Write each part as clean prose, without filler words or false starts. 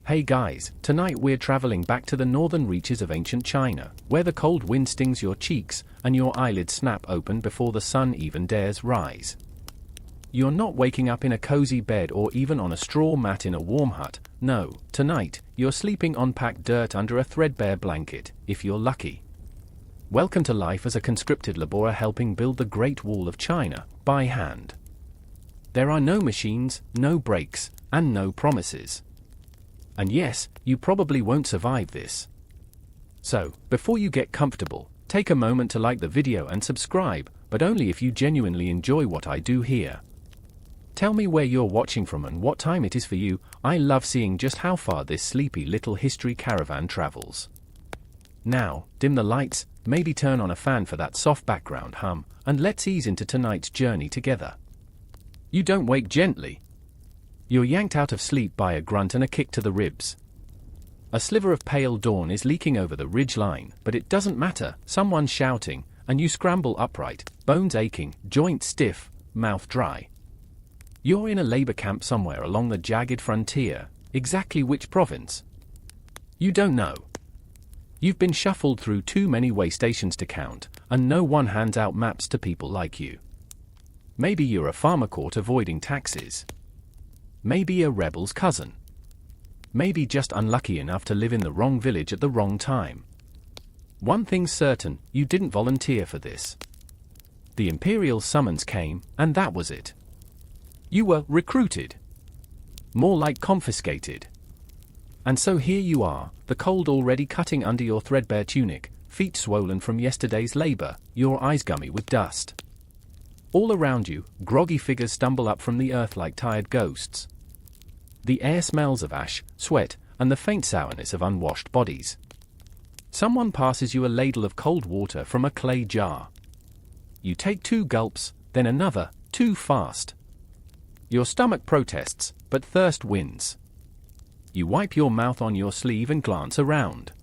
Hey guys, tonight we're traveling back to the northern reaches of ancient China, where the cold wind stings your cheeks, and your eyelids snap open before the sun even dares rise. You're not waking up in a cozy bed or even on a straw mat in a warm hut. No, tonight, you're sleeping on packed dirt under a threadbare blanket, if you're lucky. Welcome to life as a conscripted laborer helping build the Great Wall of China, by hand. There are no machines, no brakes, and no promises. And yes, you probably won't survive this. So, before you get comfortable, take a moment to like the video and subscribe, but only if you genuinely enjoy what I do here. Tell me where you're watching from and what time it is for you. I love seeing just how far this sleepy little history caravan travels. Now, dim the lights, maybe turn on a fan for that soft background hum, and let's ease into tonight's journey together. You don't wake gently. You're yanked out of sleep by a grunt and a kick to the ribs. A sliver of pale dawn is leaking over the ridge line, but it doesn't matter, someone's shouting, and you scramble upright, bones aching, joints stiff, mouth dry. You're in a labor camp somewhere along the jagged frontier. Exactly which province? You don't know. You've been shuffled through too many way stations to count, and no one hands out maps to people like you. Maybe you're a farmer caught avoiding taxes. Maybe a rebel's cousin. Maybe just unlucky enough to live in the wrong village at the wrong time. One thing's certain, you didn't volunteer for this. The imperial summons came, and that was it. You were recruited. More like confiscated. And so here you are, the cold already cutting under your threadbare tunic, feet swollen from yesterday's labor, your eyes gummy with dust. All around you, groggy figures stumble up from the earth like tired ghosts. The air smells of ash, sweat, and the faint sourness of unwashed bodies. Someone passes you a ladle of cold water from a clay jar. You take 2 gulps, then another, too fast. Your stomach protests, but thirst wins. You wipe your mouth on your sleeve and glance around.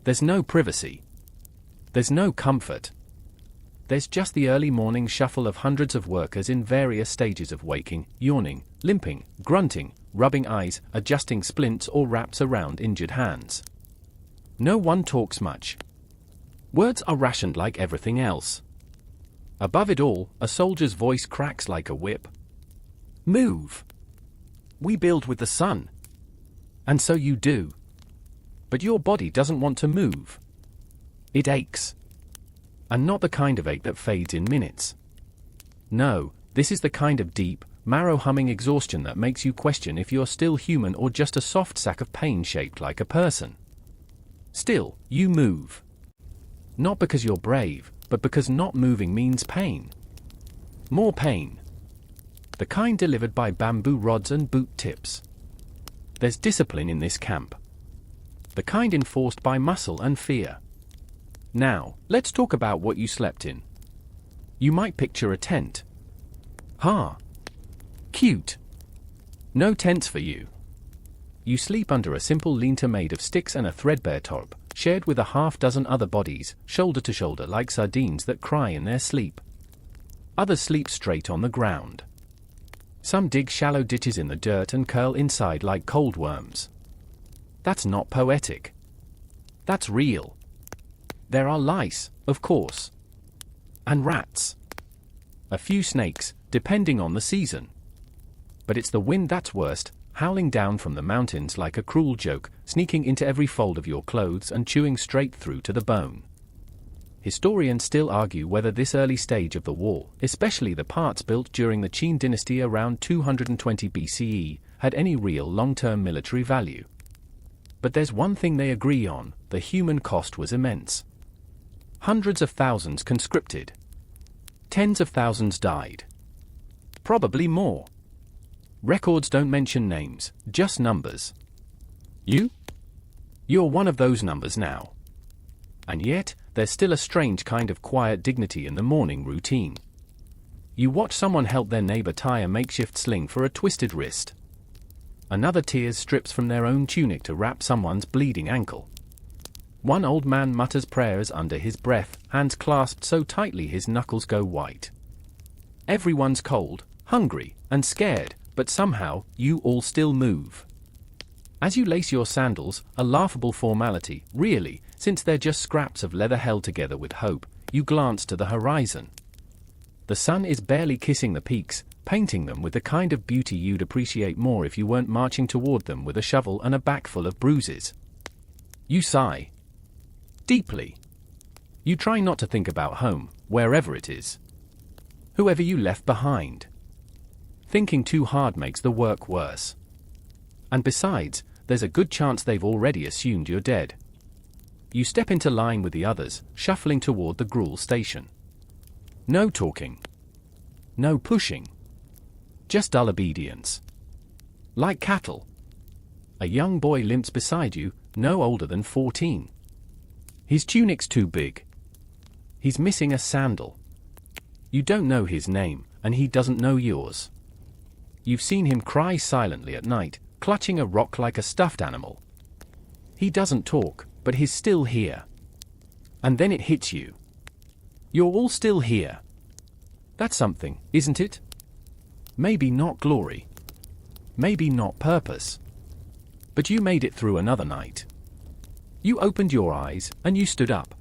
There's no privacy. There's no comfort. There's just the early morning shuffle of hundreds of workers in various stages of waking, yawning, limping, grunting, rubbing eyes, adjusting splints or wraps around injured hands. No one talks much. Words are rationed like everything else. Above it all, a soldier's voice cracks like a whip. Move! We build with the sun. And so you do. But your body doesn't want to move. It aches. And not the kind of ache that fades in minutes. No, this is the kind of deep, marrow-humming exhaustion that makes you question if you're still human or just a soft sack of pain shaped like a person. Still, you move. Not because you're brave, but because not moving means pain. More pain. The kind delivered by bamboo rods and boot tips. There's discipline in this camp. The kind enforced by muscle and fear. Now, let's talk about what you slept in. You might picture a tent. Cute. No tents for you. You sleep under a simple lean-to made of sticks and a threadbare tarp, shared with a half-dozen other bodies, shoulder to shoulder like sardines that cry in their sleep. Others sleep straight on the ground. Some dig shallow ditches in the dirt and curl inside like cold worms. That's not poetic. That's real. There are lice, of course. And rats. A few snakes, depending on the season. But it's the wind that's worst, howling down from the mountains like a cruel joke, sneaking into every fold of your clothes and chewing straight through to the bone. Historians still argue whether this early stage of the wall, especially the parts built during the Qin dynasty around 220 BCE, had any real long-term military value. But there's one thing they agree on: the human cost was immense. Hundreds of thousands conscripted. Tens of thousands died. Probably more. Records don't mention names, just numbers. You're one of those numbers now. And yet, there's still a strange kind of quiet dignity in the morning routine. You watch someone help their neighbor tie a makeshift sling for a twisted wrist. Another tears strips from their own tunic to wrap someone's bleeding ankle. One old man mutters prayers under his breath, hands clasped so tightly his knuckles go white. Everyone's cold, hungry, and scared, but somehow, you all still move. As you lace your sandals, a laughable formality, really, since they're just scraps of leather held together with hope, you glance to the horizon. The sun is barely kissing the peaks, painting them with the kind of beauty you'd appreciate more if you weren't marching toward them with a shovel and a back full of bruises. You sigh. Deeply. You try not to think about home, wherever it is. Whoever you left behind. Thinking too hard makes the work worse. And besides, there's a good chance they've already assumed you're dead. You step into line with the others, shuffling toward the gruel station. No talking. No pushing. Just dull obedience. Like cattle. A young boy limps beside you, no older than 14. His tunic's too big. He's missing a sandal. You don't know his name, and he doesn't know yours. You've seen him cry silently at night, clutching a rock like a stuffed animal. He doesn't talk, but he's still here. And then it hits you. You're all still here. That's something, isn't it? Maybe not glory. Maybe not purpose. But you made it through another night. You opened your eyes, and you stood up.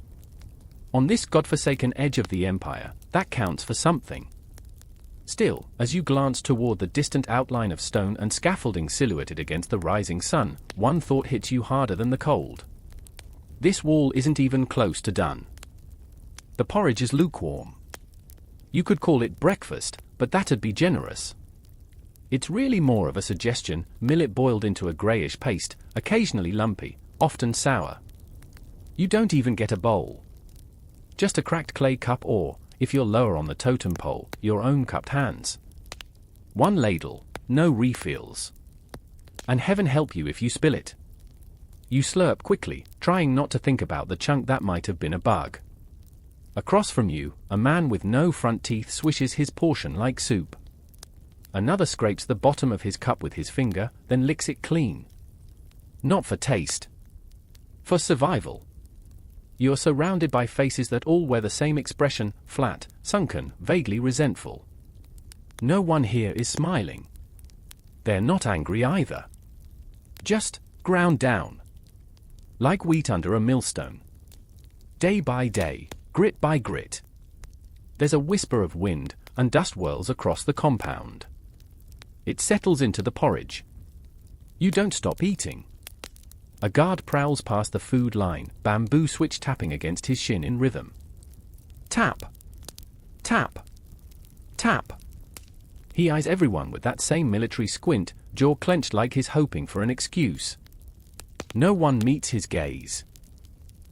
On this godforsaken edge of the empire, that counts for something. Still, as you glance toward the distant outline of stone and scaffolding silhouetted against the rising sun, one thought hits you harder than the cold. This wall isn't even close to done. The porridge is lukewarm. You could call it breakfast, but that'd be generous. It's really more of a suggestion, millet boiled into a grayish paste, occasionally lumpy, often sour. You don't even get a bowl. Just a cracked clay cup or, if you're lower on the totem pole, your own cupped hands. One ladle, no refills. And heaven help you if you spill it. You slurp quickly, trying not to think about the chunk that might have been a bug. Across from you, a man with no front teeth swishes his portion like soup. Another scrapes the bottom of his cup with his finger, then licks it clean. Not for taste. For survival. You are surrounded by faces that all wear the same expression, flat, sunken, vaguely resentful. No one here is smiling. They're not angry either. Just ground down. Like wheat under a millstone. Day by day, grit by grit. There's a whisper of wind, and dust whirls across the compound. It settles into the porridge. You don't stop eating. A guard prowls past the food line, bamboo switch tapping against his shin in rhythm. Tap. Tap. Tap. He eyes everyone with that same military squint, jaw clenched like he's hoping for an excuse. No one meets his gaze.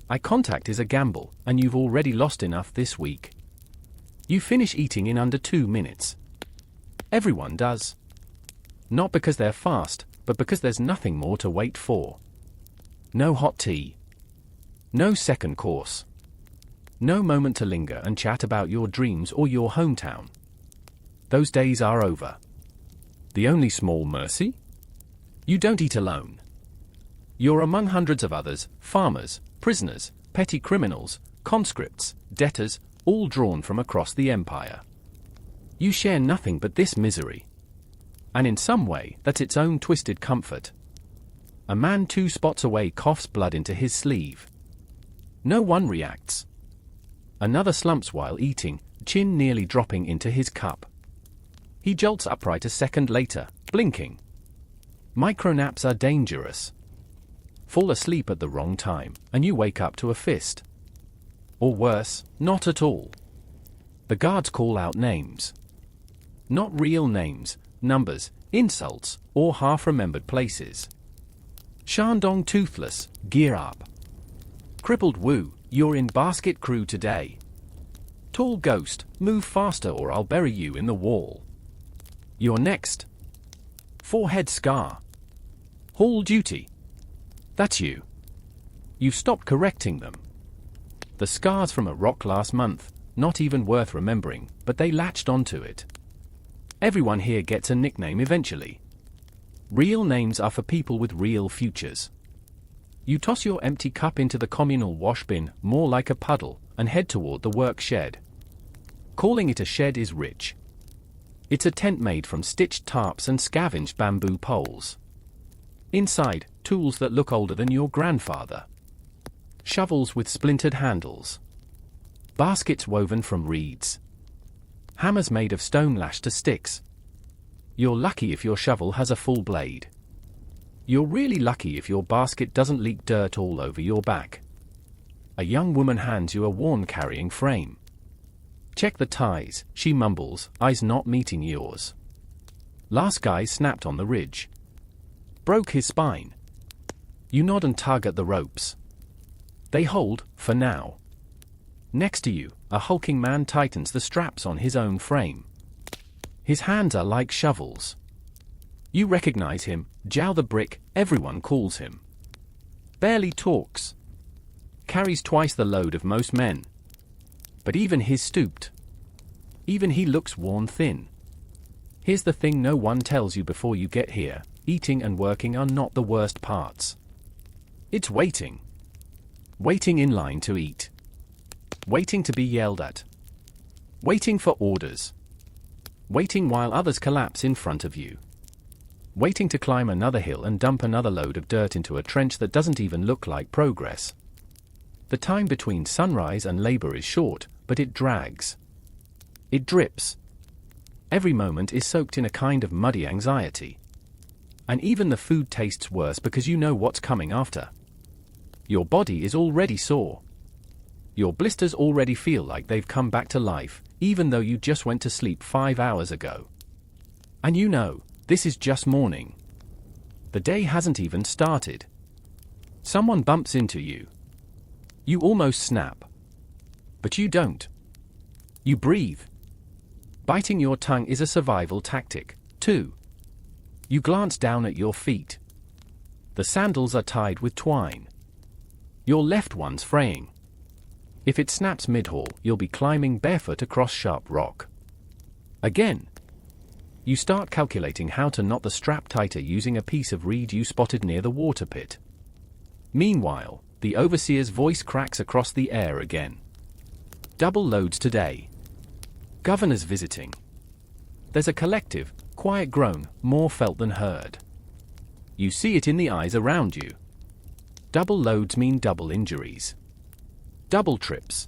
Eye contact is a gamble, and you've already lost enough this week. You finish eating in under 2 minutes. Everyone does. Not because they're fast, but because there's nothing more to wait for. No hot tea. No second course. No moment to linger and chat about your dreams or your hometown. Those days are over. The only small mercy? You don't eat alone. You're among hundreds of others, farmers, prisoners, petty criminals, conscripts, debtors, all drawn from across the empire. You share nothing but this misery. And in some way, that's its own twisted comfort. A man 2 spots away coughs blood into his sleeve. No one reacts. Another slumps while eating, chin nearly dropping into his cup. He jolts upright a second later, blinking. Micronaps are dangerous. Fall asleep at the wrong time, and you wake up to a fist. Or worse, not at all. The guards call out names. Not real names, numbers, insults, or half-remembered places. Shandong Toothless, gear up. Crippled Wu, you're in basket crew today. Tall Ghost, move faster or I'll bury you in the wall. You're next. Forehead Scar. Hall Duty. That's you. You've stopped correcting them. The scars from a rock last month, not even worth remembering, but they latched onto it. Everyone here gets a nickname eventually. Real names are for people with real futures. You toss your empty cup into the communal wash bin, more like a puddle, and head toward the work shed. Calling it a shed is rich. It's a tent made from stitched tarps and scavenged bamboo poles. Inside, tools that look older than your grandfather. Shovels with splintered handles. Baskets woven from reeds. Hammers made of stone lashed to sticks. You're lucky if your shovel has a full blade. You're really lucky if your basket doesn't leak dirt all over your back. A young woman hands you a worn carrying frame. Check the ties, she mumbles, eyes not meeting yours. Last guy snapped on the ridge. Broke his spine. You nod and tug at the ropes. They hold, for now. Next to you, a hulking man tightens the straps on his own frame. His hands are like shovels. You recognize him, Jow the Brick, everyone calls him. Barely talks. Carries twice the load of most men. But even he's stooped. Even he looks worn thin. Here's the thing no one tells you before you get here, eating and working are not the worst parts. It's waiting. Waiting in line to eat. Waiting to be yelled at. Waiting for orders. Waiting while others collapse in front of you. Waiting to climb another hill and dump another load of dirt into a trench that doesn't even look like progress. The time between sunrise and labor is short, but it drags. It drips. Every moment is soaked in a kind of muddy anxiety. And even the food tastes worse because you know what's coming after. Your body is already sore. Your blisters already feel like they've come back to life, even though you just went to sleep 5 hours ago. And you know, this is just morning. The day hasn't even started. Someone bumps into you. You almost snap. But you don't. You breathe. Biting your tongue is a survival tactic, too. You glance down at your feet. The sandals are tied with twine. Your left one's fraying. If it snaps mid-haul, you'll be climbing barefoot across sharp rock. Again. You start calculating how to knot the strap tighter using a piece of reed you spotted near the water pit. Meanwhile, the overseer's voice cracks across the air again. Double loads today. Governor's visiting. There's a collective, quiet groan, more felt than heard. You see it in the eyes around you. Double loads mean double injuries. Double trips.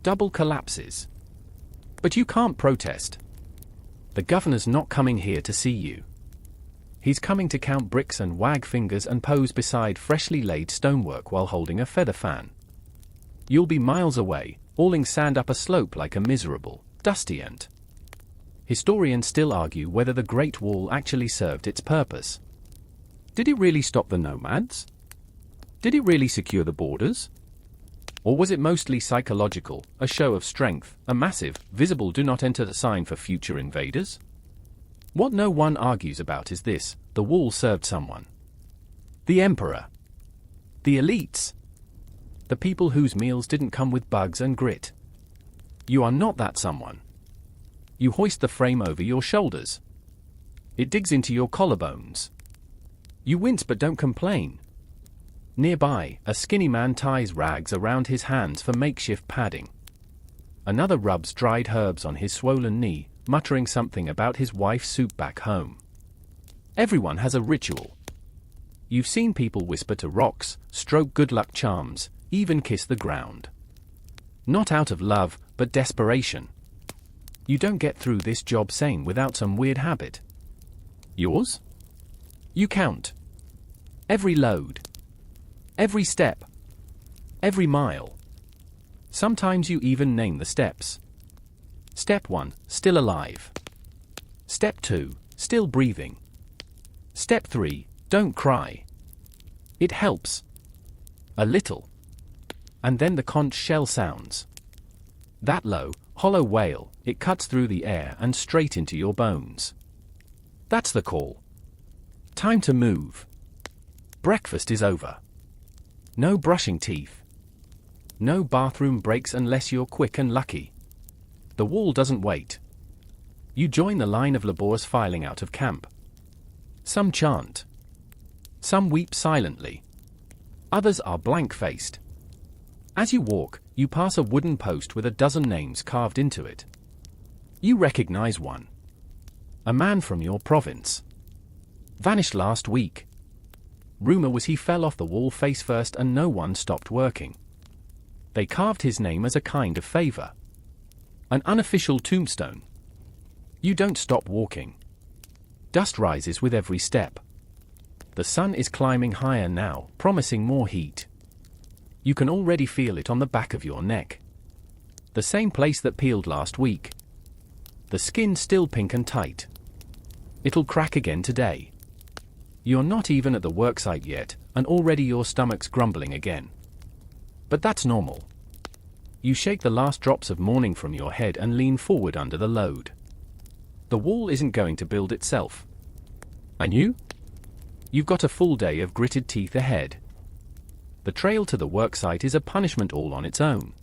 Double collapses. But you can't protest. The governor's not coming here to see you. He's coming to count bricks and wag fingers and pose beside freshly laid stonework while holding a feather fan. You'll be miles away, hauling sand up a slope like a miserable, dusty ant. Historians still argue whether the Great Wall actually served its purpose. Did it really stop the nomads? Did it really secure the borders? Or was it mostly psychological, a show of strength, a massive, visible do not enter sign for future invaders? What no one argues about is this: the wall served someone. The emperor. The elites. The people whose meals didn't come with bugs and grit. You are not that someone. You hoist the frame over your shoulders. It digs into your collarbones. You wince but don't complain. Nearby, a skinny man ties rags around his hands for makeshift padding. Another rubs dried herbs on his swollen knee, muttering something about his wife's soup back home. Everyone has a ritual. You've seen people whisper to rocks, stroke good luck charms, even kiss the ground. Not out of love, but desperation. You don't get through this job sane without some weird habit. Yours? You count. Every load. Every step. Every mile. Sometimes you even name the steps. Step 1, still alive. Step 2, still breathing. Step 3, don't cry. It helps. A little. And then the conch shell sounds. That low, hollow wail, it cuts through the air and straight into your bones. That's the call. Time to move. Breakfast is over. No brushing teeth. No bathroom breaks unless you're quick and lucky. The wall doesn't wait. You join the line of laborers filing out of camp. Some chant. Some weep silently. Others are blank-faced. As you walk, you pass a wooden post with a dozen names carved into it. You recognize one. A man from your province. Vanished last week. Rumor was he fell off the wall face first and no one stopped working. They carved his name as a kind of favor. An unofficial tombstone. You don't stop walking. Dust rises with every step. The sun is climbing higher now, promising more heat. You can already feel it on the back of your neck. The same place that peeled last week. The skin still pink and tight. It'll crack again today. You're not even at the worksite yet, and already your stomach's grumbling again. But that's normal. You shake the last drops of morning from your head and lean forward under the load. The wall isn't going to build itself. And you? You've got a full day of gritted teeth ahead. The trail to the worksite is a punishment all on its own.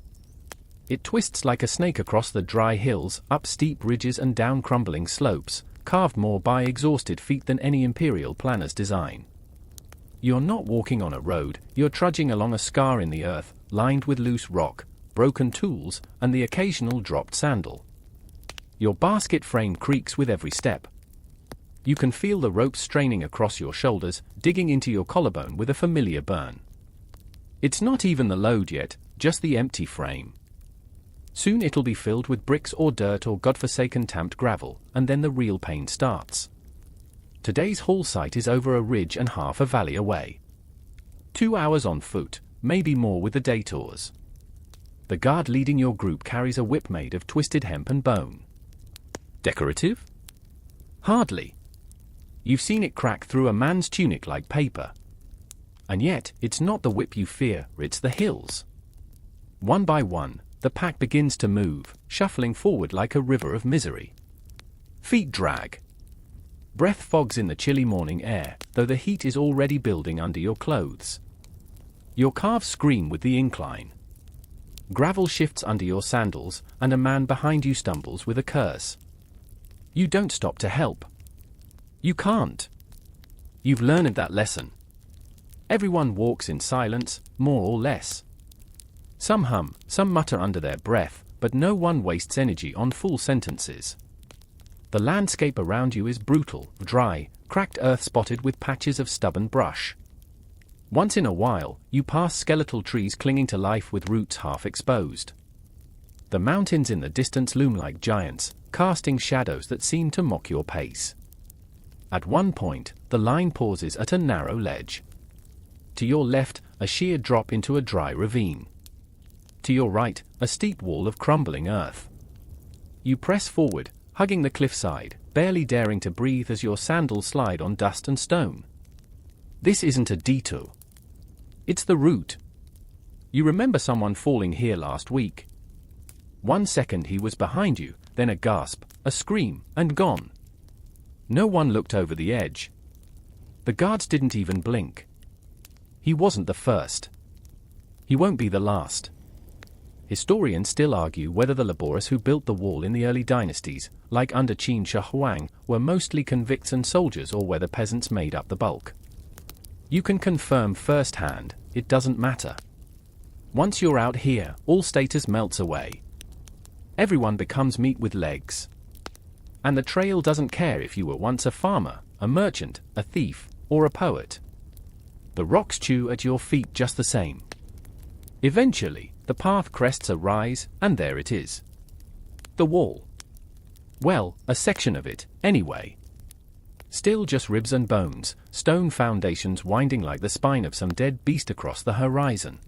It twists like a snake across the dry hills, up steep ridges and down crumbling slopes, carved more by exhausted feet than any imperial planner's design. You're not walking on a road, you're trudging along a scar in the earth, lined with loose rock, broken tools, and the occasional dropped sandal. Your basket frame creaks with every step. You can feel the rope straining across your shoulders, digging into your collarbone with a familiar burn. It's not even the load yet, just the empty frame. Soon it'll be filled with bricks or dirt or godforsaken tamped gravel, and then the real pain starts. Today's haul site is over a ridge and half a valley away. 2 hours on foot, maybe more with the day tours. The guard leading your group carries a whip made of twisted hemp and bone. Decorative? Hardly. You've seen it crack through a man's tunic like paper. And yet, it's not the whip you fear, it's the hills. One by one, the pack begins to move, shuffling forward like a river of misery. Feet drag. Breath fogs in the chilly morning air, though the heat is already building under your clothes. Your calves scream with the incline. Gravel shifts under your sandals, and a man behind you stumbles with a curse. You don't stop to help. You can't. You've learned that lesson. Everyone walks in silence, more or less. Some hum, some mutter under their breath, but no one wastes energy on full sentences. The landscape around you is brutal, dry, cracked earth spotted with patches of stubborn brush. Once in a while, you pass skeletal trees clinging to life with roots half exposed. The mountains in the distance loom like giants, casting shadows that seem to mock your pace. At one point, the line pauses at a narrow ledge. To your left, a sheer drop into a dry ravine. To your right, a steep wall of crumbling earth. You press forward, hugging the cliffside, barely daring to breathe as your sandals slide on dust and stone. This isn't a detour. It's the route. You remember someone falling here last week. 1 second he was behind you, then a gasp, a scream, and gone. No one looked over the edge. The guards didn't even blink. He wasn't the first. He won't be the last. Historians still argue whether the laborers who built the wall in the early dynasties, like under Qin Shi Huang, were mostly convicts and soldiers or whether peasants made up the bulk. You can confirm firsthand, it doesn't matter. Once you're out here, all status melts away. Everyone becomes meat with legs. And the trail doesn't care if you were once a farmer, a merchant, a thief, or a poet. The rocks chew at your feet just the same. Eventually, the path crests a rise, and there it is. The wall. Well, a section of it, anyway. Still just ribs and bones, stone foundations winding like the spine of some dead beast across the horizon.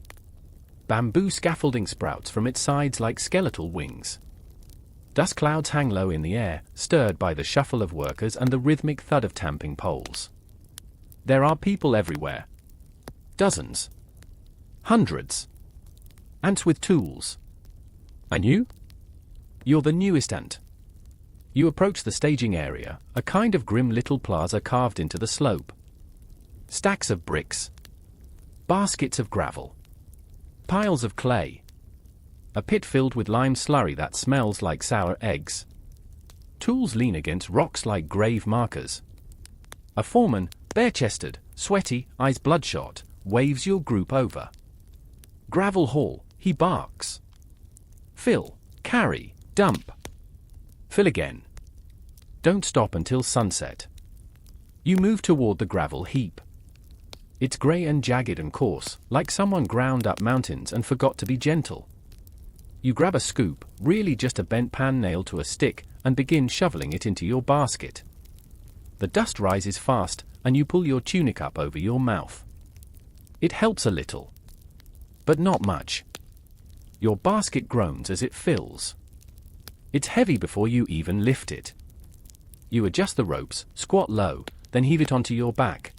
Bamboo scaffolding sprouts from its sides like skeletal wings. Dust clouds hang low in the air, stirred by the shuffle of workers and the rhythmic thud of tamping poles. There are people everywhere. Dozens. Hundreds. Ants with tools. And you? You're the newest ant. You approach the staging area, a kind of grim little plaza carved into the slope. Stacks of bricks. Baskets of gravel. Piles of clay. A pit filled with lime slurry that smells like sour eggs. Tools lean against rocks like grave markers. A foreman, bare-chested, sweaty, eyes bloodshot, waves your group over. Gravel haul, he barks. Fill, carry, dump. Fill again. Don't stop until sunset. You move toward the gravel heap. It's grey and jagged and coarse, like someone ground up mountains and forgot to be gentle. You grab a scoop, really just a bent pan nailed to a stick, and begin shoveling it into your basket. The dust rises fast, and you pull your tunic up over your mouth. It helps a little, but not much. Your basket groans as it fills. It's heavy before you even lift it. You adjust the ropes, squat low, then heave it onto your back.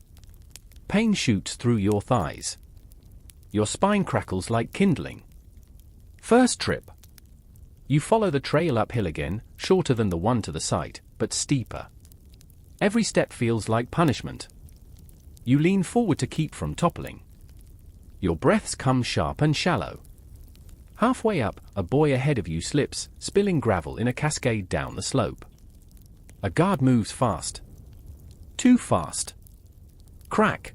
Pain shoots through your thighs. Your spine crackles like kindling. First trip. You follow the trail uphill again, shorter than the one to the side, but steeper. Every step feels like punishment. You lean forward to keep from toppling. Your breaths come sharp and shallow. Halfway up, a boy ahead of you slips, spilling gravel in a cascade down the slope. A guard moves fast. Too fast. Crack.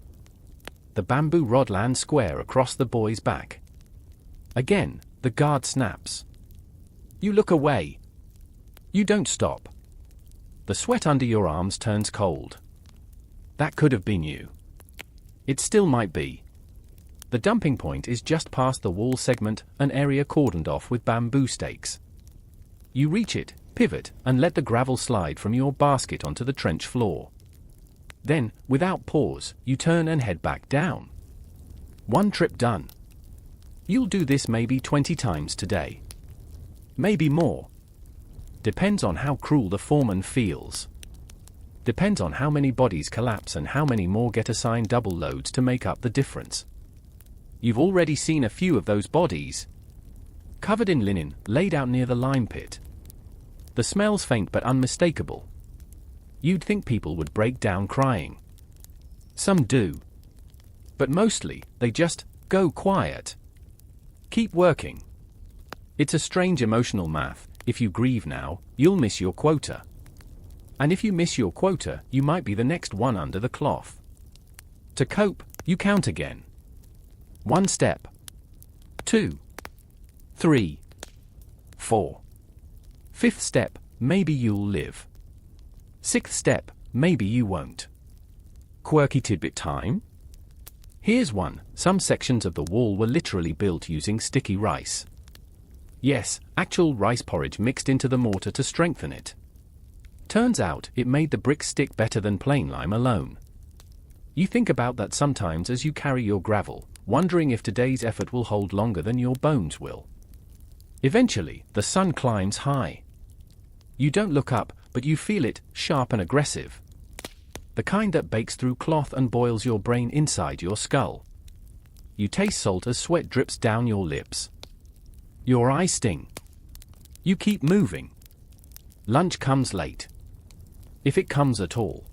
The bamboo rod lands square across the boy's back. Again, the guard snaps. You look away. You don't stop. The sweat under your arms turns cold. That could have been you. It still might be. The dumping point is just past the wall segment, an area cordoned off with bamboo stakes. You reach it, pivot, and let the gravel slide from your basket onto the trench floor. Then, without pause, you turn and head back down. One trip done. You'll do this maybe 20 times today. Maybe more. Depends on how cruel the foreman feels. Depends on how many bodies collapse and how many more get assigned double loads to make up the difference. You've already seen a few of those bodies. Covered in linen, laid out near the lime pit. The smell's faint but unmistakable. You'd think people would break down crying. Some do. But mostly, they just go quiet. Keep working. It's a strange emotional math. If you grieve now, you'll miss your quota. And if you miss your quota, you might be the next one under the cloth. To cope, you count again. 1 step. 2. 3. 4. 5th step, maybe you'll live. 6th step, maybe you won't. Quirky tidbit time? Here's one. Some sections of the wall were literally built using sticky rice. Yes, actual rice porridge mixed into the mortar to strengthen it. Turns out, it made the bricks stick better than plain lime alone. You think about that sometimes as you carry your gravel, wondering if today's effort will hold longer than your bones will. Eventually, the sun climbs high. You don't look up, but you feel it, sharp and aggressive. The kind that bakes through cloth and boils your brain inside your skull. You taste salt as sweat drips down your lips. Your eyes sting. You keep moving. Lunch comes late. If it comes at all.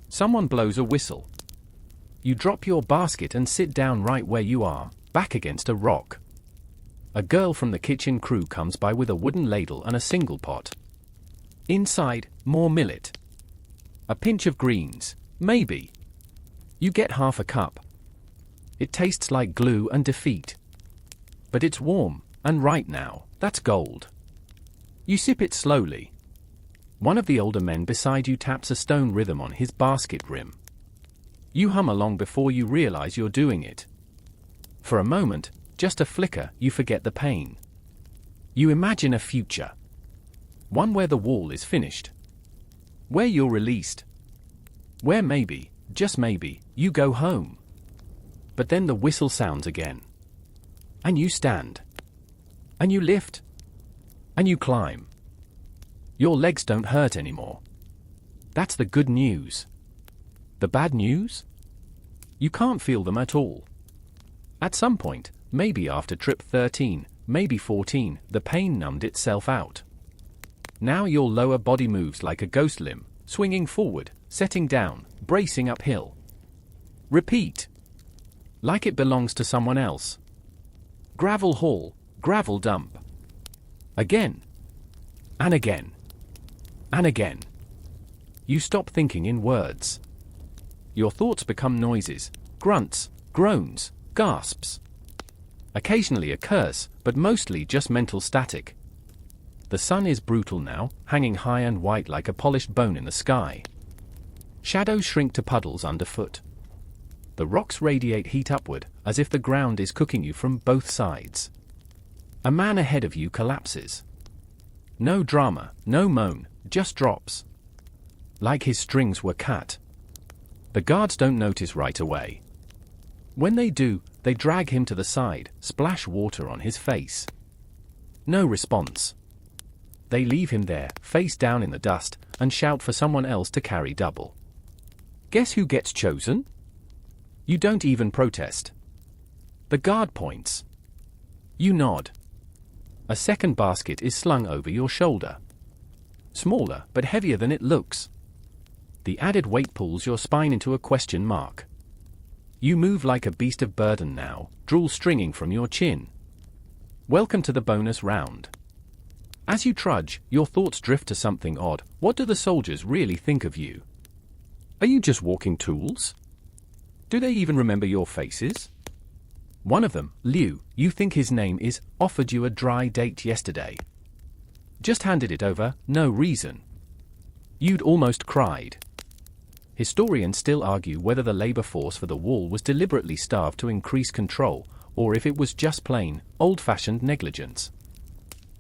Someone blows a whistle. You drop your basket and sit down right where you are, back against a rock. A girl from the kitchen crew comes by with a wooden ladle and a single pot. Inside, more millet. A pinch of greens, maybe. You get half a cup. It tastes like glue and defeat. But it's warm, and right now, that's gold. You sip it slowly. One of the older men beside you taps a stone rhythm on his basket rim. You hum along before you realize you're doing it. For a moment, just a flicker, you forget the pain. You imagine a future. One where the wall is finished. Where you're released. Where maybe, just maybe, you go home. But then the whistle sounds again. And you stand. And you lift. And you climb. Your legs don't hurt anymore. That's the good news. The bad news? You can't feel them at all. At some point, maybe after trip 13, maybe 14, the pain numbed itself out. Now your lower body moves like a ghost limb, swinging forward, setting down, bracing uphill. Repeat. Like it belongs to someone else. Gravel haul, gravel dump. Again. And again. And again. You stop thinking in words. Your thoughts become noises, grunts, groans, gasps. Occasionally a curse, but mostly just mental static. The sun is brutal now, hanging high and white like a polished bone in the sky. Shadows shrink to puddles underfoot. The rocks radiate heat upward, as if the ground is cooking you from both sides. A man ahead of you collapses. No drama, no moan, just drops. Like his strings were cut. The guards don't notice right away. When they do, they drag him to the side, splash water on his face. No response. They leave him there, face down in the dust, and shout for someone else to carry double. Guess who gets chosen? You don't even protest. The guard points. You nod. A second basket is slung over your shoulder. Smaller, but heavier than it looks. The added weight pulls your spine into a question mark. You move like a beast of burden now, drool stringing from your chin. Welcome to the bonus round. As you trudge, your thoughts drift to something odd. What do the soldiers really think of you? Are you just walking tools? Do they even remember your faces? One of them, Liu, you think his name is, offered you a dry date yesterday. Just handed it over, no reason. You'd almost cried. Historians still argue whether the labor force for the wall was deliberately starved to increase control, or if it was just plain, old-fashioned negligence.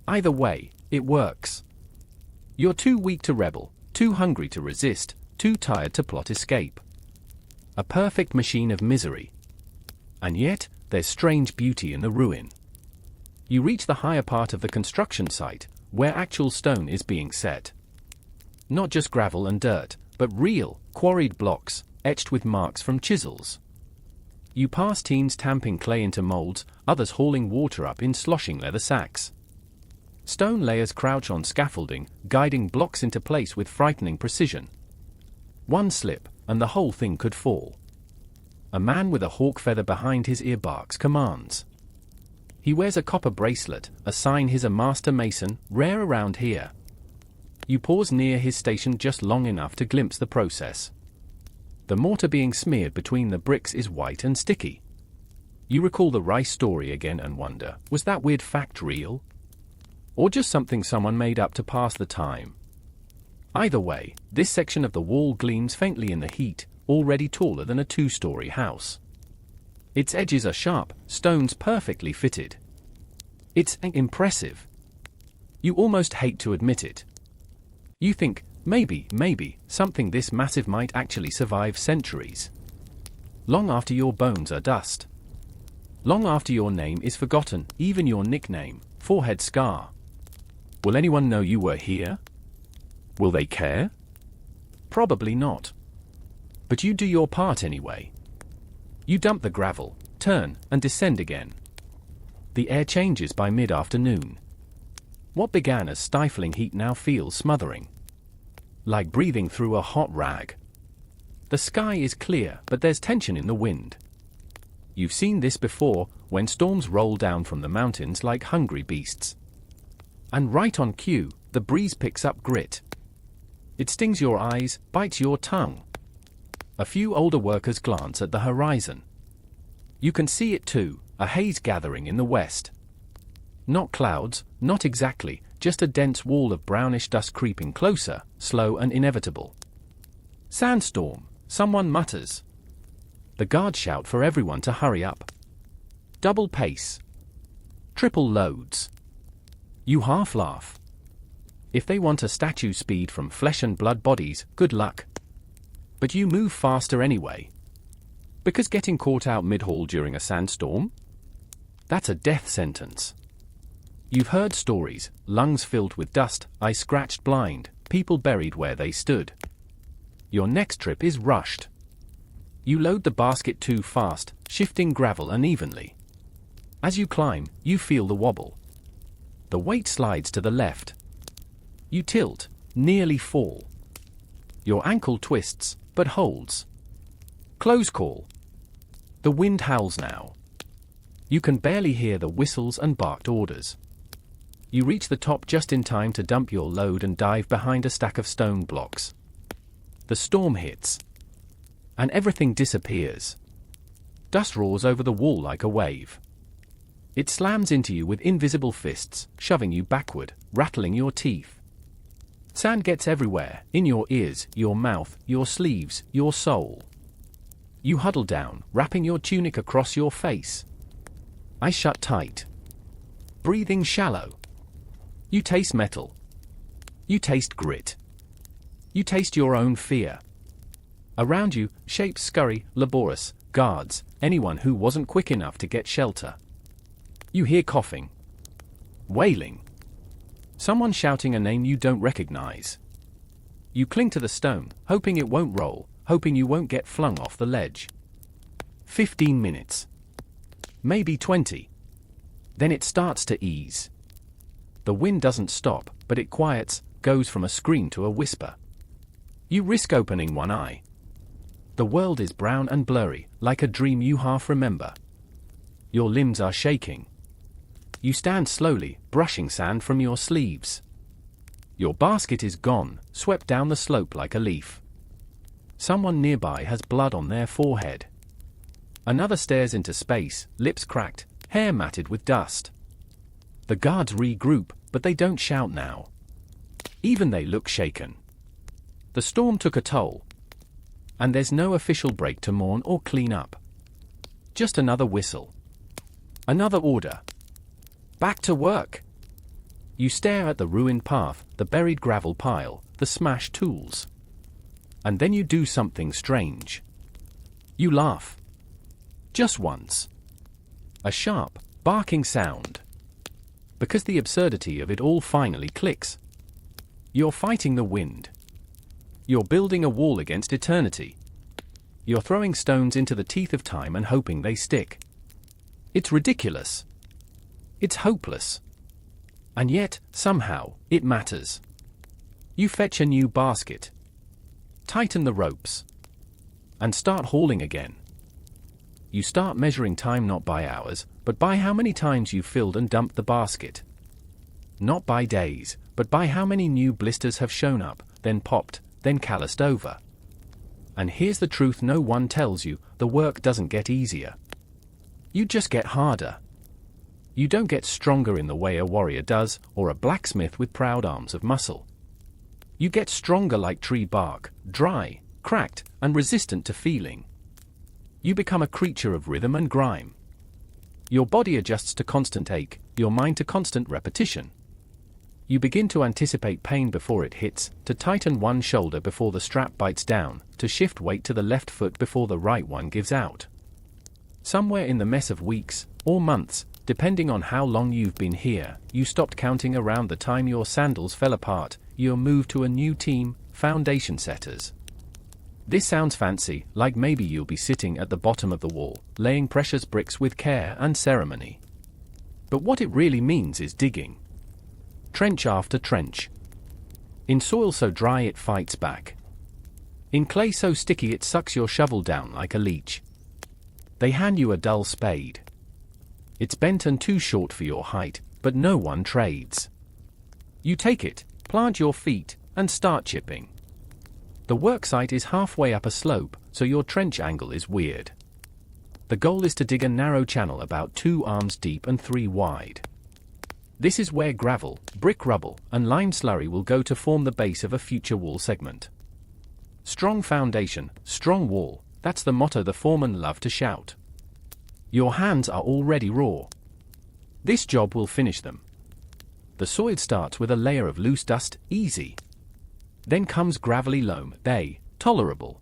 Either way, it works. You're too weak to rebel, too hungry to resist, too tired to plot escape. A perfect machine of misery. And yet, there's strange beauty in the ruin. You reach the higher part of the construction site, where actual stone is being set. Not just gravel and dirt, but real, quarried blocks, etched with marks from chisels. You pass teams tamping clay into molds, others hauling water up in sloshing leather sacks. Stone layers crouch on scaffolding, guiding blocks into place with frightening precision. One slip, and the whole thing could fall. A man with a hawk feather behind his ear barks commands. He wears a copper bracelet, a sign he's a master mason, rare around here. You pause near his station just long enough to glimpse the process. The mortar being smeared between the bricks is white and sticky. You recall the rice story again and wonder, was that weird fact real? Or just something someone made up to pass the time? Either way, this section of the wall gleams faintly in the heat, already taller than a two-story house. Its edges are sharp, stones perfectly fitted. It's impressive. You almost hate to admit it. You think, maybe, something this massive might actually survive centuries. Long after your bones are dust. Long after your name is forgotten, even your nickname, forehead scar. Will anyone know you were here? Will they care? Probably not. But you do your part anyway. You dump the gravel, turn, and descend again. The air changes by mid-afternoon. What began as stifling heat now feels smothering. Like breathing through a hot rag. The sky is clear, but there's tension in the wind. You've seen this before, when storms roll down from the mountains like hungry beasts. And right on cue, the breeze picks up grit. It stings your eyes, bites your tongue. A few older workers glance at the horizon. You can see it too, a haze gathering in the west. Not clouds, not exactly, just a dense wall of brownish dust creeping closer, slow and inevitable. Sandstorm, someone mutters. The guards shout for everyone to hurry up. Double pace. Triple loads. You half laugh. If they want a statue speed from flesh and blood bodies, good luck. But you move faster anyway. Because getting caught out mid-haul during a sandstorm? That's a death sentence. You've heard stories, lungs filled with dust, eyes scratched blind, people buried where they stood. Your next trip is rushed. You load the basket too fast, shifting gravel unevenly. As you climb, you feel the wobble. The weight slides to the left. You tilt, nearly fall. Your ankle twists, but holds. Close call. The wind howls now. You can barely hear the whistles and barked orders. You reach the top just in time to dump your load and dive behind a stack of stone blocks. The storm hits. And everything disappears. Dust roars over the wall like a wave. It slams into you with invisible fists, shoving you backward, rattling your teeth. Sand gets everywhere, in your ears, your mouth, your sleeves, your soul. You huddle down, wrapping your tunic across your face. Eyes shut tight. Breathing shallow. You taste metal. You taste grit. You taste your own fear. Around you, shapes scurry, laborious, guards, anyone who wasn't quick enough to get shelter. You hear coughing. Wailing. Someone shouting a name you don't recognize. You cling to the stone, hoping it won't roll, hoping you won't get flung off the ledge. 15 minutes. Maybe 20. Then it starts to ease. The wind doesn't stop, but it quiets, goes from a scream to a whisper. You risk opening one eye. The world is brown and blurry, like a dream you half remember. Your limbs are shaking. You stand slowly, brushing sand from your sleeves. Your basket is gone, swept down the slope like a leaf. Someone nearby has blood on their forehead. Another stares into space, lips cracked, hair matted with dust. The guards regroup, but they don't shout now. Even they look shaken. The storm took a toll. And there's no official break to mourn or clean up. Just another whistle. Another order. Back to work. You stare at the ruined path, the buried gravel pile, the smashed tools. And then you do something strange. You laugh. Just once. A sharp, barking sound. Because the absurdity of it all finally clicks. You're fighting the wind. You're building a wall against eternity. You're throwing stones into the teeth of time and hoping they stick. It's ridiculous. It's hopeless. And yet, somehow, it matters. You fetch a new basket. Tighten the ropes. And start hauling again. You start measuring time not by hours, but by how many times you've filled and dumped the basket. Not by days, but by how many new blisters have shown up, then popped, then calloused over. And here's the truth no one tells you, the work doesn't get easier. You just get harder. You don't get stronger in the way a warrior does, or a blacksmith with proud arms of muscle. You get stronger like tree bark, dry, cracked, and resistant to feeling. You become a creature of rhythm and grime. Your body adjusts to constant ache, your mind to constant repetition. You begin to anticipate pain before it hits, to tighten one shoulder before the strap bites down, to shift weight to the left foot before the right one gives out. Somewhere in the mess of weeks, or months, depending on how long you've been here, you stopped counting around the time your sandals fell apart, you're moved to a new team, foundation setters. This sounds fancy, like maybe you'll be sitting at the bottom of the wall, laying precious bricks with care and ceremony. But what it really means is digging. Trench after trench. In soil so dry it fights back. In clay so sticky it sucks your shovel down like a leech. They hand you a dull spade. It's bent and too short for your height, but no one trades. You take it, plant your feet, and start chipping. The worksite is halfway up a slope, so your trench angle is weird. The goal is to dig a narrow channel about 2 arms deep and 3 wide. This is where gravel, brick rubble, and lime slurry will go to form the base of a future wall segment. Strong foundation, strong wall, that's the motto the foremen love to shout. Your hands are already raw. This job will finish them. The soil starts with a layer of loose dust, easy. Then comes gravelly loam, tolerable.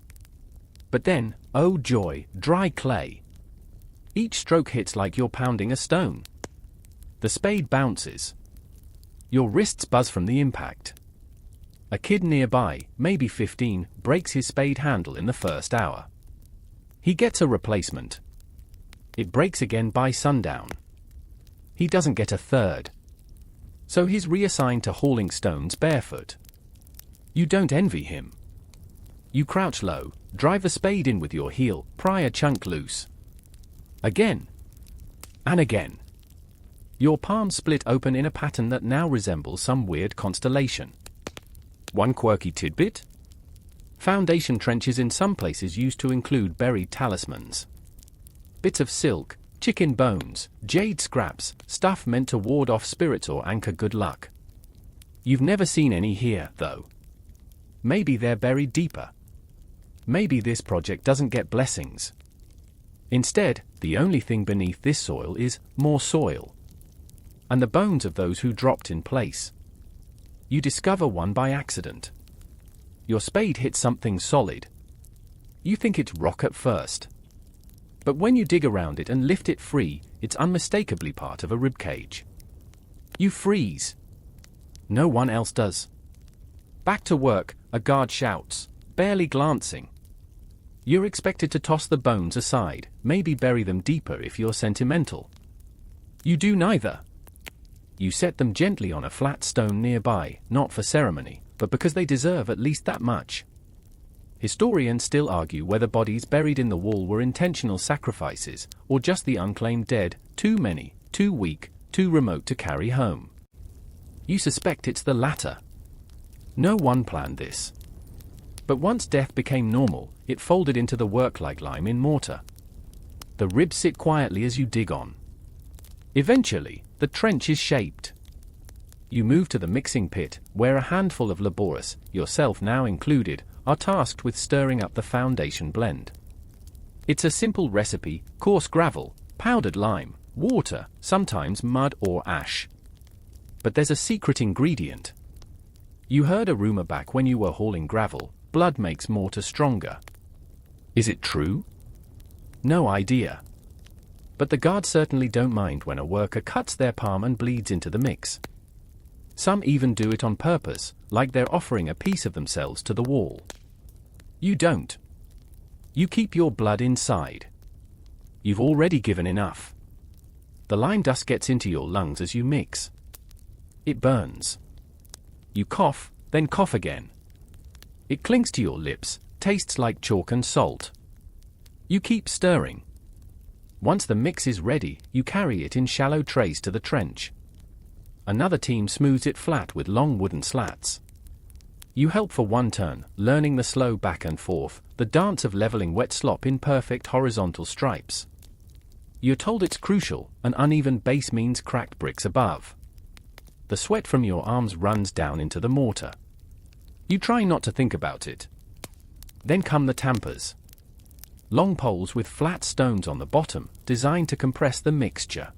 But then, oh joy, dry clay. Each stroke hits like you're pounding a stone. The spade bounces. Your wrists buzz from the impact. A kid nearby, maybe 15, breaks his spade handle in the first hour. He gets a replacement. It breaks again by sundown. He doesn't get a third. So he's reassigned to hauling stones barefoot. You don't envy him. You crouch low, drive the spade in with your heel, pry a chunk loose. Again. And again. Your palms split open in a pattern that now resembles some weird constellation. One quirky tidbit? Foundation trenches in some places used to include buried talismans. Bits of silk, chicken bones, jade scraps, stuff meant to ward off spirits or anchor good luck. You've never seen any here, though. Maybe they're buried deeper. maybe this project doesn't get blessings. Instead, the only thing beneath this soil is more soil. And the bones of those who dropped in place. You discover one by accident. Your spade hits something solid. You think it's rock at first. But when you dig around it and lift it free, it's unmistakably part of a ribcage. You freeze. No one else does. Back to work, a guard shouts, barely glancing. You're expected to toss the bones aside, maybe bury them deeper if you're sentimental. You do neither. You set them gently on a flat stone nearby, not for ceremony, but because they deserve at least that much. Historians still argue whether bodies buried in the wall were intentional sacrifices, or just the unclaimed dead, too many, too weak, too remote to carry home. You suspect it's the latter. No one planned this. But once death became normal, it folded into the work like lime in mortar. The ribs sit quietly as you dig on. Eventually, the trench is shaped. You move to the mixing pit, where a handful of laborers, yourself now included, are tasked with stirring up the foundation blend. It's a simple recipe: coarse gravel, powdered lime, water, sometimes mud or ash. But there's a secret ingredient. You heard a rumor back when you were hauling gravel: blood makes mortar stronger. Is it true? No idea. But the guards certainly don't mind when a worker cuts their palm and bleeds into the mix. Some even do it on purpose, like they're offering a piece of themselves to the wall. You don't. You keep your blood inside. You've already given enough. The lime dust gets into your lungs as you mix. It burns. You cough, then cough again. It clings to your lips, tastes like chalk and salt. You keep stirring. Once the mix is ready, you carry it in shallow trays to the trench. Another team smooths it flat with long wooden slats. You help for one turn, learning the slow back and forth, the dance of leveling wet slop in perfect horizontal stripes. You're told it's crucial: an uneven base means cracked bricks above. The sweat from your arms runs down into the mortar. You try not to think about it. Then come the tampers. Long poles with flat stones on the bottom, designed to compress the mixture.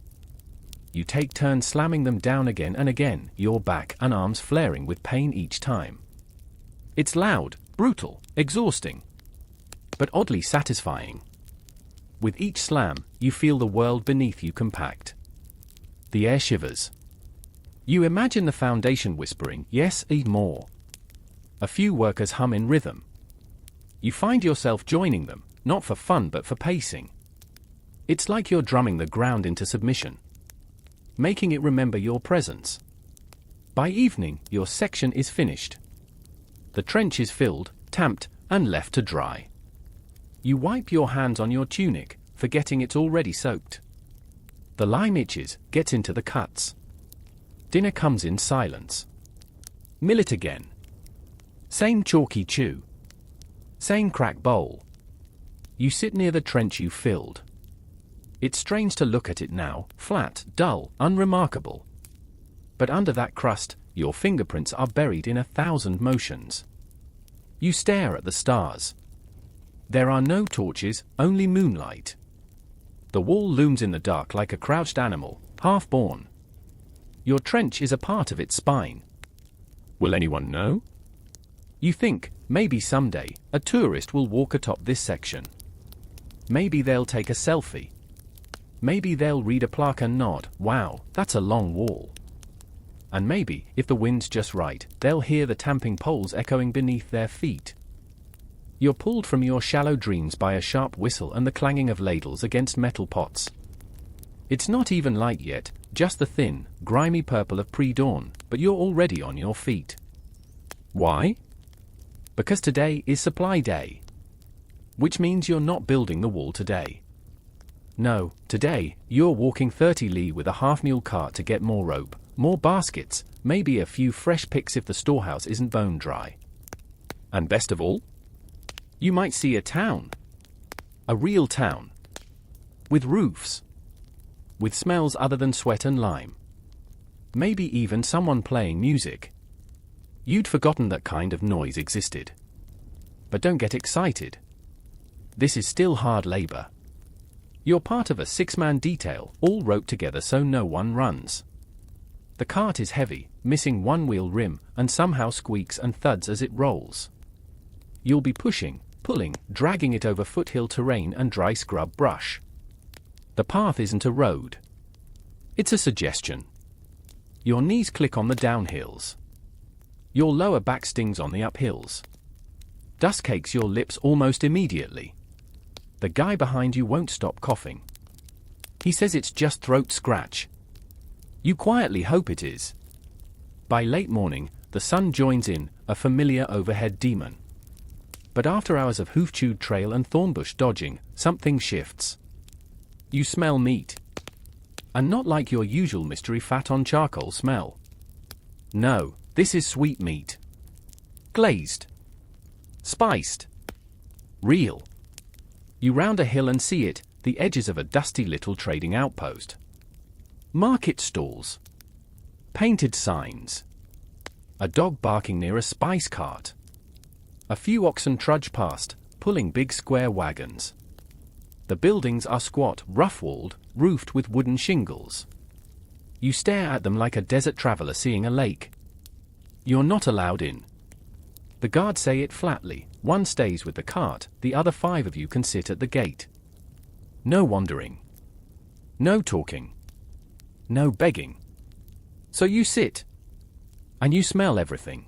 You take turns slamming them down again and again, your back and arms flaring with pain each time. It's loud, brutal, exhausting, but oddly satisfying. With each slam, you feel the world beneath you compact. The air shivers. You imagine the foundation whispering, "Yes, eat more." A few workers hum in rhythm. You find yourself joining them, not for fun but for pacing. It's like you're drumming the ground into submission, making it remember your presence. By evening, your section is finished. The trench is filled, tamped, and left to dry. You wipe your hands on your tunic, forgetting it's already soaked. The lime itches, gets into the cuts. Dinner comes in silence. Millet again. Same chalky chew. Same crack bowl. You sit near the trench you filled. It's strange to look at it now, flat, dull, unremarkable. But under that crust, your fingerprints are buried in 1,000 motions. You stare at the stars. There are no torches, only moonlight. The wall looms in the dark like a crouched animal, half-born. Your trench is a part of its spine. Will anyone know? You think, maybe someday, a tourist will walk atop this section. Maybe they'll take a selfie. Maybe they'll read a plaque and nod, "Wow, that's a long wall." And maybe, if the wind's just right, they'll hear the tamping poles echoing beneath their feet. You're pulled from your shallow dreams by a sharp whistle and the clanging of ladles against metal pots. It's not even light yet, just the thin, grimy purple of pre-dawn, but you're already on your feet. Why? Because today is supply day. Which means you're not building the wall today. No, today, you're walking 30 li with a half-mule cart to get more rope, more baskets, maybe a few fresh picks if the storehouse isn't bone dry. And best of all, you might see a town. A real town. With roofs. With smells other than sweat and lime. Maybe even someone playing music. You'd forgotten that kind of noise existed. But don't get excited. This is still hard labor. You're part of a 6-man detail, all roped together so no one runs. The cart is heavy, missing one wheel rim, and somehow squeaks and thuds as it rolls. You'll be pushing, pulling, dragging it over foothill terrain and dry scrub brush. The path isn't a road. It's a suggestion. Your knees click on the downhills. Your lower back stings on the uphills. Dust cakes your lips almost immediately. The guy behind you won't stop coughing. He says it's just throat scratch. You quietly hope it is. By late morning, the sun joins in, a familiar overhead demon. But after hours of hoof-chewed trail and thornbush dodging, something shifts. You smell meat. And not like your usual mystery fat on charcoal smell. No, this is sweet meat. Glazed. Spiced. Real. You round a hill and see it, the edges of a dusty little trading outpost. Market stalls. Painted signs. A dog barking near a spice cart. A few oxen trudge past, pulling big square wagons. The buildings are squat, rough-walled, roofed with wooden shingles. You stare at them like a desert traveler seeing a lake. You're not allowed in. The guards say it flatly. One stays with the cart, the other 5 of you can sit at the gate. No wandering. No talking. No begging. So you sit. And you smell everything.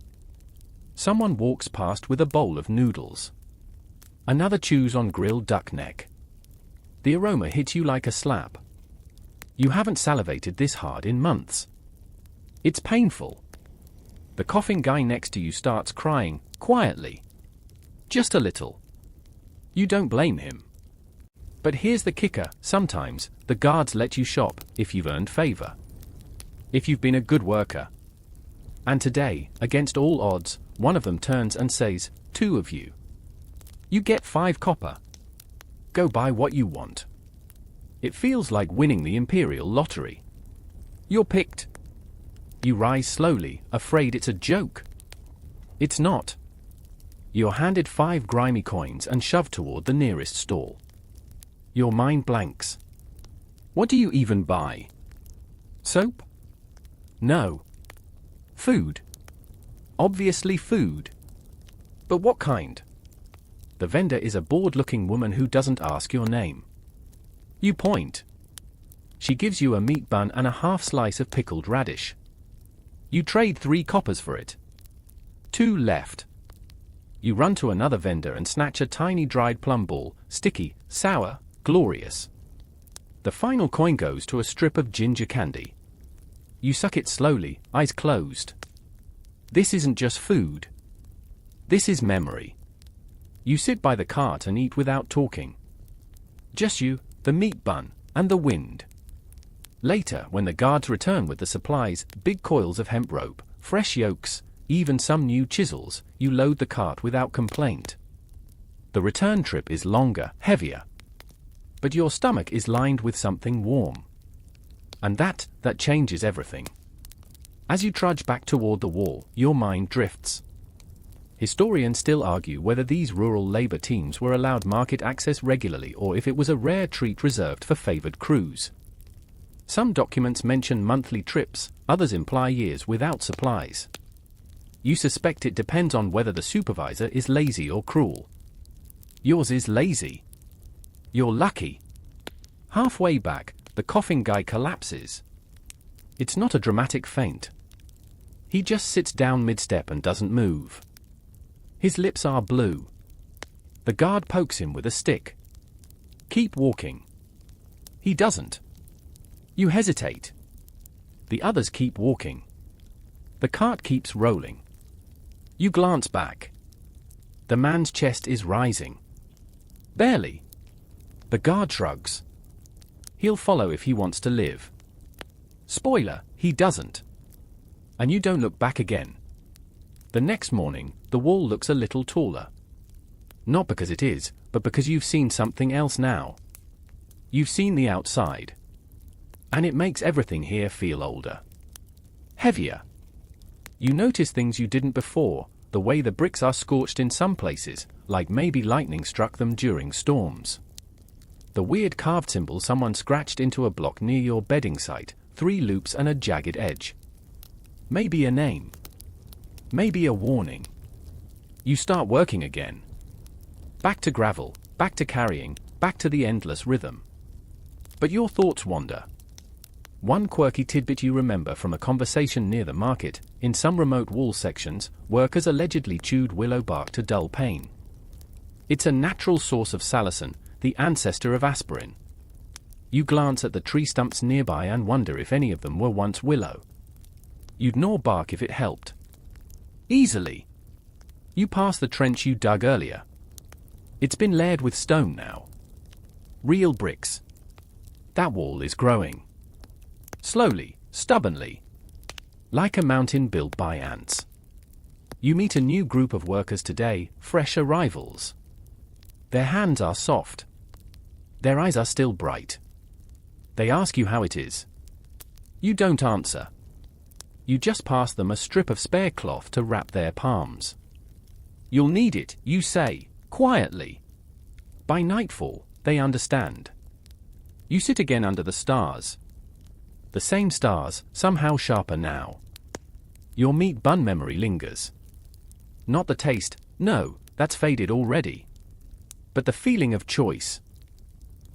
Someone walks past with a bowl of noodles. Another chews on grilled duck neck. The aroma hits you like a slap. You haven't salivated this hard in months. It's painful. The coughing guy next to you starts crying, quietly. Just a little. You don't blame him. But here's the kicker, sometimes, the guards let you shop, if you've earned favor. If you've been a good worker. And today, against all odds, one of them turns and says, 2 of you. You get 5 copper. Go buy what you want. It feels like winning the Imperial Lottery. You're picked. You rise slowly, afraid it's a joke. It's not. You're handed 5 grimy coins and shoved toward the nearest stall. Your mind blanks. What do you even buy? Soap? No. Food. Obviously food. But what kind? The vendor is a bored-looking woman who doesn't ask your name. You point. She gives you a meat bun and a half slice of pickled radish. You trade 3 coppers for it. 2 left. You run to another vendor and snatch a tiny dried plum ball, sticky, sour, glorious. The final coin goes to a strip of ginger candy. You suck it slowly, eyes closed. This isn't just food. This is memory. You sit by the cart and eat without talking. Just you, the meat bun, and the wind. Later, when the guards return with the supplies, big coils of hemp rope, fresh yokes, even some new chisels, you load the cart without complaint. The return trip is longer, heavier. But your stomach is lined with something warm. And that changes everything. As you trudge back toward the wall, your mind drifts. Historians still argue whether these rural labor teams were allowed market access regularly or if it was a rare treat reserved for favored crews. Some documents mention monthly trips, others imply years without supplies. You suspect it depends on whether the supervisor is lazy or cruel. Yours is lazy. You're lucky. Halfway back, the coughing guy collapses. It's not a dramatic faint. He just sits down mid-step and doesn't move. His lips are blue. The guard pokes him with a stick. Keep walking. He doesn't. You hesitate. The others keep walking. The cart keeps rolling. You glance back. The man's chest is rising. Barely. The guard shrugs. He'll follow if he wants to live. Spoiler, he doesn't. And you don't look back again. The next morning, the wall looks a little taller. Not because it is, but because you've seen something else now. You've seen the outside. And it makes everything here feel older. Heavier. You notice things you didn't before, the way the bricks are scorched in some places, like maybe lightning struck them during storms. The weird carved symbol someone scratched into a block near your bedding site, 3 loops and a jagged edge. Maybe a name. Maybe a warning. You start working again. Back to gravel, back to carrying, back to the endless rhythm. But your thoughts wander. One quirky tidbit you remember from a conversation near the market: in some remote wall sections, workers allegedly chewed willow bark to dull pain. It's a natural source of salicin, the ancestor of aspirin. You glance at the tree stumps nearby and wonder if any of them were once willow. You'd gnaw bark if it helped. Easily. You pass the trench you dug earlier. It's been layered with stone now. Real bricks. That wall is growing. Slowly, stubbornly. Like a mountain built by ants. You meet a new group of workers today, fresh arrivals. Their hands are soft. Their eyes are still bright. They ask you how it is. You don't answer. You just pass them a strip of spare cloth to wrap their palms. You'll need it, you say, quietly. By nightfall, they understand. You sit again under the stars. The same stars, somehow sharper now. Your meat bun memory lingers. Not the taste, no, that's faded already. But the feeling of choice.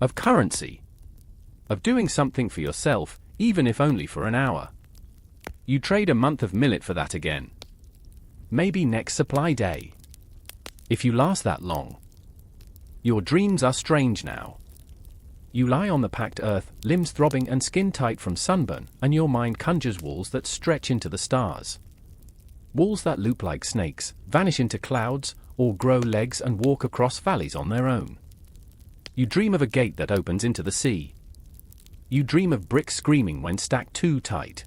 Of currency. Of doing something for yourself, even if only for an hour. You trade a month of millet for that again. Maybe next supply day. If you last that long. Your dreams are strange now. You lie on the packed earth, limbs throbbing and skin tight from sunburn, and your mind conjures walls that stretch into the stars. Walls that loop like snakes, vanish into clouds, or grow legs and walk across valleys on their own. You dream of a gate that opens into the sea. You dream of bricks screaming when stacked too tight.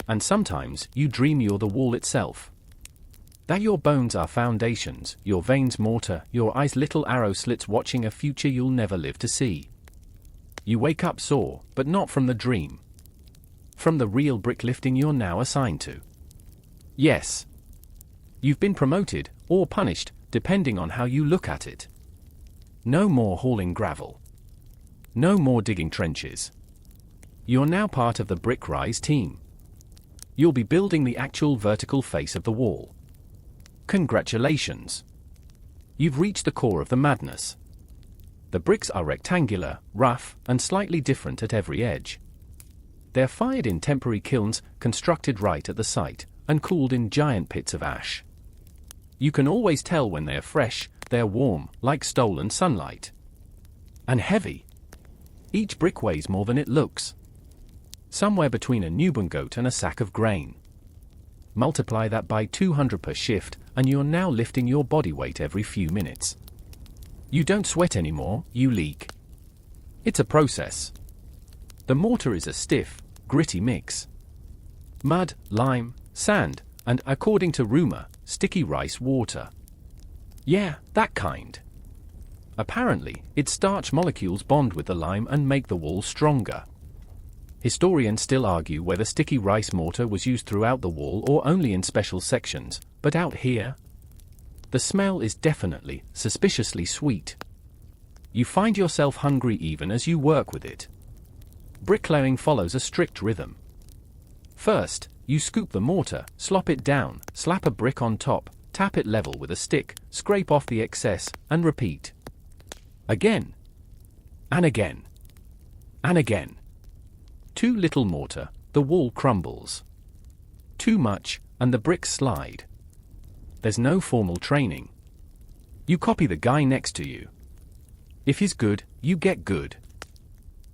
And sometimes you dream you're the wall itself. That your bones are foundations, your veins mortar, your eyes little arrow slits watching a future you'll never live to see. You wake up sore, but not from the dream. From the real brick lifting you're now assigned to. Yes. You've been promoted, or punished, depending on how you look at it. No more hauling gravel. No more digging trenches. You're now part of the Brick Rise team. You'll be building the actual vertical face of the wall. Congratulations. You've reached the core of the madness. The bricks are rectangular, rough, and slightly different at every edge. They're fired in temporary kilns, constructed right at the site, and cooled in giant pits of ash. You can always tell when they're fresh, they're warm, like stolen sunlight. And heavy. Each brick weighs more than it looks. Somewhere between a newborn goat and a sack of grain. Multiply that by 200 per shift, and you're now lifting your body weight every few minutes. You don't sweat anymore, you leak. It's a process. The mortar is a stiff, gritty mix. Mud, lime, sand, and, according to rumor, sticky rice water. Yeah, that kind. Apparently, its starch molecules bond with the lime and make the wall stronger. Historians still argue whether sticky rice mortar was used throughout the wall or only in special sections, but out here, the smell is definitely, suspiciously sweet. You find yourself hungry even as you work with it. Bricklaying follows a strict rhythm. First, you scoop the mortar, slop it down, slap a brick on top, tap it level with a stick, scrape off the excess, and repeat. Again. And again. And again. Too little mortar, the wall crumbles. Too much, and the bricks slide. There's no formal training. You copy the guy next to you. If he's good, you get good.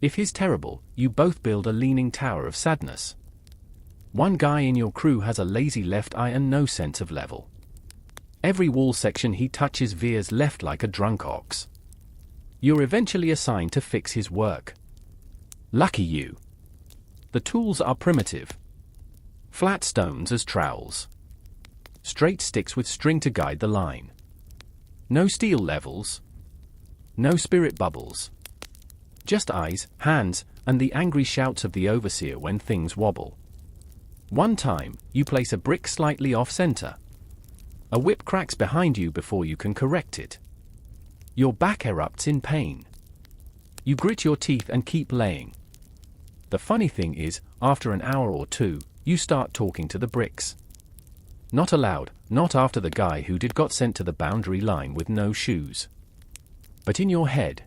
If he's terrible, you both build a leaning tower of sadness. One guy in your crew has a lazy left eye and no sense of level. Every wall section he touches veers left like a drunk ox. You're eventually assigned to fix his work. Lucky you. The tools are primitive. Flat stones as trowels. Straight sticks with string to guide the line. No steel levels. No spirit bubbles. Just eyes, hands, and the angry shouts of the overseer when things wobble. One time, you place a brick slightly off-center. A whip cracks behind you before you can correct it. Your back erupts in pain. You grit your teeth and keep laying. The funny thing is, after an hour or two, you start talking to the bricks. Not aloud, not after the guy who got sent to the boundary line with no shoes. But in your head.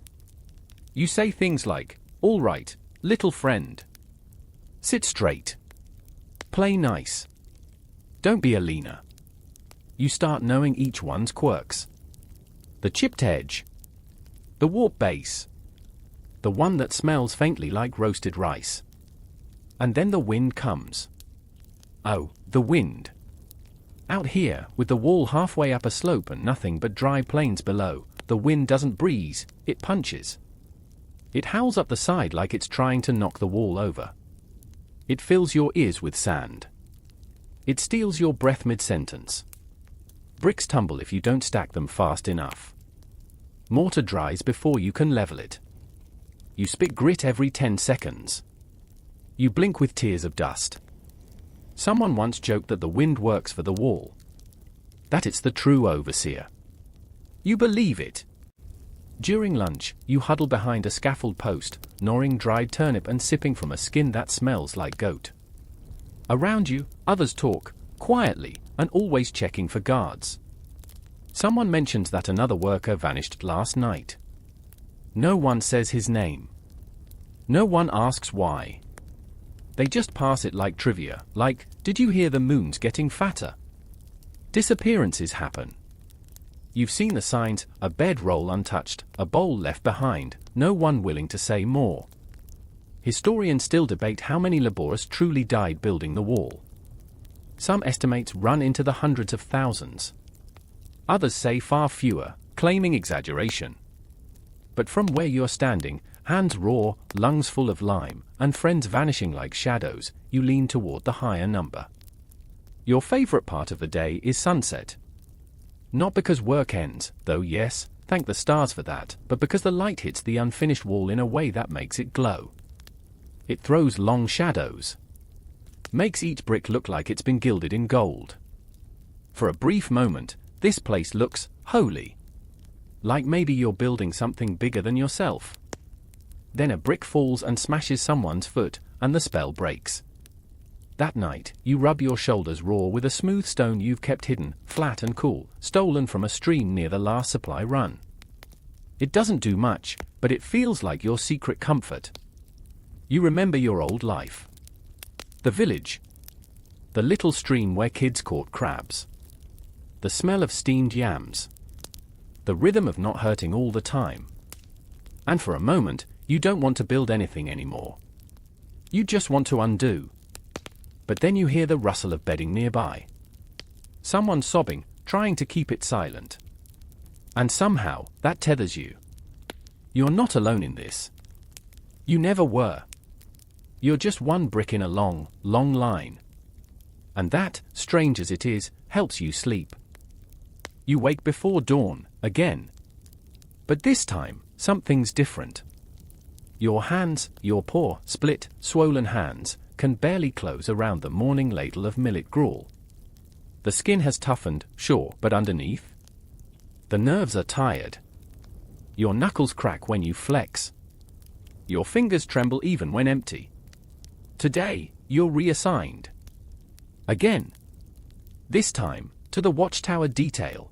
You say things like, "All right, little friend. Sit straight. Play nice. Don't be a leaner." You start knowing each one's quirks. The chipped edge. The warped base. The one that smells faintly like roasted rice. And then the wind comes. Oh, the wind. Out here, with the wall halfway up a slope and nothing but dry plains below, the wind doesn't breeze, it punches. It howls up the side like it's trying to knock the wall over. It fills your ears with sand. It steals your breath mid-sentence. Bricks tumble if you don't stack them fast enough. Mortar dries before you can level it. You spit grit every 10 seconds. You blink with tears of dust. Someone once joked that the wind works for the wall. That it's the true overseer. You believe it. During lunch, you huddle behind a scaffold post, gnawing dried turnip and sipping from a skin that smells like goat. Around you, others talk, quietly, and always checking for guards. Someone mentions that another worker vanished last night. No one says his name. No one asks why. They just pass it like trivia, like, "Did you hear the moon's getting fatter?" Disappearances happen. You've seen the signs, a bedroll untouched, a bowl left behind, no one willing to say more. Historians still debate how many laborers truly died building the wall. Some estimates run into the hundreds of thousands. Others say far fewer, claiming exaggeration. But from where you're standing, hands raw, lungs full of lime, and friends vanishing like shadows, you lean toward the higher number. Your favorite part of the day is sunset. Not because work ends, though yes, thank the stars for that, but because the light hits the unfinished wall in a way that makes it glow. It throws long shadows. Makes each brick look like it's been gilded in gold. For a brief moment, this place looks holy. Like maybe you're building something bigger than yourself. Then a brick falls and smashes someone's foot, and the spell breaks. That night, you rub your shoulders raw with a smooth stone you've kept hidden, flat and cool, stolen from a stream near the last supply run. It doesn't do much, but it feels like your secret comfort. You remember your old life. The village. The little stream where kids caught crabs. The smell of steamed yams. The rhythm of not hurting all the time. And for a moment, you don't want to build anything anymore. You just want to undo. But then you hear the rustle of bedding nearby. Someone sobbing, trying to keep it silent. And somehow, that tethers you. You're not alone in this. You never were. You're just one brick in a long, long line. And that, strange as it is, helps you sleep. You wake before dawn, again. But this time, something's different. Your hands, your poor, split, swollen hands, can barely close around the morning ladle of millet gruel. The skin has toughened, sure, but underneath? The nerves are tired. Your knuckles crack when you flex. Your fingers tremble even when empty. Today, you're reassigned. Again. This time, to the watchtower detail.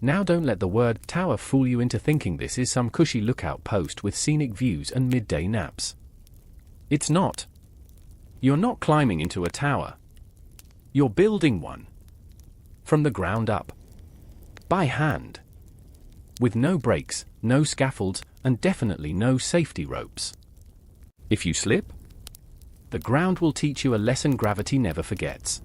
Now don't let the word tower fool you into thinking this is some cushy lookout post with scenic views and midday naps. It's not. You're not climbing into a tower. You're building one. From the ground up. By hand. With no brakes, no scaffolds, and definitely no safety ropes. If you slip, the ground will teach you a lesson gravity never forgets.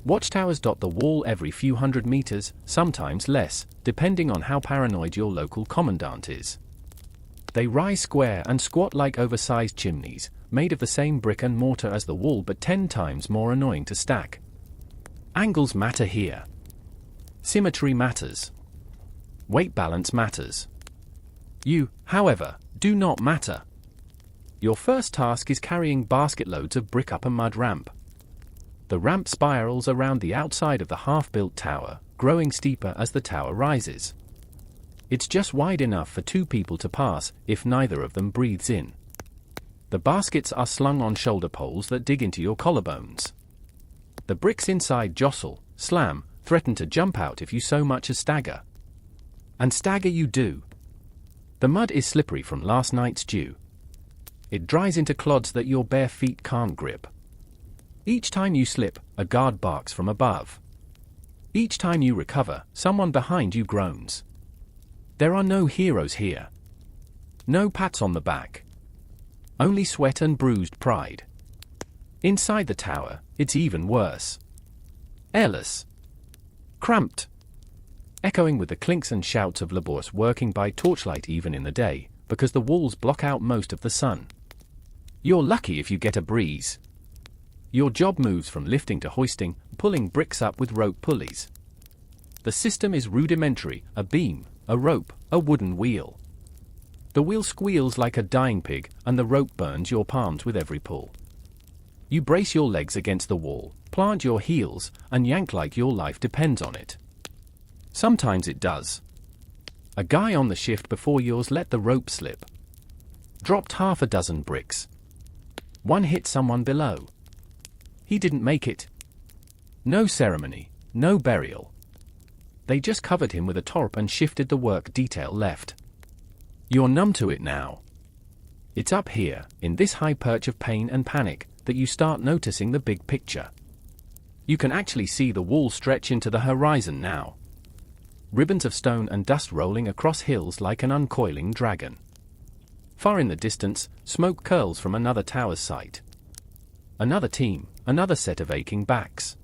Watchtowers dot the wall every few hundred meters, sometimes less, depending on how paranoid your local commandant is. They rise square and squat like oversized chimneys, made of the same brick and mortar as the wall but 10 times more annoying to stack. Angles matter here. Symmetry matters. Weight balance matters. You, however, do not matter. Your first task is carrying basket loads of brick up a mud ramp. The ramp spirals around the outside of the half-built tower, growing steeper as the tower rises. It's just wide enough for 2 people to pass if neither of them breathes in. The baskets are slung on shoulder poles that dig into your collarbones. The bricks inside jostle, slam, threaten to jump out if you so much as stagger. And stagger you do. The mud is slippery from last night's dew. It dries into clods that your bare feet can't grip. Each time you slip, a guard barks from above. Each time you recover, someone behind you groans. There are no heroes here. No pats on the back. Only sweat and bruised pride. Inside the tower, it's even worse. Airless. Cramped. Echoing with the clinks and shouts of labourers working by torchlight even in the day, because the walls block out most of the sun. You're lucky if you get a breeze. Your job moves from lifting to hoisting, pulling bricks up with rope pulleys. The system is rudimentary: a beam, a rope, a wooden wheel. The wheel squeals like a dying pig, and the rope burns your palms with every pull. You brace your legs against the wall, plant your heels, and yank like your life depends on it. Sometimes it does. A guy on the shift before yours let the rope slip. Dropped half a dozen bricks. One hit someone below. He didn't make it. No ceremony, no burial. They just covered him with a tarp and shifted the work detail left. You're numb to it now. It's up here, in this high perch of pain and panic, that you start noticing the big picture. You can actually see the wall stretch into the horizon now. Ribbons of stone and dust rolling across hills like an uncoiling dragon. Far in the distance, smoke curls from another tower's site. Another team, another set of aching backs.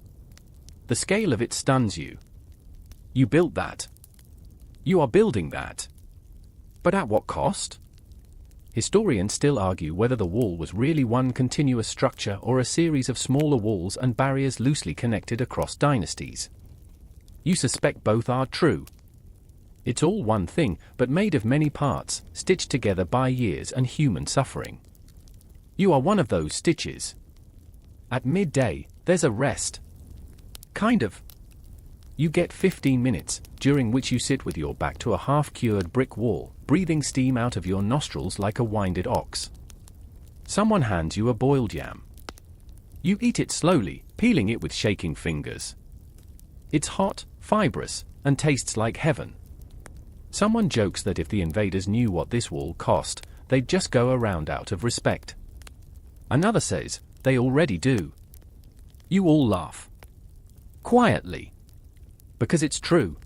The scale of it stuns you. You built that. You are building that. But at what cost? Historians still argue whether the wall was really one continuous structure or a series of smaller walls and barriers loosely connected across dynasties. You suspect both are true. It's all one thing, but made of many parts, stitched together by years and human suffering. You are one of those stitches. At midday, there's a rest. Kind of. You get 15 minutes, during which you sit with your back to a half-cured brick wall, breathing steam out of your nostrils like a winded ox. Someone hands you a boiled yam. You eat it slowly, peeling it with shaking fingers. It's hot, fibrous, and tastes like heaven. Someone jokes that if the invaders knew what this wall cost, they'd just go around out of respect. Another says, they already do. You all laugh. Quietly. Because it's true.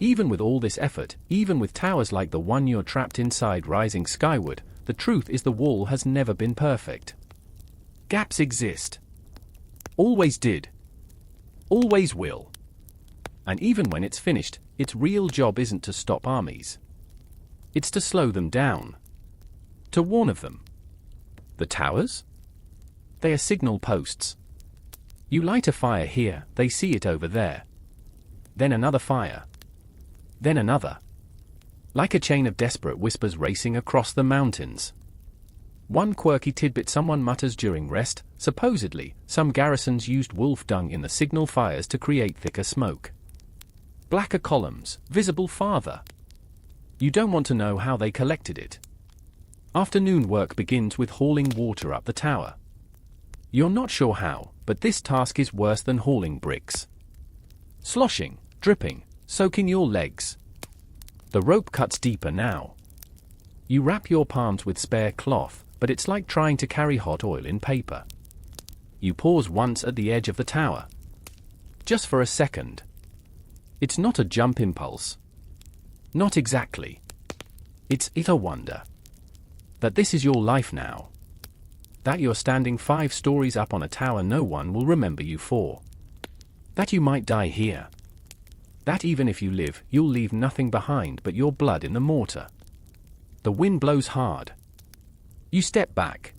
Even with all this effort, even with towers like the one you're trapped inside rising skyward, the truth is the wall has never been perfect. Gaps exist. Always did. Always will. And even when it's finished, its real job isn't to stop armies. It's to slow them down. To warn of them. The towers? They are signal posts. You light a fire here, they see it over there. Then another fire. Then another. Like a chain of desperate whispers racing across the mountains. One quirky tidbit someone mutters during rest: supposedly, some garrisons used wolf dung in the signal fires to create thicker smoke. Blacker columns, visible farther. You don't want to know how they collected it. Afternoon work begins with hauling water up the tower. You're not sure how, but this task is worse than hauling bricks. Sloshing, dripping, soaking your legs. The rope cuts deeper now. You wrap your palms with spare cloth, but it's like trying to carry hot oil in paper. You pause once at the edge of the tower. Just for a second. It's not a jump impulse. Not exactly. It's a wonder. That this is your life now. That you're standing 5 stories up on a tower no one will remember you for. That you might die here. That even if you live, you'll leave nothing behind but your blood in the mortar. The wind blows hard. You step back.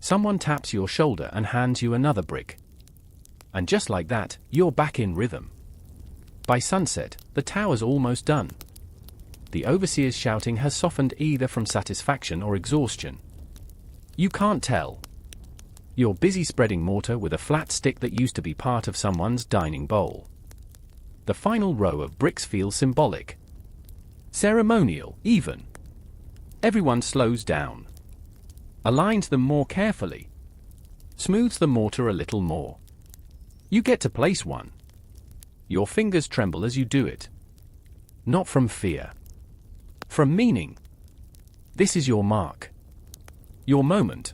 Someone taps your shoulder and hands you another brick. And just like that, you're back in rhythm. By sunset, the tower's almost done. The overseer's shouting has softened either from satisfaction or exhaustion. You can't tell. You're busy spreading mortar with a flat stick that used to be part of someone's dining bowl. The final row of bricks feels symbolic. Ceremonial, even. Everyone slows down. Aligns them more carefully. Smooths the mortar a little more. You get to place one. Your fingers tremble as you do it. Not from fear. From meaning. This is your mark. Your moment.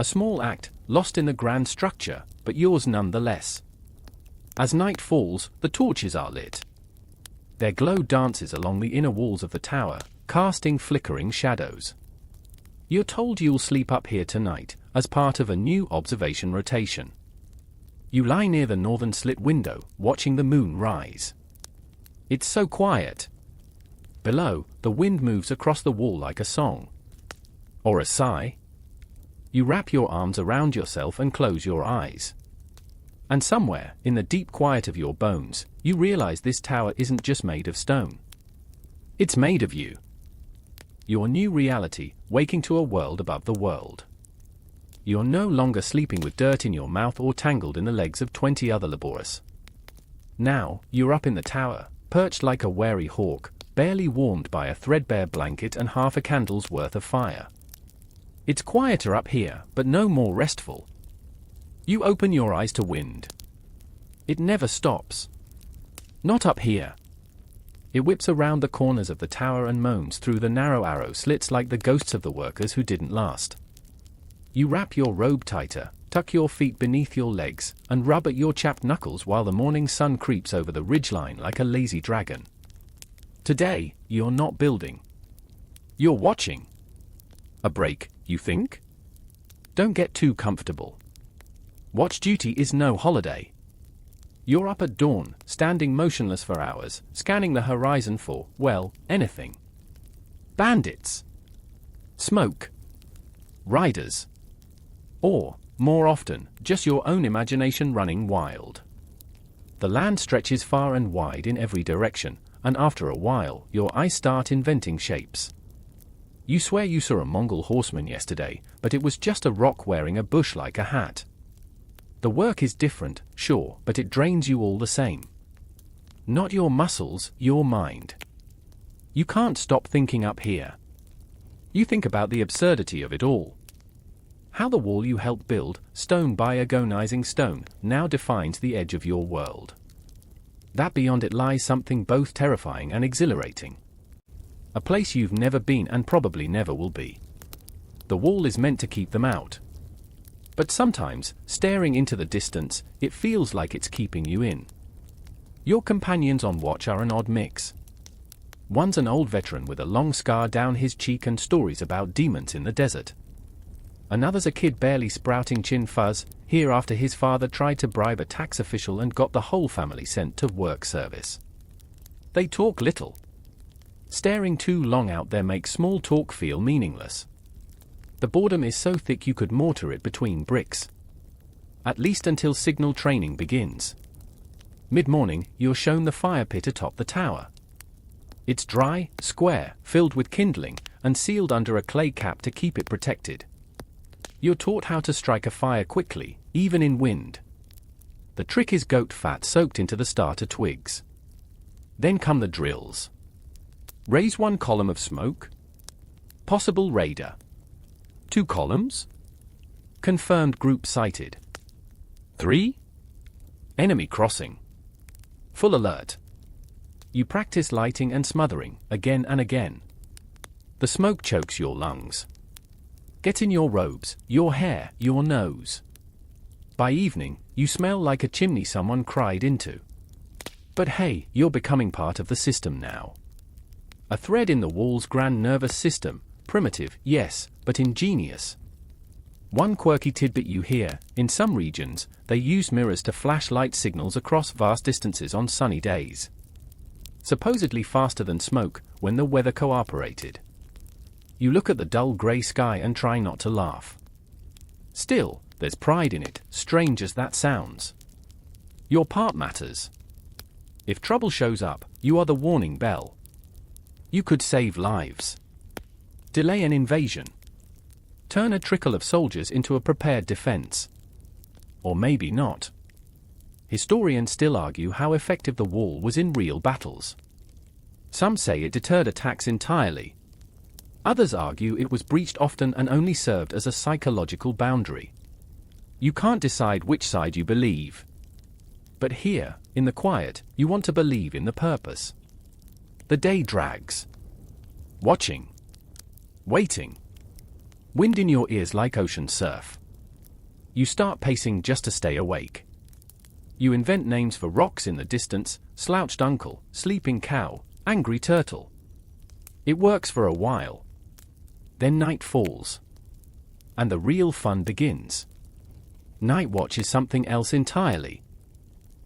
A small act, lost in the grand structure, but yours nonetheless. As night falls, the torches are lit. Their glow dances along the inner walls of the tower, casting flickering shadows. You're told you'll sleep up here tonight, as part of a new observation rotation. You lie near the northern slit window, watching the moon rise. It's so quiet. Below, the wind moves across the wall like a song. Or a sigh. You wrap your arms around yourself and close your eyes. And somewhere, in the deep quiet of your bones, you realize this tower isn't just made of stone. It's made of you. Your new reality, waking to a world above the world. You're no longer sleeping with dirt in your mouth or tangled in the legs of 20 other laborers. Now, you're up in the tower, perched like a wary hawk, barely warmed by a threadbare blanket and half a candle's worth of fire. It's quieter up here, but no more restful. You open your eyes to wind. It never stops. Not up here. It whips around the corners of the tower and moans through the narrow arrow slits like the ghosts of the workers who didn't last. You wrap your robe tighter, tuck your feet beneath your legs, and rub at your chapped knuckles while the morning sun creeps over the ridgeline like a lazy dragon. Today, you're not building. You're watching. A break, you think? Don't get too comfortable. Watch duty is no holiday. You're up at dawn, standing motionless for hours, scanning the horizon for, well, anything. Bandits. Smoke. Riders. Or, more often, just your own imagination running wild. The land stretches far and wide in every direction, and after a while, your eyes start inventing shapes. You swear you saw a Mongol horseman yesterday, but it was just a rock wearing a bush like a hat. The work is different, sure, but it drains you all the same. Not your muscles, your mind. You can't stop thinking up here. You think about the absurdity of it all. How the wall you helped build, stone by agonizing stone, now defines the edge of your world. That beyond it lies something both terrifying and exhilarating. A place you've never been and probably never will be. The wall is meant to keep them out. But sometimes, staring into the distance, it feels like it's keeping you in. Your companions on watch are an odd mix. One's an old veteran with a long scar down his cheek and stories about demons in the desert. Another's a kid barely sprouting chin fuzz, here after his father tried to bribe a tax official and got the whole family sent to work service. They talk little. Staring too long out there makes small talk feel meaningless. The boredom is so thick you could mortar it between bricks. At least until signal training begins. Mid-morning, you're shown the fire pit atop the tower. It's dry, square, filled with kindling, and sealed under a clay cap to keep it protected. You're taught how to strike a fire quickly, even in wind. The trick is goat fat soaked into the starter twigs. Then come the drills. Raise one column of smoke. Possible raider. 2 columns? Confirmed group sighted. 3? Enemy crossing. Full alert. You practice lighting and smothering, again and again. The smoke chokes your lungs. Get in your robes, your hair, your nose. By evening, you smell like a chimney someone cried into. But hey, you're becoming part of the system now. A thread in the wall's grand nervous system, primitive, yes, but ingenious. One quirky tidbit you hear, in some regions, they use mirrors to flash light signals across vast distances on sunny days. Supposedly faster than smoke, when the weather cooperated. You look at the dull grey sky and try not to laugh. Still, there's pride in it, strange as that sounds. Your part matters. If trouble shows up, you are the warning bell. You could save lives. Delay an invasion. Turn a trickle of soldiers into a prepared defense. Or maybe not. Historians still argue how effective the wall was in real battles. Some say it deterred attacks entirely. Others argue it was breached often and only served as a psychological boundary. You can't decide which side you believe. But here, in the quiet, you want to believe in the purpose. The day drags. Watching. Waiting. Wind in your ears like ocean surf. You start pacing just to stay awake. You invent names for rocks in the distance: slouched uncle, sleeping cow, angry turtle. It works for a while. Then night falls. And the real fun begins. Night watch is something else entirely.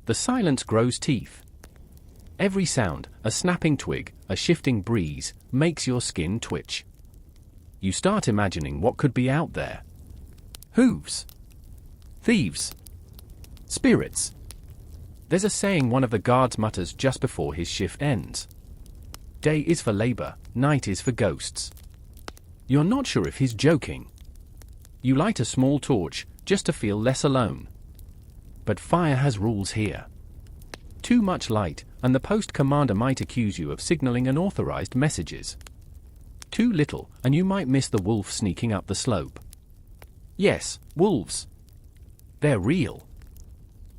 The silence grows teeth. Every sound, a snapping twig, a shifting breeze, makes your skin twitch. You start imagining what could be out there. Hooves. Thieves. Spirits. There's a saying one of the guards mutters just before his shift ends. Day is for labor, night is for ghosts. You're not sure if he's joking. You light a small torch, just to feel less alone. But fire has rules here. Too much light, and the post commander might accuse you of signaling unauthorized messages. Too little, and you might miss the wolf sneaking up the slope. Yes, wolves. They're real.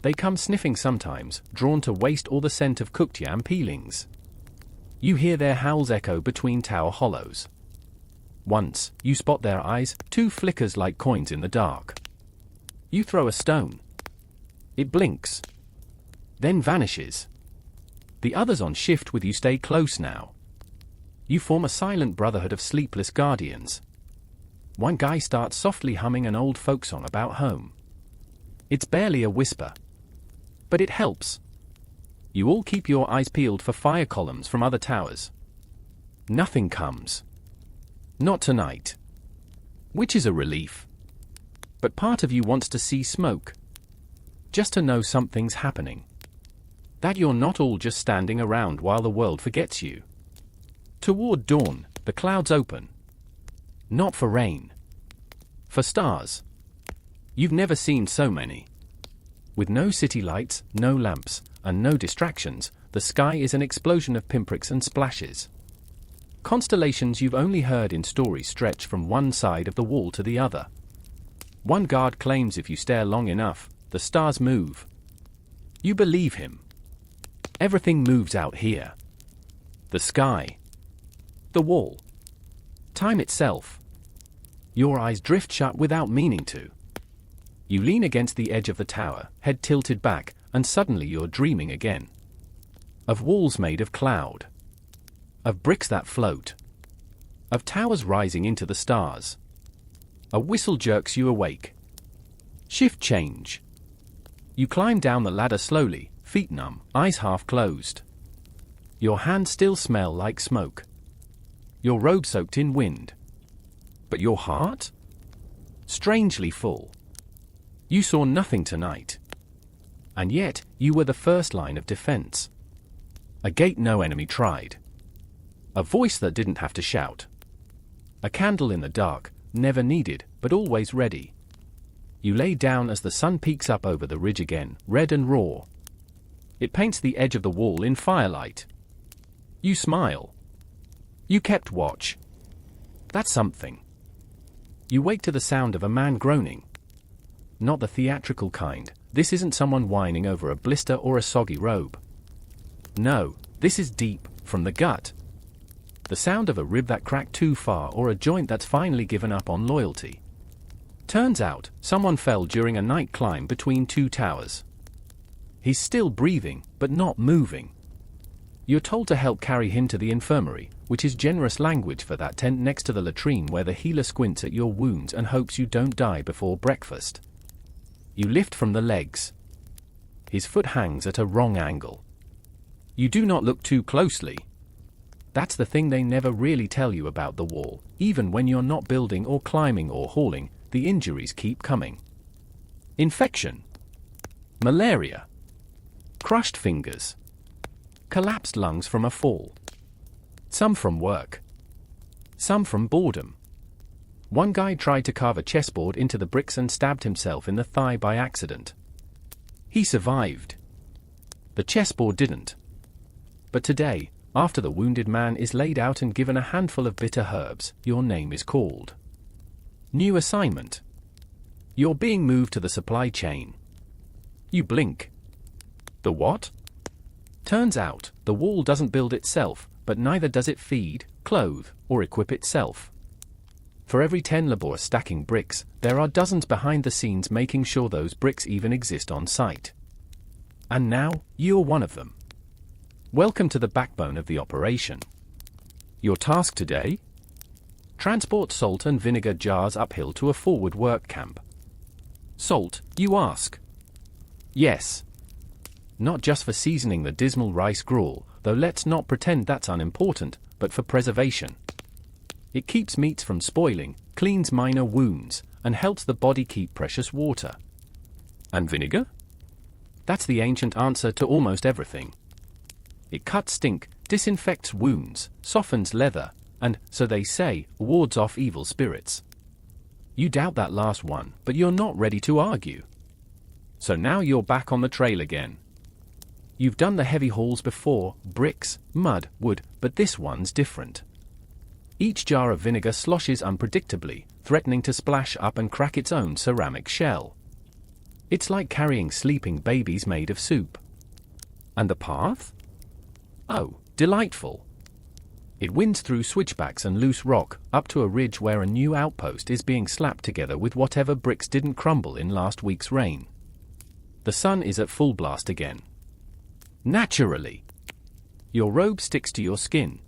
They come sniffing sometimes, drawn to waste or the scent of cooked yam peelings. You hear their howls echo between tower hollows. Once, you spot their eyes, two flickers like coins in the dark. You throw a stone. It blinks. Then vanishes. The others on shift with you stay close now. You form a silent brotherhood of sleepless guardians. One guy starts softly humming an old folk song about home. It's barely a whisper. But it helps. You all keep your eyes peeled for fire columns from other towers. Nothing comes. Not tonight. Which is a relief. But part of you wants to see smoke. Just to know something's happening. That you're not all just standing around while the world forgets you. Toward dawn, the clouds open. Not for rain. For stars. You've never seen so many. With no city lights, no lamps, and no distractions, the sky is an explosion of pinpricks and splashes. Constellations you've only heard in stories stretch from one side of the wall to the other. One guard claims if you stare long enough, the stars move. You believe him. Everything moves out here. The sky. The wall. Time itself. Your eyes drift shut without meaning to. You lean against the edge of the tower, head tilted back, and suddenly you're dreaming again. Of walls made of cloud. Of bricks that float. Of towers rising into the stars. A whistle jerks you awake. Shift change. You climb down the ladder slowly, feet numb, eyes half closed. Your hands still smell like smoke. Your robe soaked in wind. But your heart? Strangely full. You saw nothing tonight. And yet, you were the first line of defense. A gate no enemy tried. A voice that didn't have to shout. A candle in the dark, never needed, but always ready. You lay down as the sun peeks up over the ridge again, red and raw. It paints the edge of the wall in firelight. You smile. You kept watch. That's something. You wake to the sound of a man groaning. Not the theatrical kind. This isn't someone whining over a blister or a soggy robe. No, this is deep, from the gut. The sound of a rib that cracked too far or a joint that's finally given up on loyalty. Turns out, someone fell during a night climb between two towers. He's still breathing, but not moving. You're told to help carry him to the infirmary, which is generous language for that tent next to the latrine where the healer squints at your wounds and hopes you don't die before breakfast. You lift from the legs. His foot hangs at a wrong angle. You do not look too closely. That's the thing they never really tell you about the wall. Even when you're not building or climbing or hauling, the injuries keep coming. Infection. Malaria. Crushed fingers. Collapsed lungs from a fall. Some from work. Some from boredom. One guy tried to carve a chessboard into the bricks and stabbed himself in the thigh by accident. He survived. The chessboard didn't. But today, after the wounded man is laid out and given a handful of bitter herbs, your name is called. New assignment. You're being moved to the supply chain. You blink. The what? Turns out, the wall doesn't build itself, but neither does it feed, clothe, or equip itself. For every 10 laborers stacking bricks, there are dozens behind the scenes making sure those bricks even exist on site. And now, you're one of them. Welcome to the backbone of the operation. Your task today? Transport salt and vinegar jars uphill to a forward work camp. Salt, you ask? Yes. Not just for seasoning the dismal rice gruel, though let's not pretend that's unimportant, but for preservation. It keeps meats from spoiling, cleans minor wounds, and helps the body keep precious water. And vinegar? That's the ancient answer to almost everything. It cuts stink, disinfects wounds, softens leather, and, so they say, wards off evil spirits. You doubt that last one, but you're not ready to argue. So now you're back on the trail again. You've done the heavy hauls before, bricks, mud, wood, but this one's different. Each jar of vinegar sloshes unpredictably, threatening to splash up and crack its own ceramic shell. It's like carrying sleeping babies made of soup. And the path? Oh, delightful. It winds through switchbacks and loose rock, up to a ridge where a new outpost is being slapped together with whatever bricks didn't crumble in last week's rain. The sun is at full blast again. Naturally. Your robe sticks to your skin.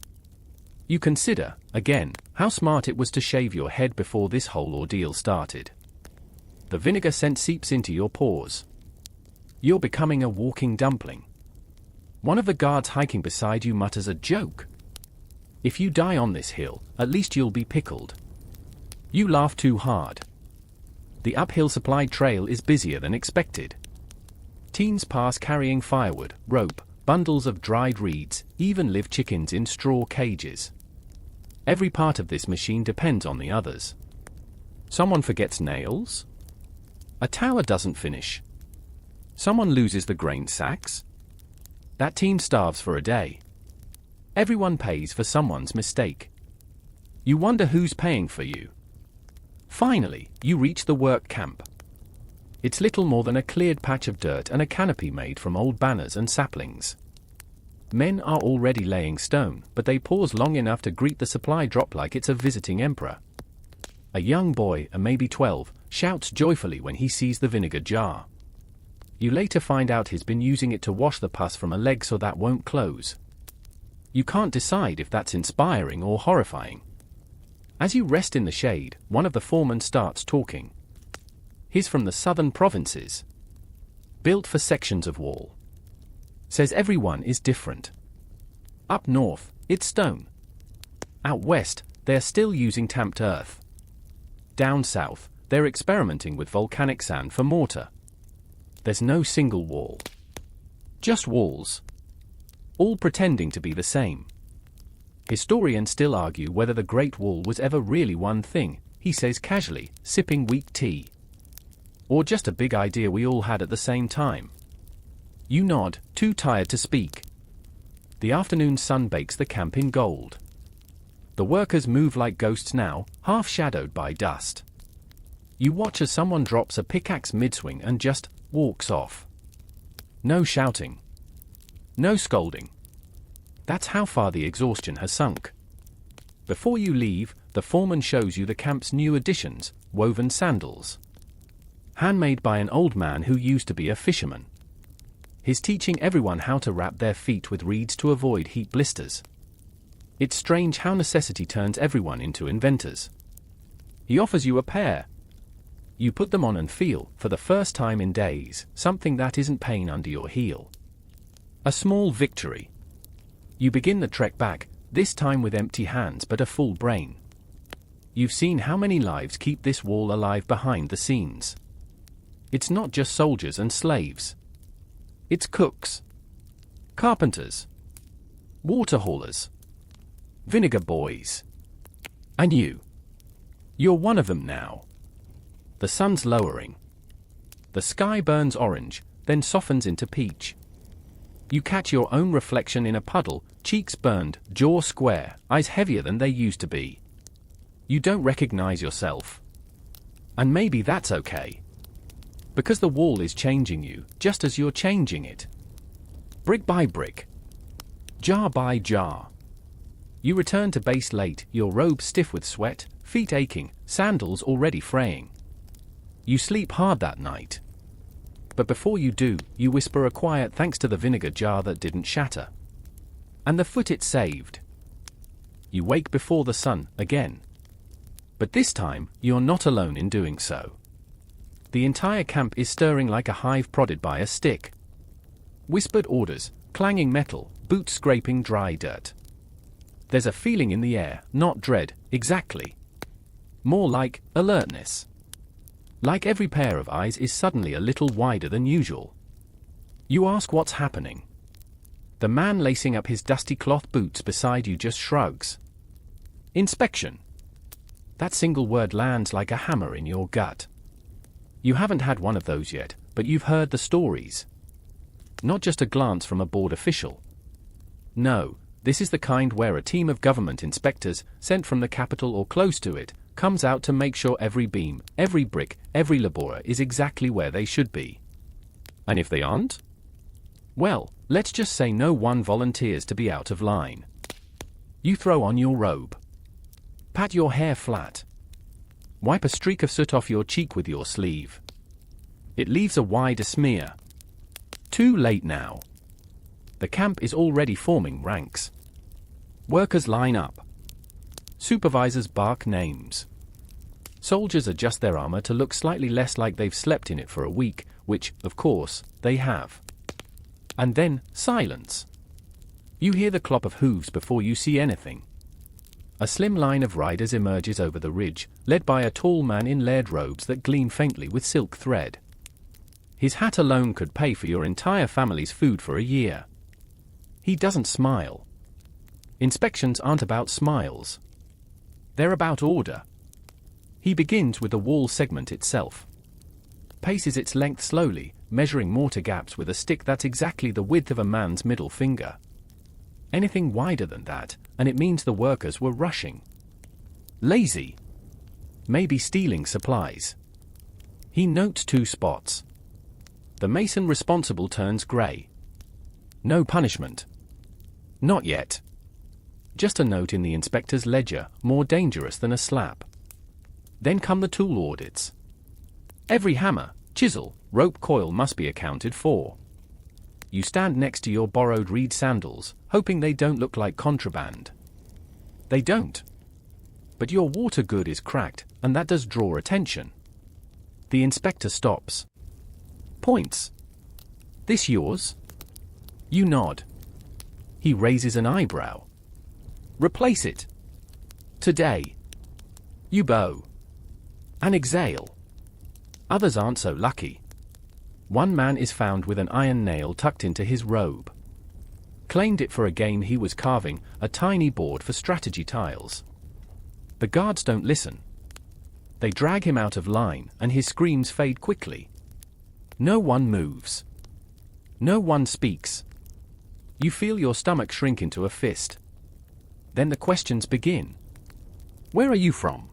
You consider, again, how smart it was to shave your head before this whole ordeal started. The vinegar scent seeps into your pores. You're becoming a walking dumpling. One of the guards hiking beside you mutters a joke. If you die on this hill, at least you'll be pickled. You laugh too hard. The uphill supply trail is busier than expected. Teens pass carrying firewood, rope, bundles of dried reeds, even live chickens in straw cages. Every part of this machine depends on the others. Someone forgets nails? A tower doesn't finish. Someone loses the grain sacks? That team starves for a day. Everyone pays for someone's mistake. You wonder who's paying for you. Finally, you reach the work camp. It's little more than a cleared patch of dirt and a canopy made from old banners and saplings. Men are already laying stone, but they pause long enough to greet the supply drop like it's a visiting emperor. A young boy, a maybe 12, shouts joyfully when he sees the vinegar jar. You later find out he's been using it to wash the pus from a leg so that won't close. You can't decide if that's inspiring or horrifying. As you rest in the shade, one of the foremen starts talking. He's from the southern provinces. Built for sections of wall. Says everyone is different. Up north, it's stone. Out west, they're still using tamped earth. Down south, they're experimenting with volcanic sand for mortar. There's no single wall. Just walls. All pretending to be the same. Historians still argue whether the Great Wall was ever really one thing, he says casually, sipping weak tea. Or just a big idea we all had at the same time. You nod, too tired to speak. The afternoon sun bakes the camp in gold. The workers move like ghosts now, half shadowed by dust. You watch as someone drops a pickaxe mid-swing and just walks off. No shouting. No scolding. That's how far the exhaustion has sunk. Before you leave, the foreman shows you the camp's new additions, woven sandals. Handmade by an old man who used to be a fisherman. He's teaching everyone how to wrap their feet with reeds to avoid heat blisters. It's strange how necessity turns everyone into inventors. He offers you a pair. You put them on and feel, for the first time in days, something that isn't pain under your heel. A small victory. You begin the trek back, this time with empty hands but a full brain. You've seen how many lives keep this wall alive behind the scenes. It's not just soldiers and slaves. It's cooks, carpenters, water haulers, vinegar boys, and you. You're one of them now. The sun's lowering. The sky burns orange, then softens into peach. You catch your own reflection in a puddle, cheeks burned, jaw square, eyes heavier than they used to be. You don't recognize yourself. And maybe that's okay. Because the wall is changing you, just as you're changing it. Brick by brick. Jar by jar. You return to base late, your robe stiff with sweat, feet aching, sandals already fraying. You sleep hard that night. But before you do, you whisper a quiet thanks to the vinegar jar that didn't shatter. And the foot it saved. You wake before the sun, again. But this time, you're not alone in doing so. The entire camp is stirring like a hive prodded by a stick. Whispered orders, clanging metal, boots scraping dry dirt. There's a feeling in the air, not dread, exactly. More like alertness. Like every pair of eyes is suddenly a little wider than usual. You ask what's happening. The man lacing up his dusty cloth boots beside you just shrugs. Inspection. That single word lands like a hammer in your gut. You haven't had one of those yet, but you've heard the stories. Not just a glance from a board official. No, this is the kind where a team of government inspectors, sent from the capital or close to it, comes out to make sure every beam, every brick, every laborer is exactly where they should be. And if they aren't? Well, let's just say no one volunteers to be out of line. You throw on your robe. Pat your hair flat. Wipe a streak of soot off your cheek with your sleeve. It leaves a wider smear. Too late now. The camp is already forming ranks. Workers line up. Supervisors bark names. Soldiers adjust their armor to look slightly less like they've slept in it for a week, which, of course, they have. And then, silence. You hear the clop of hooves before you see anything. A slim line of riders emerges over the ridge, led by a tall man in layered robes that gleam faintly with silk thread. His hat alone could pay for your entire family's food for a year. He doesn't smile. Inspections aren't about smiles. They're about order. He begins with the wall segment itself. Paces its length slowly, measuring mortar gaps with a stick that's exactly the width of a man's middle finger. Anything wider than that, and it means the workers were rushing. Lazy. Maybe stealing supplies. He notes 2 spots. The mason responsible turns grey. No punishment. Not yet. Just a note in the inspector's ledger, more dangerous than a slap. Then come the tool audits. Every hammer, chisel, rope coil must be accounted for. You stand next to your borrowed reed sandals, hoping they don't look like contraband. They don't. But your water good is cracked, and that does draw attention. The inspector stops. Points. This yours? You nod. He raises an eyebrow. Replace it. Today. You bow. And exhale. Others aren't so lucky. One man is found with an iron nail tucked into his robe. Claimed it for a game he was carving, a tiny board for strategy tiles. The guards don't listen. They drag him out of line, and his screams fade quickly. No one moves. No one speaks. You feel your stomach shrink into a fist. Then the questions begin. Where are you from?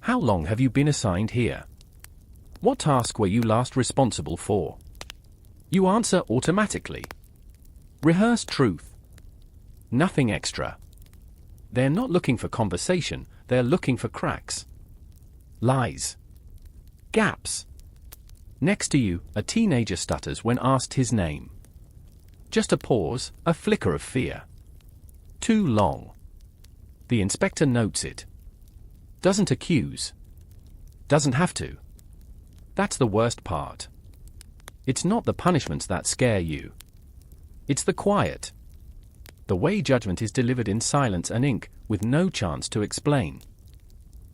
How long have you been assigned here? What task were you last responsible for? You answer automatically. Rehearse truth. Nothing extra. They're not looking for conversation, they're looking for cracks. Lies. Gaps. Next to you, a teenager stutters when asked his name. Just a pause, a flicker of fear. Too long. The inspector notes it. Doesn't accuse. Doesn't have to. That's the worst part. It's not the punishments that scare you. It's the quiet. The way judgment is delivered in silence and ink, with no chance to explain.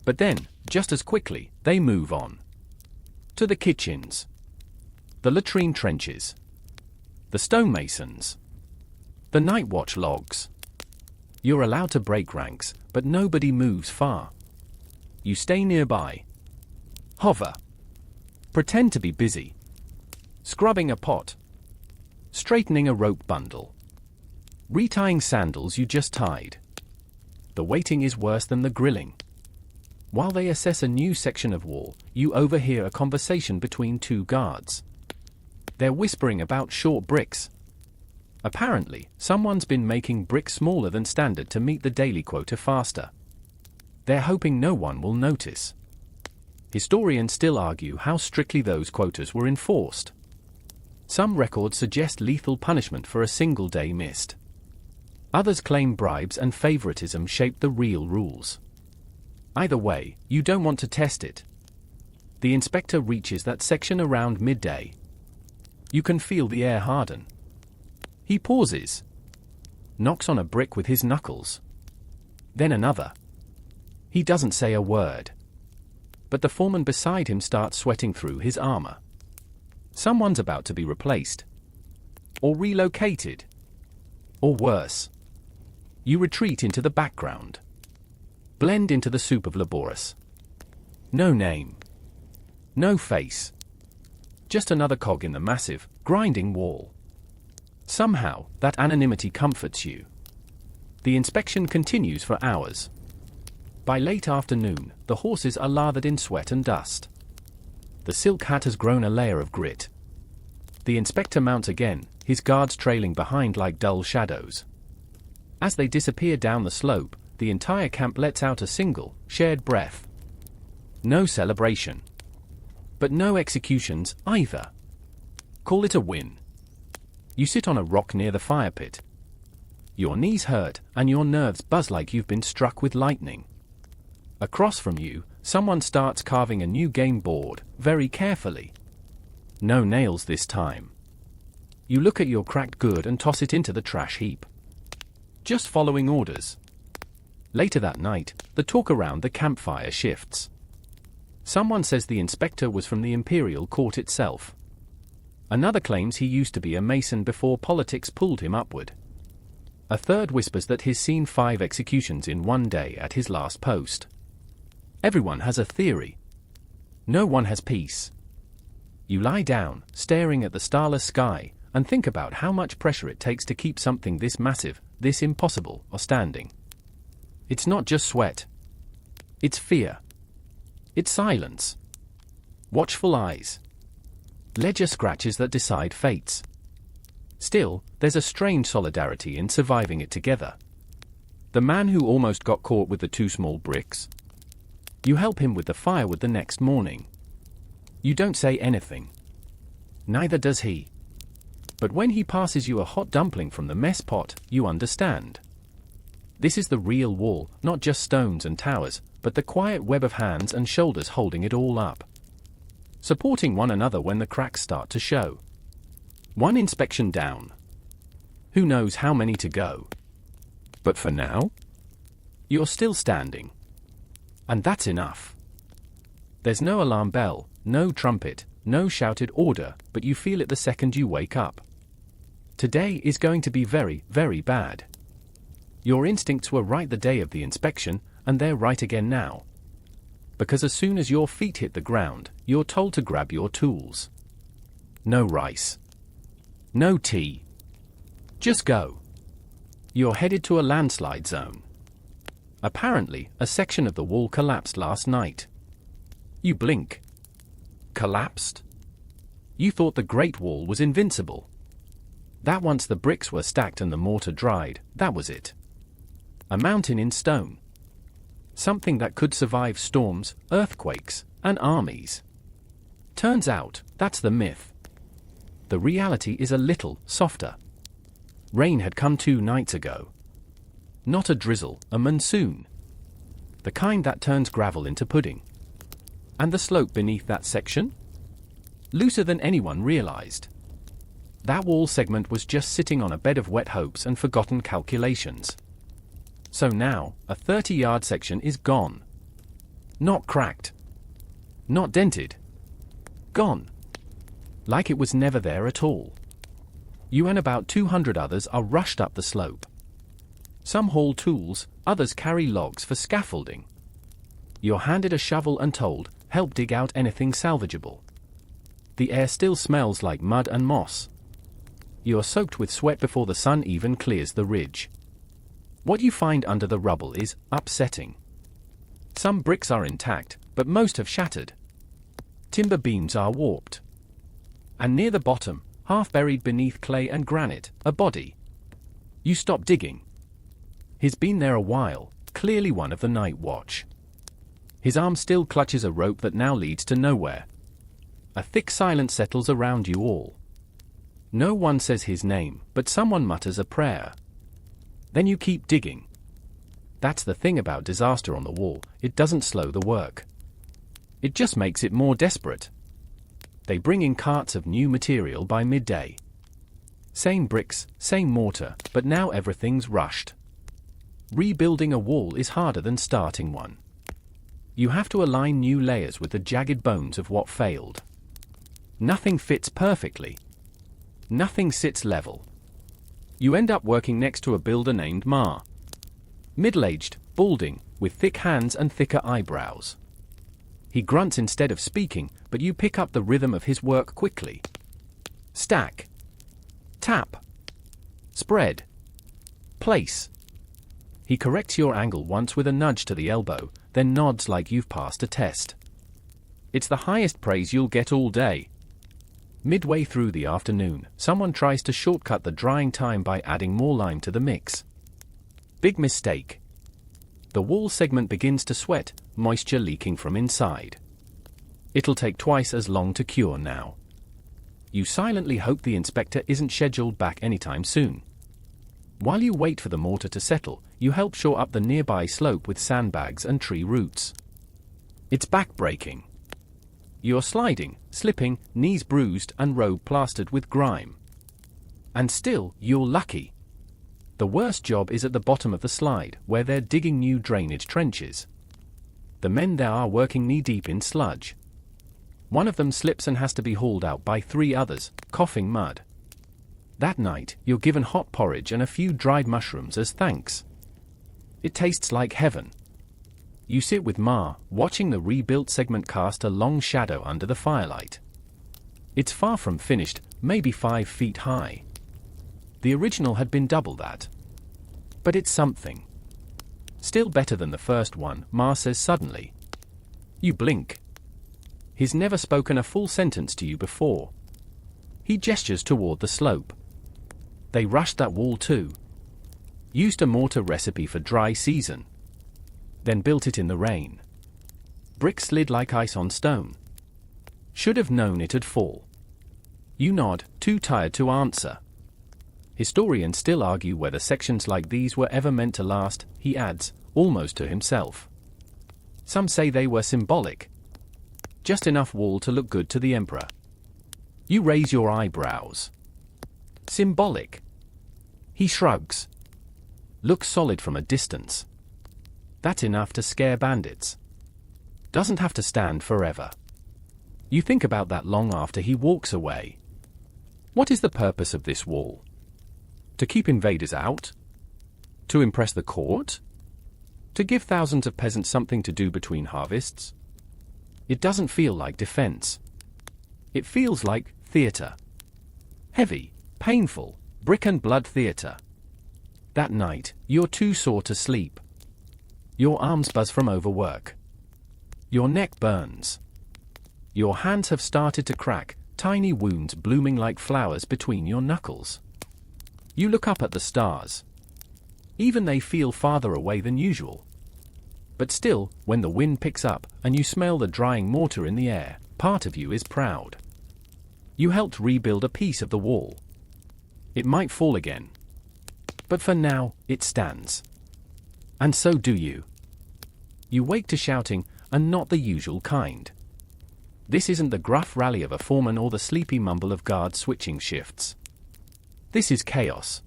But then, just as quickly, they move on. To the kitchens. The latrine trenches. The stonemasons. The night watch logs. You're allowed to break ranks, but nobody moves far. You stay nearby. Hover. Pretend to be busy. Scrubbing a pot. Straightening a rope bundle. Retying sandals you just tied. The waiting is worse than the grilling. While they assess a new section of wall, you overhear a conversation between two guards. They're whispering about short bricks. Apparently, someone's been making bricks smaller than standard to meet the daily quota faster. They're hoping no one will notice. Historians still argue how strictly those quotas were enforced. Some records suggest lethal punishment for a single day missed. Others claim bribes and favoritism shaped the real rules. Either way, you don't want to test it. The inspector reaches that section around midday. You can feel the air harden. He pauses. Knocks on a brick with his knuckles. Then another. He doesn't say a word. But the foreman beside him starts sweating through his armor. Someone's about to be replaced. Or relocated. Or worse. You retreat into the background. Blend into the soup of laborious. No name. No face. Just another cog in the massive, grinding wall. Somehow, that anonymity comforts you. The inspection continues for hours. By late afternoon, the horses are lathered in sweat and dust. The silk hat has grown a layer of grit. The inspector mounts again, his guards trailing behind like dull shadows. As they disappear down the slope, the entire camp lets out a single, shared breath. No celebration. But no executions, either. Call it a win. You sit on a rock near the fire pit. Your knees hurt, and your nerves buzz like you've been struck with lightning. Across from you, someone starts carving a new game board, very carefully. No nails this time. You look at your cracked good and toss it into the trash heap. Just following orders. Later that night, the talk around the campfire shifts. Someone says the inspector was from the imperial court itself. Another claims he used to be a mason before politics pulled him upward. A third whispers that he's seen 5 executions in one day at his last post. Everyone has a theory. No one has peace. You lie down, staring at the starless sky, and think about how much pressure it takes to keep something this massive, this impossible, standing. It's not just sweat. It's fear. It's silence. Watchful eyes. Ledger scratches that decide fates. Still, there's a strange solidarity in surviving it together. The man who almost got caught with the 2 small bricks. You help him with the firewood the next morning. You don't say anything. Neither does he. But when he passes you a hot dumpling from the mess pot, you understand. This is the real wall, not just stones and towers, but the quiet web of hands and shoulders holding it all up. Supporting one another when the cracks start to show. One inspection down. Who knows how many to go? But for now, you're still standing. And that's enough. There's no alarm bell, no trumpet, no shouted order, but you feel it the second you wake up. Today is going to be very, very bad. Your instincts were right the day of the inspection, and they're right again now. Because as soon as your feet hit the ground, you're told to grab your tools. No rice. No tea. Just go. You're headed to a landslide zone. Apparently, a section of the wall collapsed last night. You blink. Collapsed? You thought the Great Wall was invincible. That once the bricks were stacked and the mortar dried, that was it. A mountain in stone. Something that could survive storms, earthquakes, and armies. Turns out, that's the myth. The reality is a little softer. Rain had come 2 nights ago. Not a drizzle, a monsoon. The kind that turns gravel into pudding. And the slope beneath that section? Looser than anyone realized. That wall segment was just sitting on a bed of wet hopes and forgotten calculations. So now, a 30-yard section is gone. Not cracked. Not dented. Gone. Like it was never there at all. You and about 200 others are rushed up the slope. Some haul tools, others carry logs for scaffolding. You're handed a shovel and told, help dig out anything salvageable. The air still smells like mud and moss. You're soaked with sweat before the sun even clears the ridge. What you find under the rubble is upsetting. Some bricks are intact, but most have shattered. Timber beams are warped. And near the bottom, half buried beneath clay and granite, a body. You stop digging. He's been there a while, clearly one of the night watch. His arm still clutches a rope that now leads to nowhere. A thick silence settles around you all. No one says his name, but someone mutters a prayer. Then you keep digging. That's the thing about disaster on the wall, it doesn't slow the work. It just makes it more desperate. They bring in carts of new material by midday. Same bricks, same mortar, but now everything's rushed. Rebuilding a wall is harder than starting one. You have to align new layers with the jagged bones of what failed. Nothing fits perfectly. Nothing sits level. You end up working next to a builder named Ma. Middle-aged, balding, with thick hands and thicker eyebrows. He grunts instead of speaking, but you pick up the rhythm of his work quickly. Stack. Tap. Spread. Place. He corrects your angle once with a nudge to the elbow, then nods like you've passed a test. It's the highest praise you'll get all day. Midway through the afternoon, someone tries to shortcut the drying time by adding more lime to the mix. Big mistake. The wall segment begins to sweat, moisture leaking from inside. It'll take twice as long to cure now. You silently hope the inspector isn't scheduled back anytime soon. While you wait for the mortar to settle, you help shore up the nearby slope with sandbags and tree roots. It's back-breaking. You're sliding, slipping, knees bruised and robe plastered with grime. And still, you're lucky. The worst job is at the bottom of the slide, where they're digging new drainage trenches. The men there are working knee-deep in sludge. One of them slips and has to be hauled out by 3 others, coughing mud. That night, you're given hot porridge and a few dried mushrooms as thanks. It tastes like heaven. You sit with Ma, watching the rebuilt segment cast a long shadow under the firelight. It's far from finished, maybe 5 feet high. The original had been double that. But it's something. Still better than the first one, Ma says suddenly. You blink. He's never spoken a full sentence to you before. He gestures toward the slope. They rushed that wall too. Used a mortar recipe for dry season. Then built it in the rain. Brick slid like ice on stone. Should have known it'd fall. You nod, too tired to answer. Historians still argue whether sections like these were ever meant to last, he adds, almost to himself. Some say they were symbolic. Just enough wall to look good to the emperor. You raise your eyebrows. Symbolic. He shrugs. Looks solid from a distance. That's enough to scare bandits. Doesn't have to stand forever. You think about that long after he walks away. What is the purpose of this wall? To keep invaders out? To impress the court? To give thousands of peasants something to do between harvests? It doesn't feel like defense. It feels like theater. Heavy, painful, brick and blood theater. That night, you're too sore to sleep. Your arms buzz from overwork. Your neck burns. Your hands have started to crack, tiny wounds blooming like flowers between your knuckles. You look up at the stars. Even they feel farther away than usual. But still, when the wind picks up and you smell the drying mortar in the air, part of you is proud. You helped rebuild a piece of the wall. It might fall again. But for now, it stands. And so do you. You wake to shouting, and not the usual kind. This isn't the gruff rally of a foreman or the sleepy mumble of guards switching shifts. This is chaos.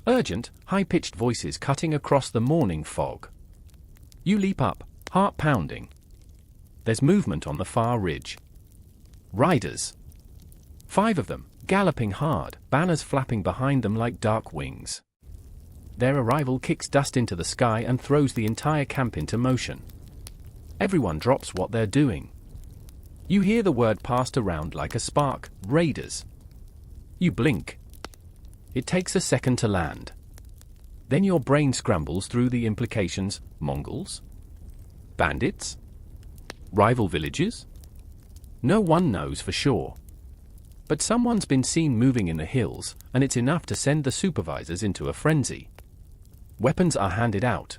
Urgent, high-pitched voices cutting across the morning fog. You leap up, heart pounding. There's movement on the far ridge. Riders. 5 of them, galloping hard, banners flapping behind them like dark wings. Their arrival kicks dust into the sky and throws the entire camp into motion. Everyone drops what they're doing. You hear the word passed around like a spark, raiders. You blink. It takes a second to land. Then your brain scrambles through the implications. Mongols? Bandits? Rival villages? No one knows for sure. But someone's been seen moving in the hills, and it's enough to send the supervisors into a frenzy. Weapons are handed out.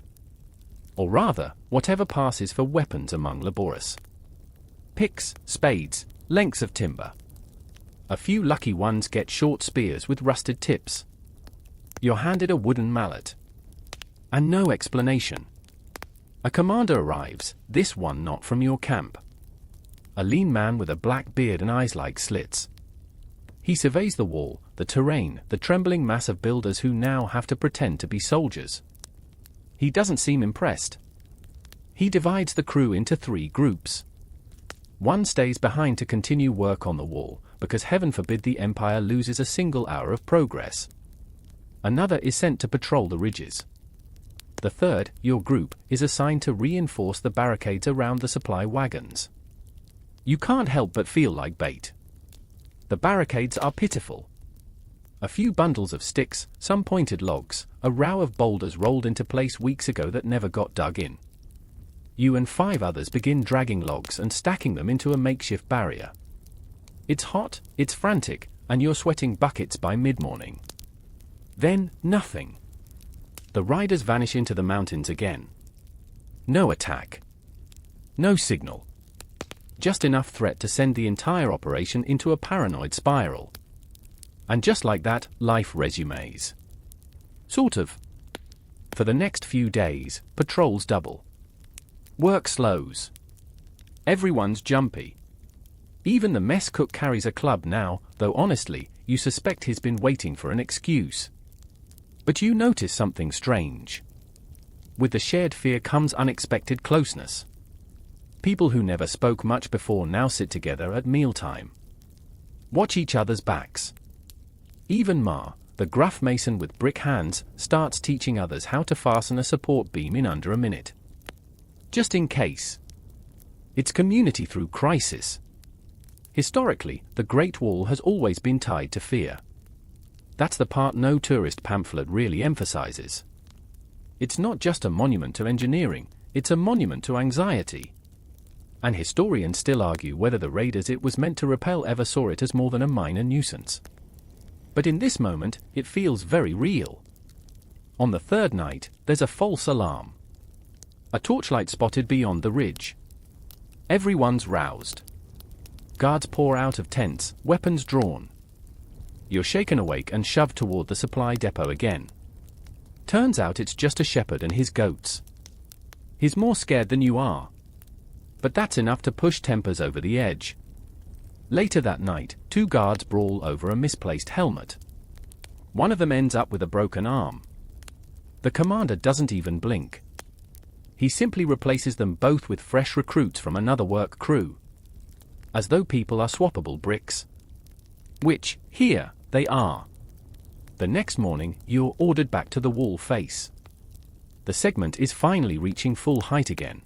Or rather, whatever passes for weapons among laborious. Picks, spades, lengths of timber. A few lucky ones get short spears with rusted tips. You're handed a wooden mallet. And no explanation. A commander arrives, this one not from your camp. A lean man with a black beard and eyes like slits. He surveys the wall, the terrain, the trembling mass of builders who now have to pretend to be soldiers. He doesn't seem impressed. He divides the crew into 3 groups. One stays behind to continue work on the wall, because heaven forbid the Empire loses a single hour of progress. Another is sent to patrol the ridges. The third, your group, is assigned to reinforce the barricades around the supply wagons. You can't help but feel like bait. The barricades are pitiful. A few bundles of sticks, some pointed logs, a row of boulders rolled into place weeks ago that never got dug in. You and 5 others begin dragging logs and stacking them into a makeshift barrier. It's hot, it's frantic, and you're sweating buckets by mid-morning. Then, nothing. The riders vanish into the mountains again. No attack. No signal. Just enough threat to send the entire operation into a paranoid spiral. And just like that, life resumes. Sort of. For the next few days, patrols double. Work slows. Everyone's jumpy. Even the mess cook carries a club now, though honestly, you suspect he's been waiting for an excuse. But you notice something strange. With the shared fear comes unexpected closeness. People who never spoke much before now sit together at mealtime. Watch each other's backs. Even Ma, the gruff mason with brick hands, starts teaching others how to fasten a support beam in under a minute. Just in case. It's community through crisis. Historically, the Great Wall has always been tied to fear. That's the part no tourist pamphlet really emphasizes. It's not just a monument to engineering, it's a monument to anxiety. And historians still argue whether the raiders it was meant to repel ever saw it as more than a minor nuisance. But in this moment, it feels very real. On the 3rd night, there's a false alarm. A torchlight spotted beyond the ridge. Everyone's roused. Guards pour out of tents, weapons drawn. You're shaken awake and shoved toward the supply depot again. Turns out it's just a shepherd and his goats. He's more scared than you are. But that's enough to push tempers over the edge. Later that night, 2 guards brawl over a misplaced helmet. One of them ends up with a broken arm. The commander doesn't even blink. He simply replaces them both with fresh recruits from another work crew. As though people are swappable bricks. Which, here, they are. The next morning, you're ordered back to the wall face. The segment is finally reaching full height again.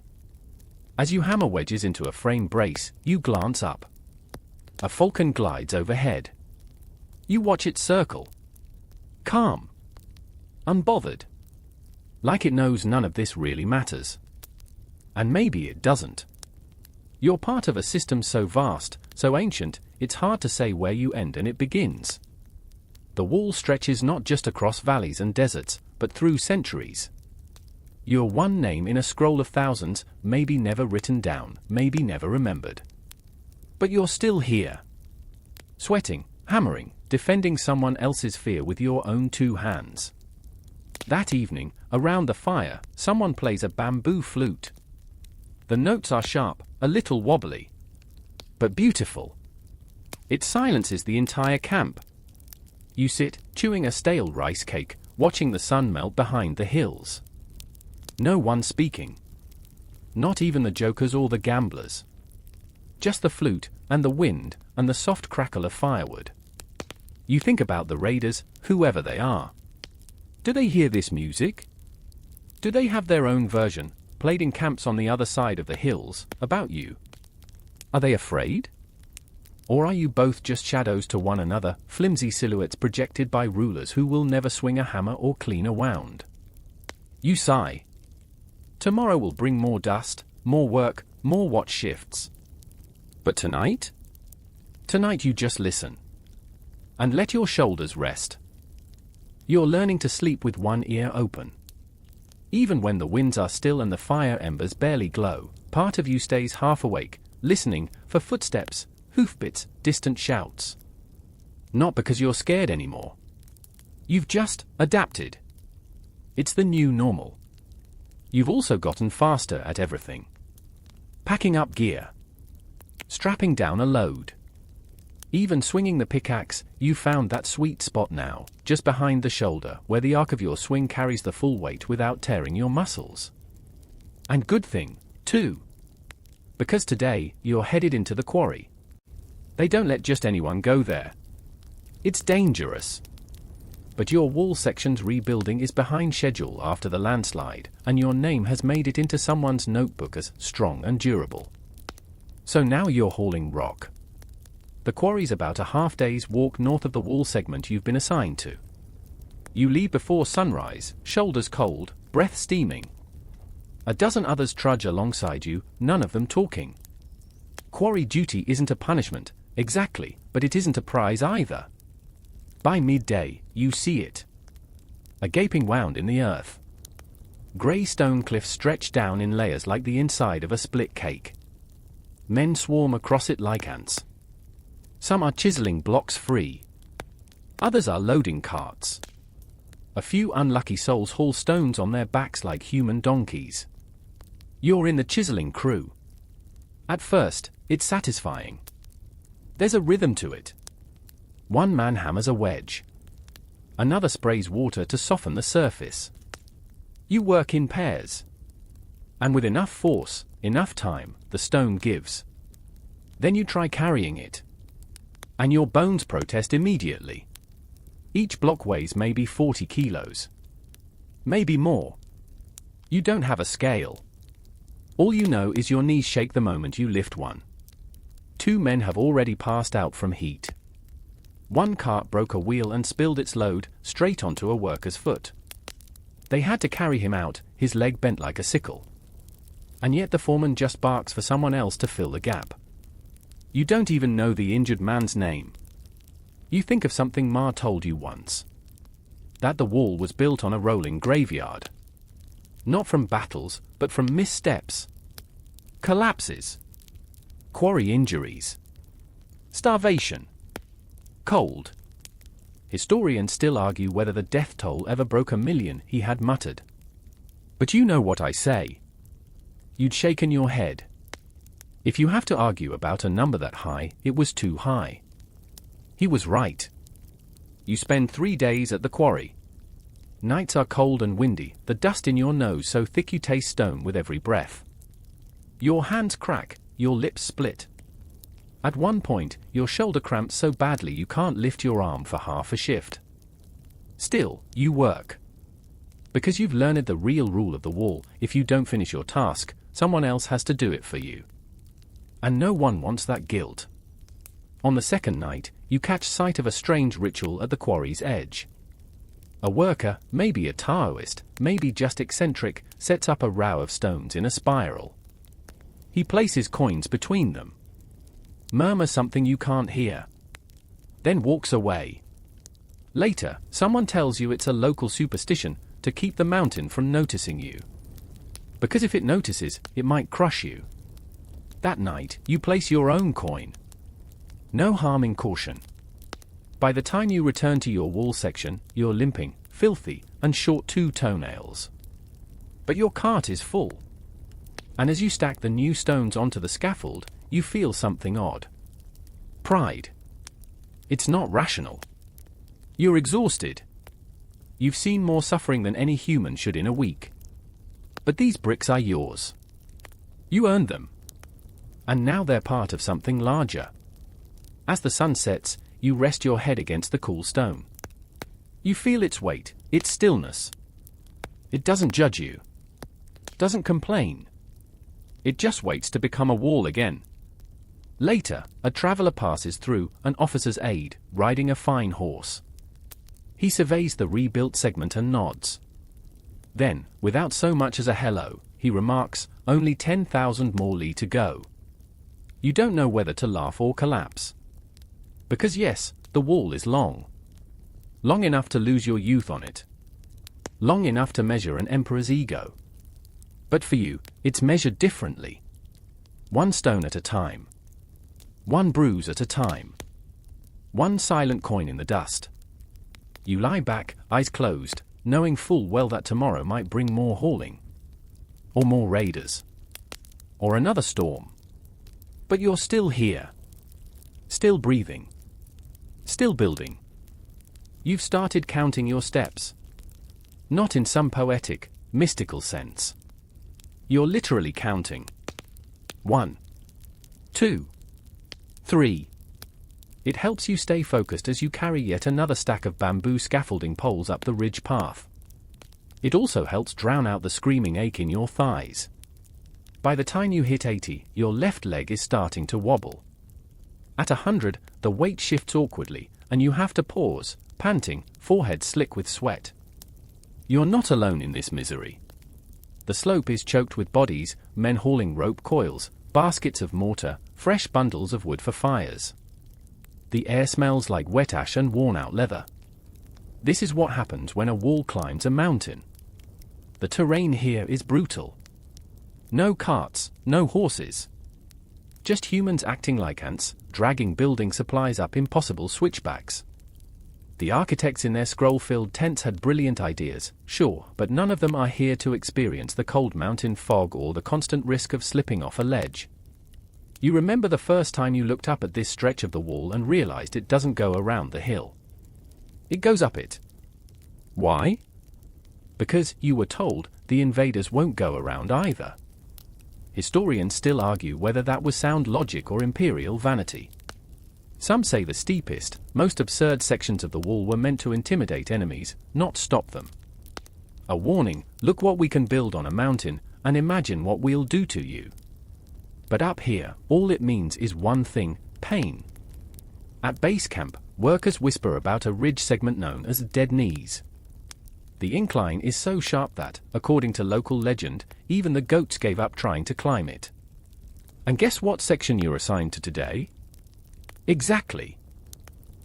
As you hammer wedges into a frame brace, you glance up. A falcon glides overhead. You watch it circle. Calm. Unbothered. Like it knows none of this really matters. And maybe it doesn't. You're part of a system so vast, so ancient, it's hard to say where you end and it begins. The wall stretches not just across valleys and deserts, but through centuries. You're one name in a scroll of thousands, maybe never written down, maybe never remembered. But you're still here. Sweating, hammering, defending someone else's fear with your own 2 hands. That evening, around the fire, someone plays a bamboo flute. The notes are sharp, a little wobbly. But beautiful. It silences the entire camp. You sit, chewing a stale rice cake, watching the sun melt behind the hills. No one speaking. Not even the jokers or the gamblers. Just the flute, and the wind, and the soft crackle of firewood. You think about the raiders, whoever they are. Do they hear this music? Do they have their own version, played in camps on the other side of the hills, about you. Are they afraid? Or are you both just shadows to one another, flimsy silhouettes projected by rulers who will never swing a hammer or clean a wound? You sigh. Tomorrow will bring more dust, more work, more watch shifts. But tonight? Tonight you just listen. And let your shoulders rest. You're learning to sleep with one ear open. Even when the winds are still and the fire embers barely glow, part of you stays half awake, listening for footsteps, hoofbeats, distant shouts. Not because you're scared anymore. You've just adapted. It's the new normal. You've also gotten faster at everything. Packing up gear. Strapping down a load. Even swinging the pickaxe, you found that sweet spot now, just behind the shoulder, where the arc of your swing carries the full weight without tearing your muscles. And good thing, too. Because today, you're headed into the quarry. They don't let just anyone go there. It's dangerous. But your wall section's rebuilding is behind schedule after the landslide, and your name has made it into someone's notebook as strong and durable. So now you're hauling rock. The quarry's about a half-day's walk north of the wall segment you've been assigned to. You leave before sunrise, shoulders cold, breath steaming. A dozen others trudge alongside you, none of them talking. Quarry duty isn't a punishment, exactly, but it isn't a prize either. By midday, you see it. A gaping wound in the earth. Grey stone cliffs stretch down in layers like the inside of a split cake. Men swarm across it like ants. Some are chiseling blocks free. Others are loading carts. A few unlucky souls haul stones on their backs like human donkeys. You're in the chiseling crew. At first, it's satisfying. There's a rhythm to it. One man hammers a wedge. Another sprays water to soften the surface. You work in pairs. And with enough force, enough time, the stone gives. Then you try carrying it. And your bones protest immediately. Each block weighs maybe 40 kilos. Maybe more. You don't have a scale. All you know is your knees shake the moment you lift one. 2 men have already passed out from heat. One cart broke a wheel and spilled its load straight onto a worker's foot. They had to carry him out, his leg bent like a sickle. And yet the foreman just barks for someone else to fill the gap. You don't even know the injured man's name. You think of something Ma told you once. That the wall was built on a rolling graveyard. Not from battles, but from missteps. Collapses. Quarry injuries. Starvation. Cold. Historians still argue whether the death toll ever broke 1 million, he had muttered. But you know what I say. You'd shaken your head. If you have to argue about a number that high, it was too high. He was right. You spend 3 days at the quarry. Nights are cold and windy, the dust in your nose so thick you taste stone with every breath. Your hands crack, your lips split. At one point, your shoulder cramps so badly you can't lift your arm for half a shift. Still, you work. Because you've learned the real rule of the wall: if you don't finish your task, someone else has to do it for you. And no one wants that guilt. On the second night, you catch sight of a strange ritual at the quarry's edge. A worker, maybe a Taoist, maybe just eccentric, sets up a row of stones in a spiral. He places coins between them. Murmurs something you can't hear. Then walks away. Later, someone tells you it's a local superstition to keep the mountain from noticing you. Because if it notices, it might crush you. That night, you place your own coin. No harm in caution. By the time you return to your wall section, you're limping, filthy, and short 2 toenails. But your cart is full. And as you stack the new stones onto the scaffold, you feel something odd. Pride. It's not rational. You're exhausted. You've seen more suffering than any human should in a week. But these bricks are yours. You earned them. And now they're part of something larger. As the sun sets, you rest your head against the cool stone. You feel its weight, its stillness. It doesn't judge you. doesn't complain. It just waits to become a wall again. Later, a traveler passes through, an officer's aide, riding a fine horse. He surveys the rebuilt segment and nods. Then, without so much as a hello, he remarks, only 10,000 more li to go. You don't know whether to laugh or collapse. Because yes, the wall is long. Long enough to lose your youth on it. Long enough to measure an emperor's ego. But for you, it's measured differently. One stone at a time. One bruise at a time. One silent coin in the dust. You lie back, eyes closed, knowing full well that tomorrow might bring more hauling. Or more raiders. Or another storm. But you're still here. Still breathing. Still building. You've started counting your steps. Not in some poetic, mystical sense. You're literally counting. 1, 2, 3. It helps you stay focused as you carry yet another stack of bamboo scaffolding poles up the ridge path. It also helps drown out the screaming ache in your thighs. By the time you hit 80, your left leg is starting to wobble. At 100, the weight shifts awkwardly, and you have to pause, panting, forehead slick with sweat. You're not alone in this misery. The slope is choked with bodies, men hauling rope coils, baskets of mortar, fresh bundles of wood for fires. The air smells like wet ash and worn-out leather. This is what happens when a wall climbs a mountain. The terrain here is brutal. No carts, no horses. Just humans acting like ants, dragging building supplies up impossible switchbacks. The architects in their scroll-filled tents had brilliant ideas, sure, but none of them are here to experience the cold mountain fog or the constant risk of slipping off a ledge. You remember the first time you looked up at this stretch of the wall and realized it doesn't go around the hill. It goes up it. Why? Because, you were told, the invaders won't go around either. Historians still argue whether that was sound logic or imperial vanity. Some say the steepest, most absurd sections of the wall were meant to intimidate enemies, not stop them. A warning, look what we can build on a mountain, and imagine what we'll do to you. But up here, all it means is one thing, pain. At base camp, workers whisper about a ridge segment known as dead knees. The incline is so sharp that, according to local legend, even the goats gave up trying to climb it. And guess what section you're assigned to today? Exactly.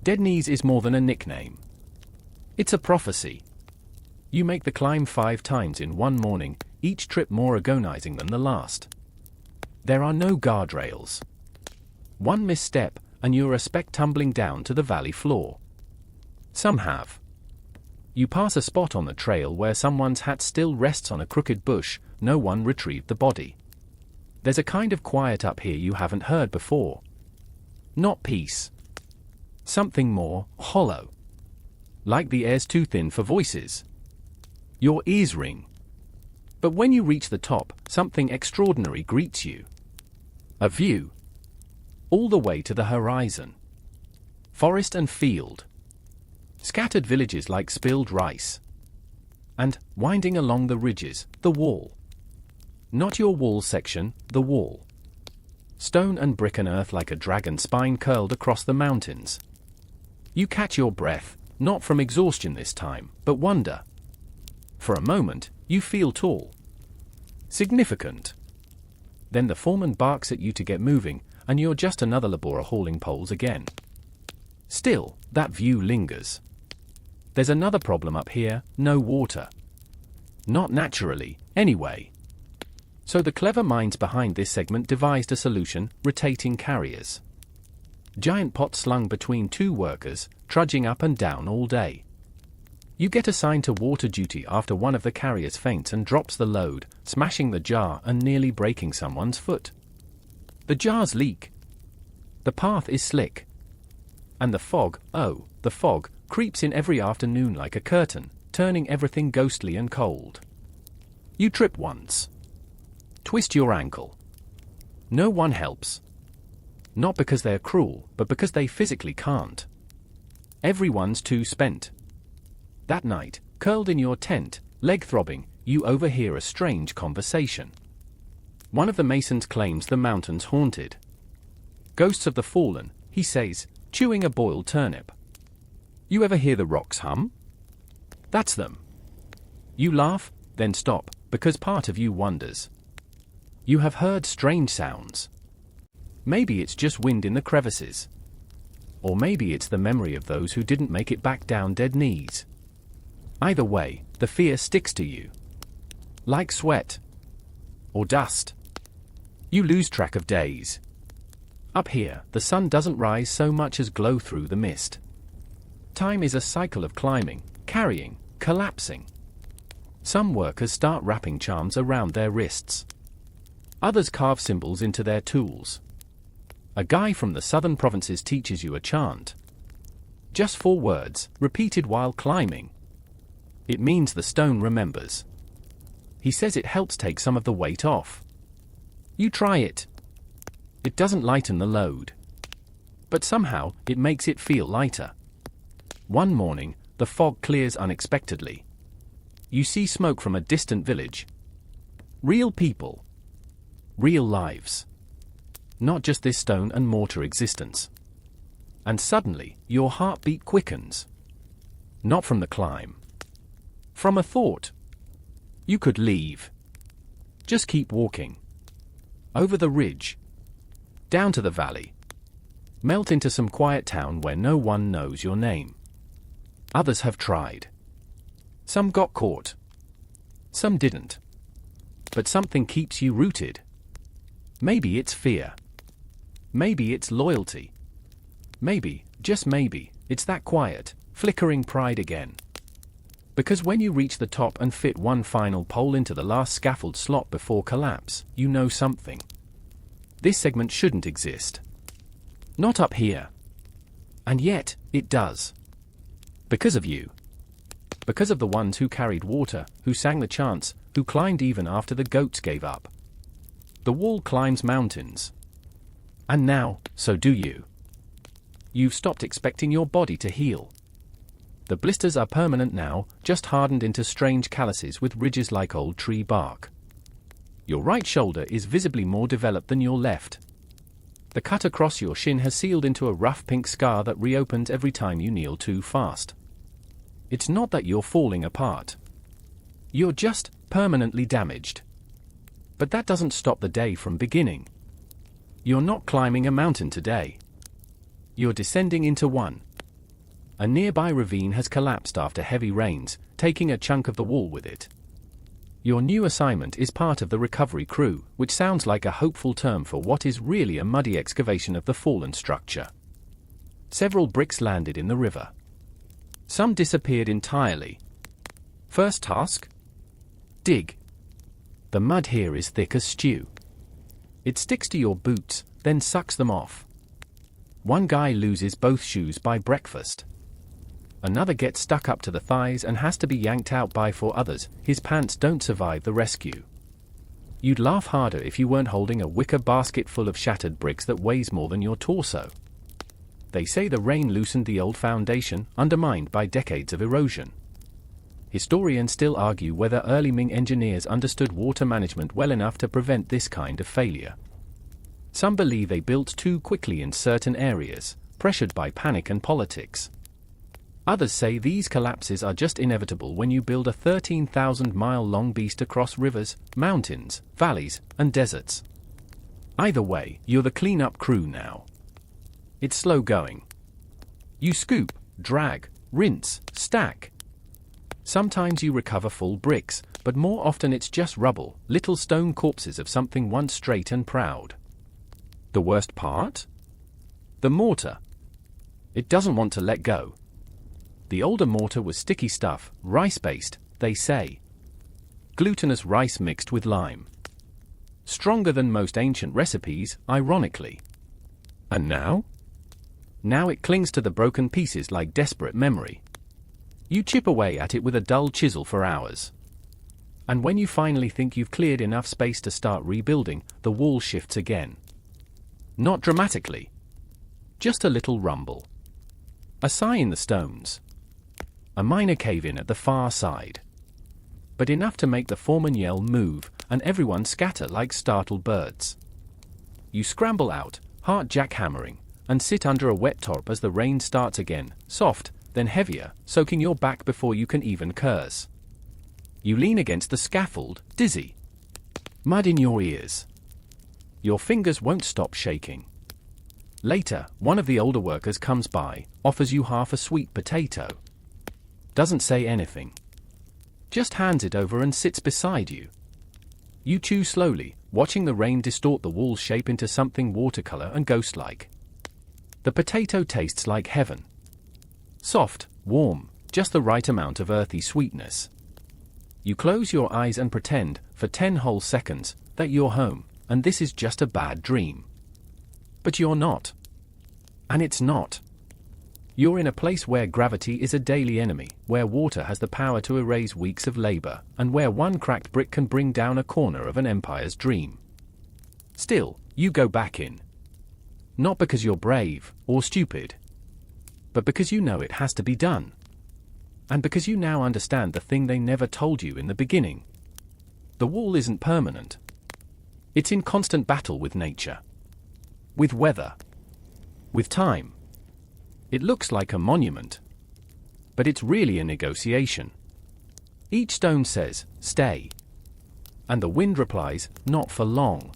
Dead knees is more than a nickname. It's a prophecy. You make the climb 5 times in one morning, each trip more agonizing than the last. There are no guardrails. One misstep, and you're a speck tumbling down to the valley floor. Some have. You pass a spot on the trail where someone's hat still rests on a crooked bush, no one retrieved the body. There's a kind of quiet up here you haven't heard before. Not peace. Something more hollow. Like the air's too thin for voices. Your ears ring. But when you reach the top, something extraordinary greets you. A view. All the way to the horizon. Forest and field. Scattered villages like spilled rice. And, winding along the ridges, the wall. Not your wall section, the wall. Stone and brick and earth like a dragon spine curled across the mountains. You catch your breath, not from exhaustion this time, but wonder. For a moment, you feel tall. Significant. Then the foreman barks at you to get moving, and you're just another laborer hauling poles again. Still, that view lingers. There's another problem up here, no water. Not naturally, anyway. So the clever minds behind this segment devised a solution, rotating carriers. Giant pots slung between 2 workers, trudging up and down all day. You get assigned to water duty after one of the carriers faints and drops the load, smashing the jar and nearly breaking someone's foot. The jars leak. The path is slick. And the fog, oh, the fog, creeps in every afternoon like a curtain, turning everything ghostly and cold. You trip once. Twist your ankle. No one helps. Not because they're cruel, but because they physically can't. Everyone's too spent. That night, curled in your tent, leg throbbing, you overhear a strange conversation. One of the masons claims the mountain's haunted. Ghosts of the fallen, he says, chewing a boiled turnip. You ever hear the rocks hum? That's them. You laugh, then stop, because part of you wonders. You have heard strange sounds. Maybe it's just wind in the crevices. Or maybe it's the memory of those who didn't make it back down dead knees. Either way, the fear sticks to you. Like sweat. Or dust. You lose track of days. Up here, the sun doesn't rise so much as glow through the mist. Time is a cycle of climbing, carrying, collapsing. Some workers start wrapping charms around their wrists. Others carve symbols into their tools. A guy from the southern provinces teaches you a chant. Just 4 words, repeated while climbing. It means the stone remembers. He says it helps take some of the weight off. You try it. It doesn't lighten the load. But somehow, it makes it feel lighter. One morning, the fog clears unexpectedly. You see smoke from a distant village. Real people. Real lives. Not just this stone and mortar existence. And suddenly, your heartbeat quickens. Not from the climb. From a thought. You could leave. Just keep walking. Over the ridge. Down to the valley. Melt into some quiet town where no one knows your name. Others have tried. Some got caught. Some didn't. But something keeps you rooted. Maybe it's fear. Maybe it's loyalty. Maybe, just maybe, it's that quiet, flickering pride again. Because when you reach the top and fit one final pole into the last scaffold slot before collapse, you know something. This segment shouldn't exist. Not up here. And yet, it does. Because of you. Because of the ones who carried water, who sang the chants, who climbed even after the goats gave up. The wall climbs mountains. And now, so do you. You've stopped expecting your body to heal. The blisters are permanent now, just hardened into strange calluses with ridges like old tree bark. Your right shoulder is visibly more developed than your left. The cut across your shin has sealed into a rough pink scar that reopens every time you kneel too fast. It's not that you're falling apart. You're just permanently damaged. But that doesn't stop the day from beginning. You're not climbing a mountain today. You're descending into one. A nearby ravine has collapsed after heavy rains, taking a chunk of the wall with it. Your new assignment is part of the recovery crew, which sounds like a hopeful term for what is really a muddy excavation of the fallen structure. Several bricks landed in the river. Some disappeared entirely. First task? Dig. The mud here is thick as stew. It sticks to your boots, then sucks them off. One guy loses both shoes by breakfast. Another gets stuck up to the thighs and has to be yanked out by 4 others. His pants don't survive the rescue. You'd laugh harder if you weren't holding a wicker basket full of shattered bricks that weighs more than your torso. They say the rain loosened the old foundation, undermined by decades of erosion. Historians still argue whether early Ming engineers understood water management well enough to prevent this kind of failure. Some believe they built too quickly in certain areas, pressured by panic and politics. Others say these collapses are just inevitable when you build a 13,000-mile-long beast across rivers, mountains, valleys, and deserts. Either way, you're the cleanup crew now. It's slow going. You scoop, drag, rinse, stack. Sometimes you recover full bricks, but more often it's just rubble, little stone corpses of something once straight and proud. The worst part? The mortar. It doesn't want to let go. The older mortar was sticky stuff, rice-based, they say. Glutinous rice mixed with lime. Stronger than most ancient recipes, ironically. And now? Now it clings to the broken pieces like desperate memory. You chip away at it with a dull chisel for hours. And when you finally think you've cleared enough space to start rebuilding, the wall shifts again. Not dramatically. Just a little rumble. A sigh in the stones. A minor cave-in at the far side. but enough to make the foreman yell move, and everyone scatter like startled birds. You scramble out, heart jackhammering, and sit under a wet tarp as the rain starts again, soft, then heavier, soaking your back before you can even curse. You lean against the scaffold, dizzy. Mud in your ears. Your fingers won't stop shaking. Later, one of the older workers comes by, offers you half a sweet potato. Doesn't say anything. Just hands it over and sits beside you. You chew slowly, watching the rain distort the wall's shape into something watercolor and ghost-like. The potato tastes like heaven. Soft, warm, just the right amount of earthy sweetness. You close your eyes and pretend, for 10 whole seconds, that you're home, and this is just a bad dream. But you're not. And it's not. You're in a place where gravity is a daily enemy, where water has the power to erase weeks of labor, and where one cracked brick can bring down a corner of an empire's dream. Still, you go back in. Not because you're brave, or stupid, but because you know it has to be done. And because you now understand the thing they never told you in the beginning. The wall isn't permanent. It's in constant battle with nature. With weather. With time. It looks like a monument. But it's really a negotiation. Each stone says, stay. And the wind replies, not for long.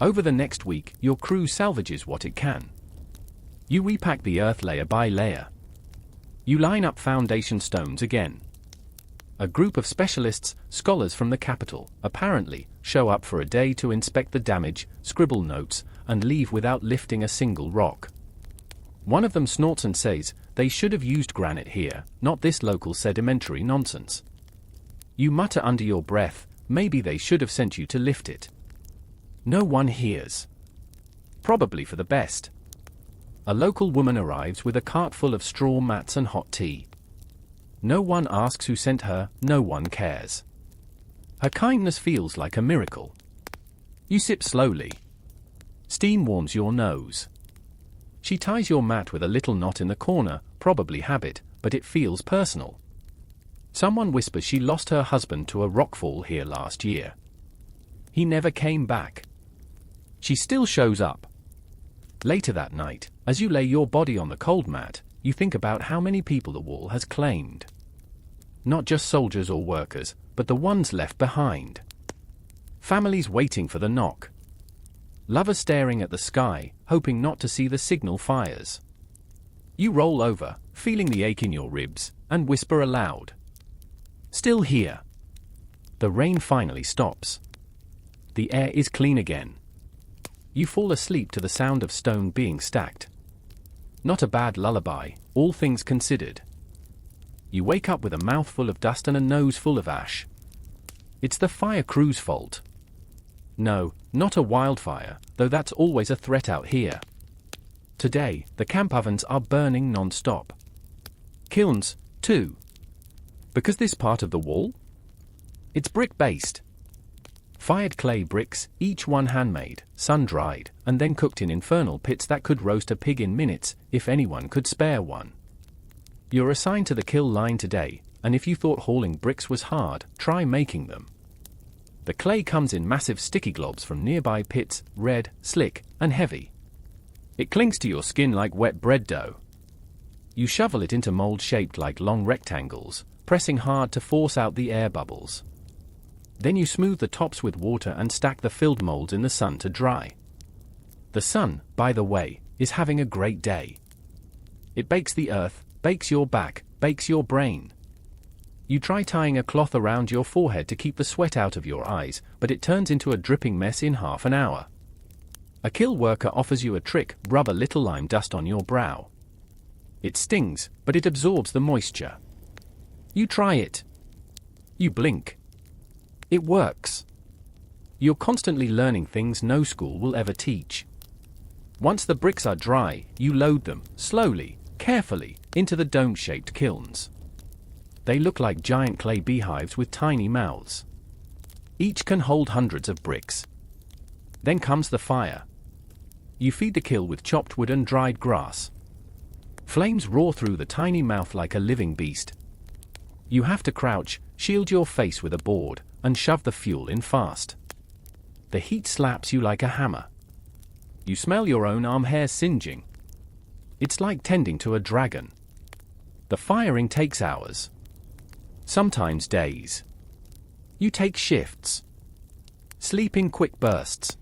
Over the next week, your crew salvages what it can. You repack the earth layer by layer. You line up foundation stones again. A group of specialists, scholars from the capital, apparently, show up for a day to inspect the damage, scribble notes, and leave without lifting a single rock. One of them snorts and says, they should have used granite here, not this local sedimentary nonsense. You mutter under your breath, maybe they should have sent you to lift it. No one hears. Probably for the best. A local woman arrives with a cart full of straw mats and hot tea. No one asks who sent her, no one cares. Her kindness feels like a miracle. You sip slowly. Steam warms your nose. She ties your mat with a little knot in the corner, probably habit, but it feels personal. Someone whispers she lost her husband to a rockfall here last year. He never came back. She still shows up. Later that night, as you lay your body on the cold mat, you think about how many people the wall has claimed. Not just soldiers or workers, but the ones left behind. Families waiting for the knock. Lovers staring at the sky, hoping not to see the signal fires. You roll over, feeling the ache in your ribs, and whisper aloud. Still here. The rain finally stops. The air is clean again. You fall asleep to the sound of stone being stacked. Not a bad lullaby, all things considered. You wake up with a mouthful of dust and a nose full of ash. It's the fire crew's fault. No, not a wildfire, though that's always a threat out here. Today, the camp ovens are burning non-stop. Kilns, too. Because this part of the wall? It's brick-based. Fired clay bricks, each one handmade, sun-dried, and then cooked in infernal pits that could roast a pig in minutes, if anyone could spare one. You're assigned to the kill line today, and if you thought hauling bricks was hard, try making them. The clay comes in massive sticky globs from nearby pits, red, slick, and heavy. It clings to your skin like wet bread dough. You shovel it into mold shaped like long rectangles, pressing hard to force out the air bubbles. Then you smooth the tops with water and stack the filled molds in the sun to dry. The sun, by the way, is having a great day. It bakes the earth, bakes your back, bakes your brain. You try tying a cloth around your forehead to keep the sweat out of your eyes, but it turns into a dripping mess in half an hour. A kill worker offers you a trick, rub a little lime dust on your brow. It stings, but it absorbs the moisture. You try it. You blink. It works. You're constantly learning things no school will ever teach. Once the bricks are dry, you load them, slowly, carefully, into the dome-shaped kilns. They look like giant clay beehives with tiny mouths. Each can hold hundreds of bricks. Then comes the fire. You feed the kill with chopped wood and dried grass. Flames roar through the tiny mouth like a living beast. You have to crouch, shield your face with a board, and shove the fuel in fast. The heat slaps you like a hammer. You smell your own arm hair singeing. It's like tending to a dragon. The firing takes hours. Sometimes days. You take shifts. Sleep in quick bursts.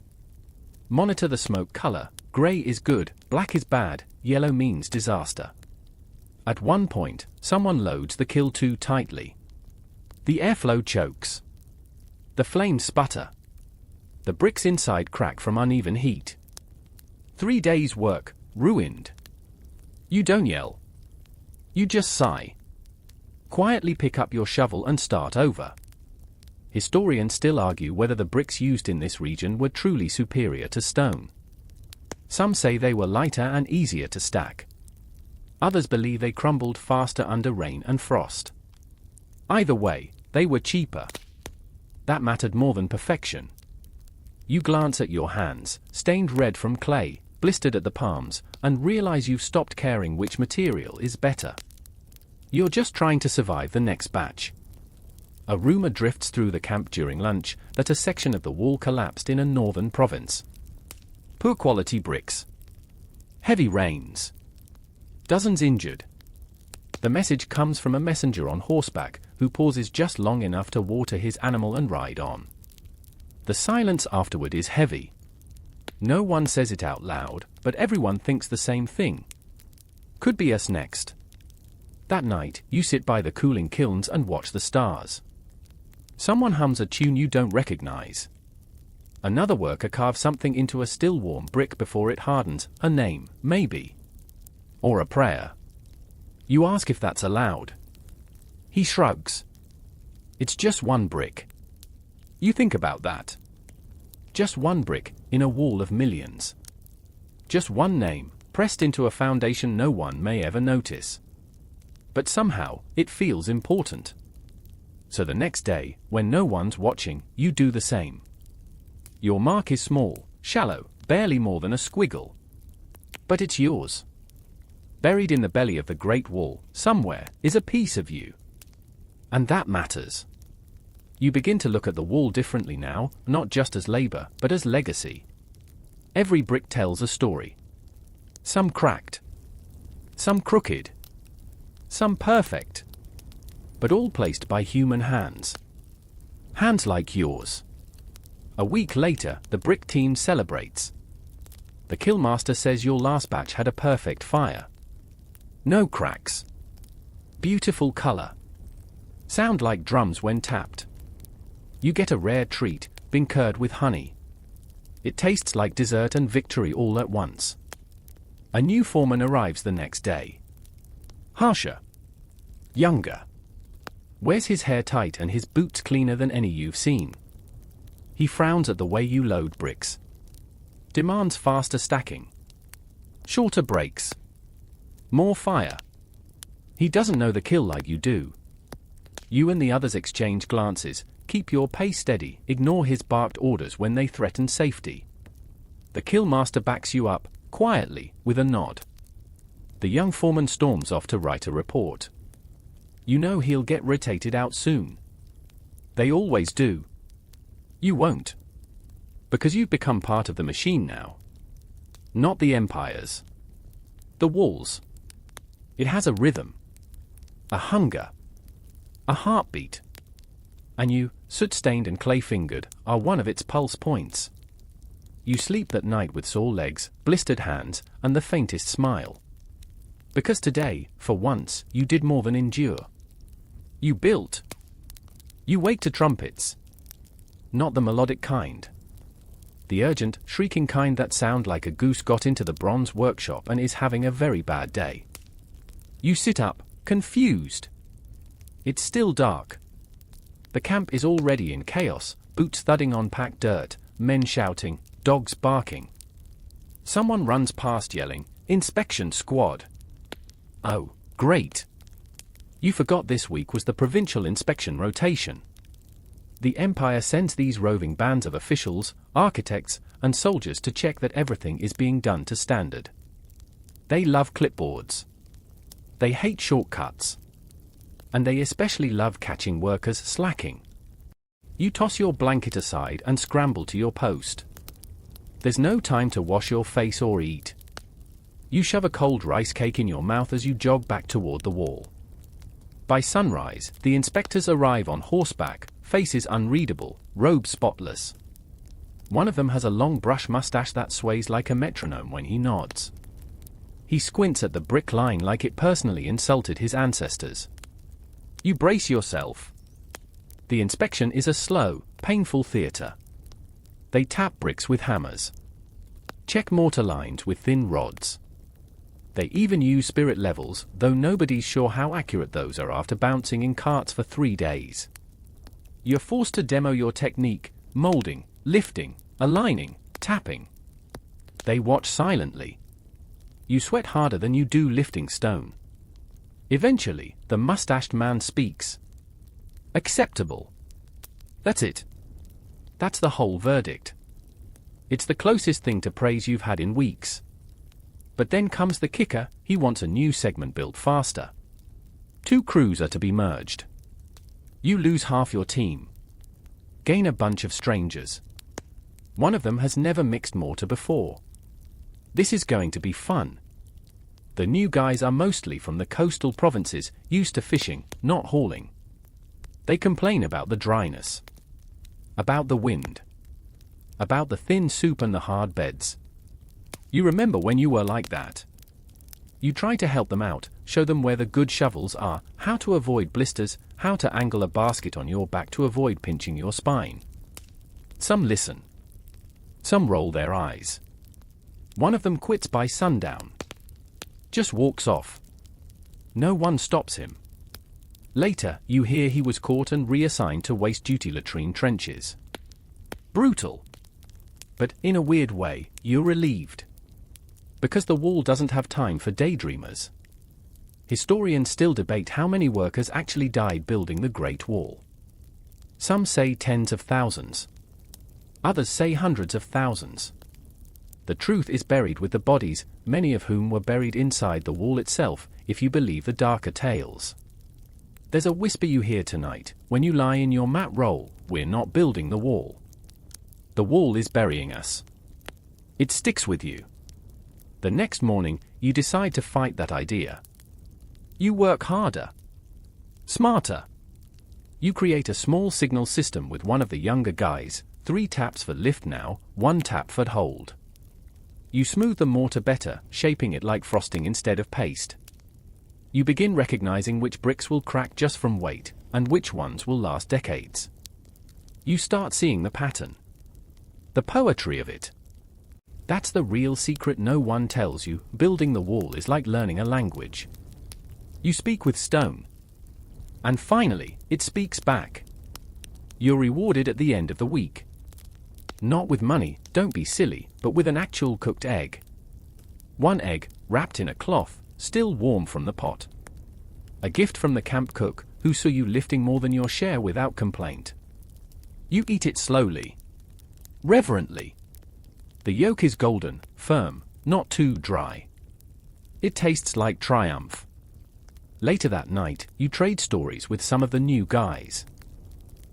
Monitor the smoke color. Gray is good, black is bad, yellow means disaster. At one point, someone loads the kill too tightly. The airflow chokes. The flames sputter. The bricks inside crack from uneven heat. 3 days' work, ruined. You don't yell. You just sigh. Quietly pick up your shovel and start over. Historians still argue whether the bricks used in this region were truly superior to stone. Some say they were lighter and easier to stack. Others believe they crumbled faster under rain and frost. Either way, they were cheaper. That mattered more than perfection. You glance at your hands, stained red from clay, blistered at the palms, and realize you've stopped caring which material is better. You're just trying to survive the next batch. A rumor drifts through the camp during lunch that a section of the wall collapsed in a northern province. Poor quality bricks. Heavy rains. Dozens injured. The message comes from a messenger on horseback who pauses just long enough to water his animal and ride on. The silence afterward is heavy. No one says it out loud, but everyone thinks the same thing. Could be us next. That night, you sit by the cooling kilns and watch the stars. Someone hums a tune you don't recognize. Another worker carves something into a still warm brick before it hardens, a name, maybe. Or a prayer. You ask if that's allowed. He shrugs. It's just one brick. You think about that. Just one brick, in a wall of millions. Just one name, pressed into a foundation no one may ever notice. But somehow, it feels important. So the next day, when no one's watching, you do the same. Your mark is small, shallow, barely more than a squiggle. But it's yours. Buried in the belly of the Great Wall, somewhere, is a piece of you. And that matters. You begin to look at the wall differently now, not just as labor, but as legacy. Every brick tells a story. Some cracked. Some crooked. Some perfect. But all placed by human hands. Hands like yours. A week later, the brick team celebrates. The killmaster says your last batch had a perfect fire. No cracks. Beautiful color. Sound like drums when tapped. You get a rare treat, being curd with honey. It tastes like dessert and victory all at once. A new foreman arrives the next day. Harsher. Younger. Wears his hair tight and his boots cleaner than any you've seen. He frowns at the way you load bricks. Demands faster stacking. Shorter breaks. More fire. He doesn't know the kill like you do. You and the others exchange glances, keep your pace steady, ignore his barked orders when they threaten safety. The killmaster backs you up, quietly, with a nod. The young foreman storms off to write a report. You know he'll get rotated out soon. They always do. You won't. Because you've become part of the machine now. Not the Empire's. The Wall's. It has a rhythm. A hunger. A heartbeat. And you, soot-stained and clay-fingered, are one of its pulse points. You sleep that night with sore legs, blistered hands, and the faintest smile. Because today, for once, you did more than endure. You built. You wake to trumpets. Not the melodic kind. The urgent, shrieking kind that sound like a goose got into the bronze workshop and is having a very bad day. You sit up, confused. It's still dark. The camp is already in chaos, boots thudding on packed dirt, men shouting, dogs barking. Someone runs past yelling, "Inspection squad." Oh, great. You forgot this week was the provincial inspection rotation. The Empire sends these roving bands of officials, architects, and soldiers to check that everything is being done to standard. They love clipboards. They hate shortcuts. And they especially love catching workers slacking. You toss your blanket aside and scramble to your post. There's no time to wash your face or eat. You shove a cold rice cake in your mouth as you jog back toward the wall. By sunrise, the inspectors arrive on horseback, faces unreadable, robes spotless. One of them has a long brush mustache that sways like a metronome when he nods. He squints at the brick line like it personally insulted his ancestors. You brace yourself. The inspection is a slow, painful theater. They tap bricks with hammers. Check mortar lines with thin rods. They even use spirit levels, though nobody's sure how accurate those are after bouncing in carts for 3 days. You're forced to demo your technique, molding, lifting, aligning, tapping. They watch silently. You sweat harder than you do lifting stone. Eventually, the mustached man speaks. Acceptable. That's it. That's the whole verdict. It's the closest thing to praise you've had in weeks. But then comes the kicker, he wants a new segment built faster. 2 crews are to be merged. You lose half your team. Gain a bunch of strangers. One of them has never mixed mortar before. This is going to be fun. The new guys are mostly from the coastal provinces, used to fishing, not hauling. They complain about the dryness. About the wind. About the thin soup and the hard beds. You remember when you were like that. You try to help them out, show them where the good shovels are, how to avoid blisters, how to angle a basket on your back to avoid pinching your spine. Some listen. Some roll their eyes. One of them quits by sundown. Just walks off. No one stops him. Later, you hear he was caught and reassigned to waste-duty latrine trenches. Brutal. But, in a weird way, you're relieved. Because the wall doesn't have time for daydreamers. Historians still debate how many workers actually died building the Great Wall. Some say tens of thousands. Others say hundreds of thousands. The truth is buried with the bodies, many of whom were buried inside the wall itself, if you believe the darker tales. There's a whisper you hear tonight, when you lie in your mat roll, we're not building the wall. The wall is burying us. It sticks with you. The next morning, you decide to fight that idea. You work harder. Smarter. You create a small signal system with one of the younger guys, 3 taps for lift now, 1 tap for hold. You smooth the mortar better, shaping it like frosting instead of paste. You begin recognizing which bricks will crack just from weight, and which ones will last decades. You start seeing the pattern. The poetry of it. That's the real secret no one tells you. Building the wall is like learning a language. You speak with stone. And finally, it speaks back. You're rewarded at the end of the week. Not with money, don't be silly, but with an actual cooked egg. 1 egg, wrapped in a cloth, still warm from the pot. A gift from the camp cook, who saw you lifting more than your share without complaint. You eat it slowly. Reverently. The yolk is golden, firm, not too dry. It tastes like triumph. Later that night, you trade stories with some of the new guys.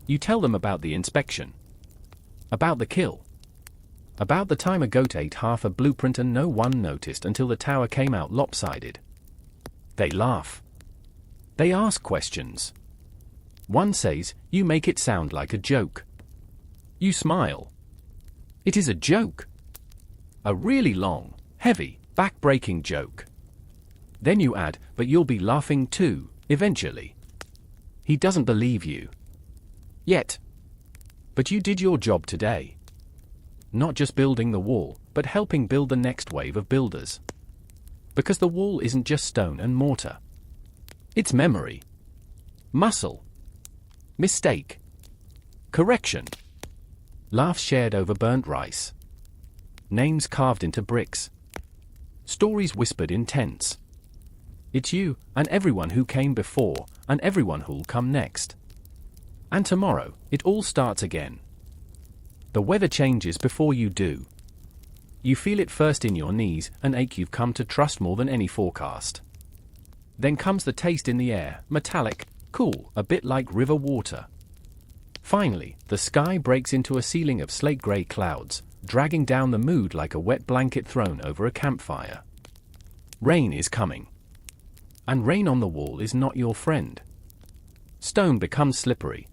You tell them about the inspection. About the kill. About the time a goat ate half a blueprint and no one noticed until the tower came out lopsided. They laugh. They ask questions. One says, you make it sound like a joke. You smile. It is a joke. A really long, heavy, back-breaking joke. Then you add, but you'll be laughing too, eventually. He doesn't believe you. Yet. But you did your job today. Not just building the wall, but helping build the next wave of builders. Because the wall isn't just stone and mortar. It's memory. Muscle. Mistake. Correction. Laughs shared over burnt rice. Names carved into bricks. Stories whispered in tents. It's you, and everyone who came before, and everyone who'll come next. And tomorrow, it all starts again. The weather changes before you do. You feel it first in your knees, an ache you've come to trust more than any forecast. Then comes the taste in the air, metallic, Cool, a bit like river water. Finally, the sky breaks into a ceiling of slate-gray clouds, dragging down the mood like a wet blanket thrown over a campfire. Rain is coming. And rain on the wall is not your friend. Stone becomes slippery.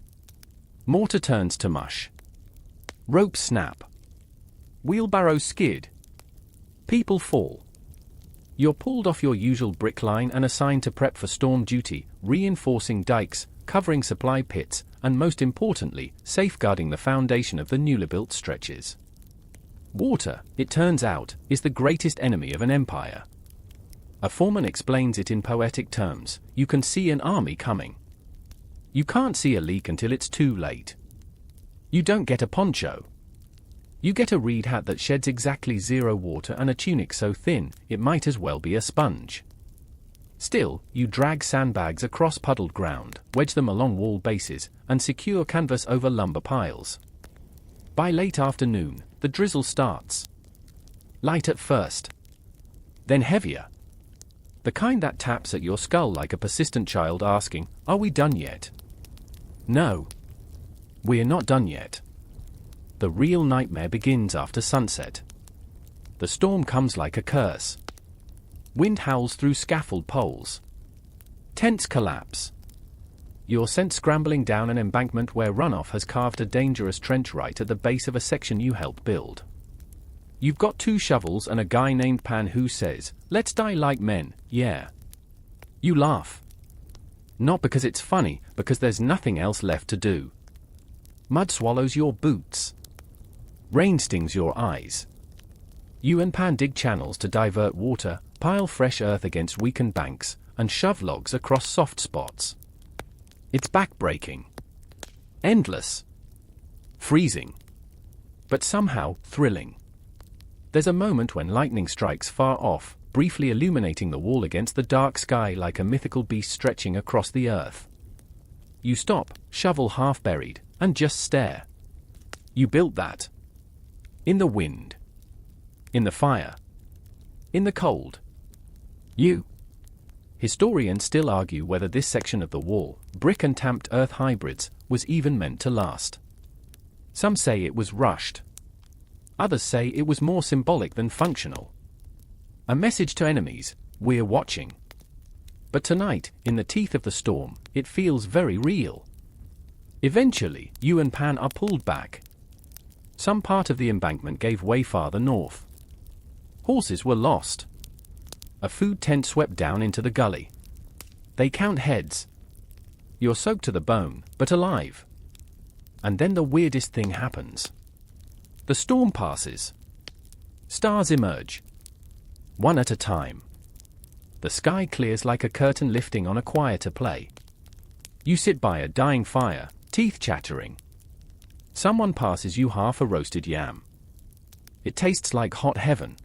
Mortar turns to mush. Ropes snap. Wheelbarrows skid. People fall. You're pulled off your usual brick line and assigned to prep for storm duty, reinforcing dikes, covering supply pits, and most importantly, safeguarding the foundation of the newly built stretches. Water, it turns out, is the greatest enemy of an empire. A foreman explains it in poetic terms: you can see an army coming. You can't see a leak until it's too late. You don't get a poncho. You get a reed hat that sheds exactly 0 water and a tunic so thin, it might as well be a sponge. Still, you drag sandbags across puddled ground, wedge them along wall bases, and secure canvas over lumber piles. By late afternoon, the drizzle starts. Light at first. Then heavier. The kind that taps at your skull like a persistent child asking, "Are we done yet?" No. We're not done yet. The real nightmare begins after sunset. The storm comes like a curse. Wind howls through scaffold poles. Tents collapse. You're sent scrambling down an embankment where runoff has carved a dangerous trench right at the base of a section you helped build. You've got 2 shovels and a guy named Pan who says, "Let's die like men, yeah." You laugh. Not because it's funny, because there's nothing else left to do. Mud swallows your boots. Rain stings your eyes. You and Pan dig channels to divert water, pile fresh earth against weakened banks, and shove logs across soft spots. It's backbreaking. Endless. Freezing. But somehow, thrilling. There's a moment when lightning strikes far off, briefly illuminating the wall against the dark sky like a mythical beast stretching across the earth. You stop, shovel half buried, and just stare. You built that. In the wind. In the fire. In the cold. You. Historians still argue whether this section of the wall, brick and tamped earth hybrids, was even meant to last. Some say it was rushed. Others say it was more symbolic than functional. A message to enemies: we're watching. But tonight, in the teeth of the storm, it feels very real. Eventually, you and Pan are pulled back. Some part of the embankment gave way farther north. Horses were lost. A food tent swept down into the gully. They count heads. You're soaked to the bone, but alive. And then the weirdest thing happens. The storm passes. Stars emerge. One at a time. The sky clears like a curtain lifting on a quieter play. You sit by a dying fire, teeth chattering. Someone passes you half a roasted yam. It tastes like hot heaven.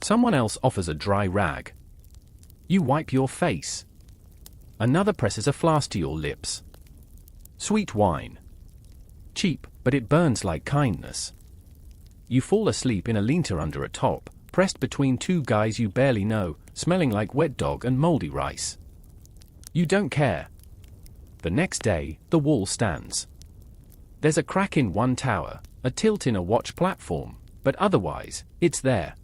Someone else offers a dry rag. You wipe your face. Another presses a flask to your lips. Sweet wine. Cheap, but it burns like kindness. You fall asleep in a lean-to under a top, pressed between 2 guys you barely know, smelling like wet dog and moldy rice. You don't care. The next day, the wall stands. There's a crack in one tower, a tilt in a watch platform, but otherwise, it's there.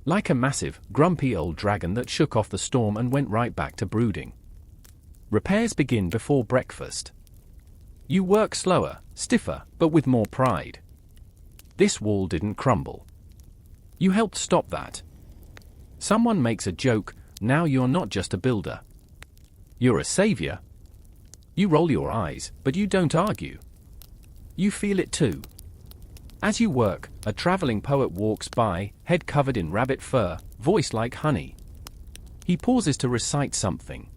Like a massive, grumpy old dragon that shook off the storm and went right back to brooding. Repairs begin before breakfast. You work slower, stiffer, but with more pride. This wall didn't crumble. You helped stop that. Someone makes a joke, now you're not just a builder. You're a savior. You roll your eyes, but you don't argue. You feel it too. As you work, a traveling poet walks by, head covered in rabbit fur, voice like honey. He pauses to recite something.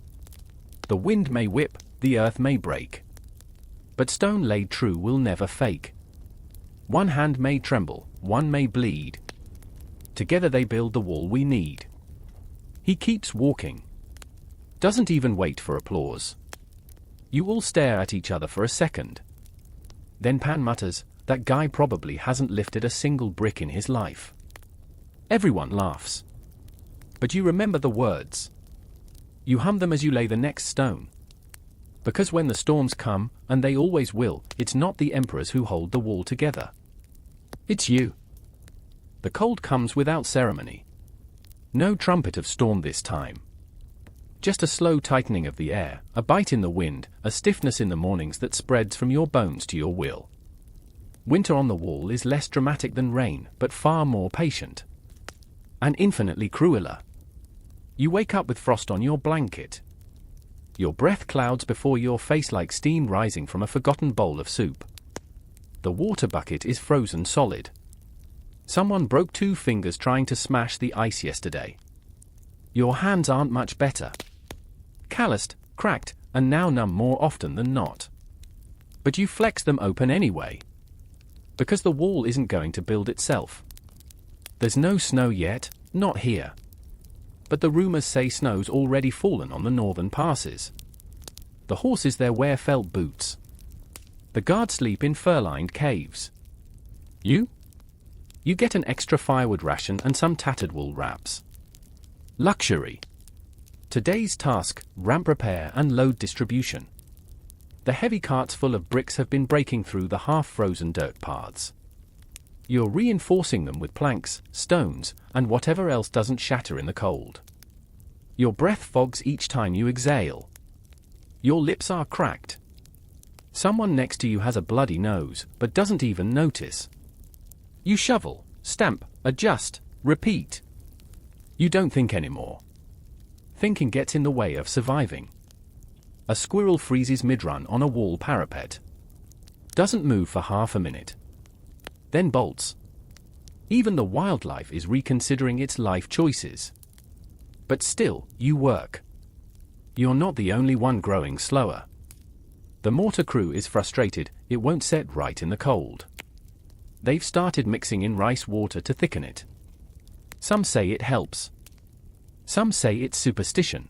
The wind may whip, the earth may break. But stone laid true will never fake. One hand may tremble, one may bleed. Together they build the wall we need. He keeps walking. Doesn't even wait for applause. You all stare at each other for a second. Then Pan mutters, "That guy probably hasn't lifted a single brick in his life." Everyone laughs. But you remember the words. You hum them as you lay the next stone. Because when the storms come, and they always will, it's not the emperors who hold the wall together. It's you. The cold comes without ceremony. No trumpet of storm this time. Just a slow tightening of the air, a bite in the wind, a stiffness in the mornings that spreads from your bones to your will. Winter on the wall is less dramatic than rain, but far more patient. And infinitely crueler. You wake up with frost on your blanket. Your breath clouds before your face like steam rising from a forgotten bowl of soup. The water bucket is frozen solid. Someone broke 2 fingers trying to smash the ice yesterday. Your hands aren't much better. Calloused, cracked, and now numb more often than not. But you flex them open anyway. Because the wall isn't going to build itself. There's no snow yet, not here. But the rumors say snow's already fallen on the northern passes. The horses there wear felt boots. The guards sleep in fur-lined caves. You get an extra firewood ration and some tattered wool wraps. Luxury. Today's task, ramp repair and load distribution. The heavy carts full of bricks have been breaking through the half-frozen dirt paths. You're reinforcing them with planks, stones, and whatever else doesn't shatter in the cold. Your breath fogs each time you exhale. Your lips are cracked. Someone next to you has a bloody nose, but doesn't even notice. You shovel, stamp, adjust, repeat. You don't think anymore. Thinking gets in the way of surviving. A squirrel freezes mid-run on a wall parapet. Doesn't move for half a minute. Then bolts. Even the wildlife is reconsidering its life choices. But still, you work. You're not the only one growing slower. The mortar crew is frustrated, it won't set right in the cold. They've started mixing in rice water to thicken it. Some say it helps. Some say it's superstition.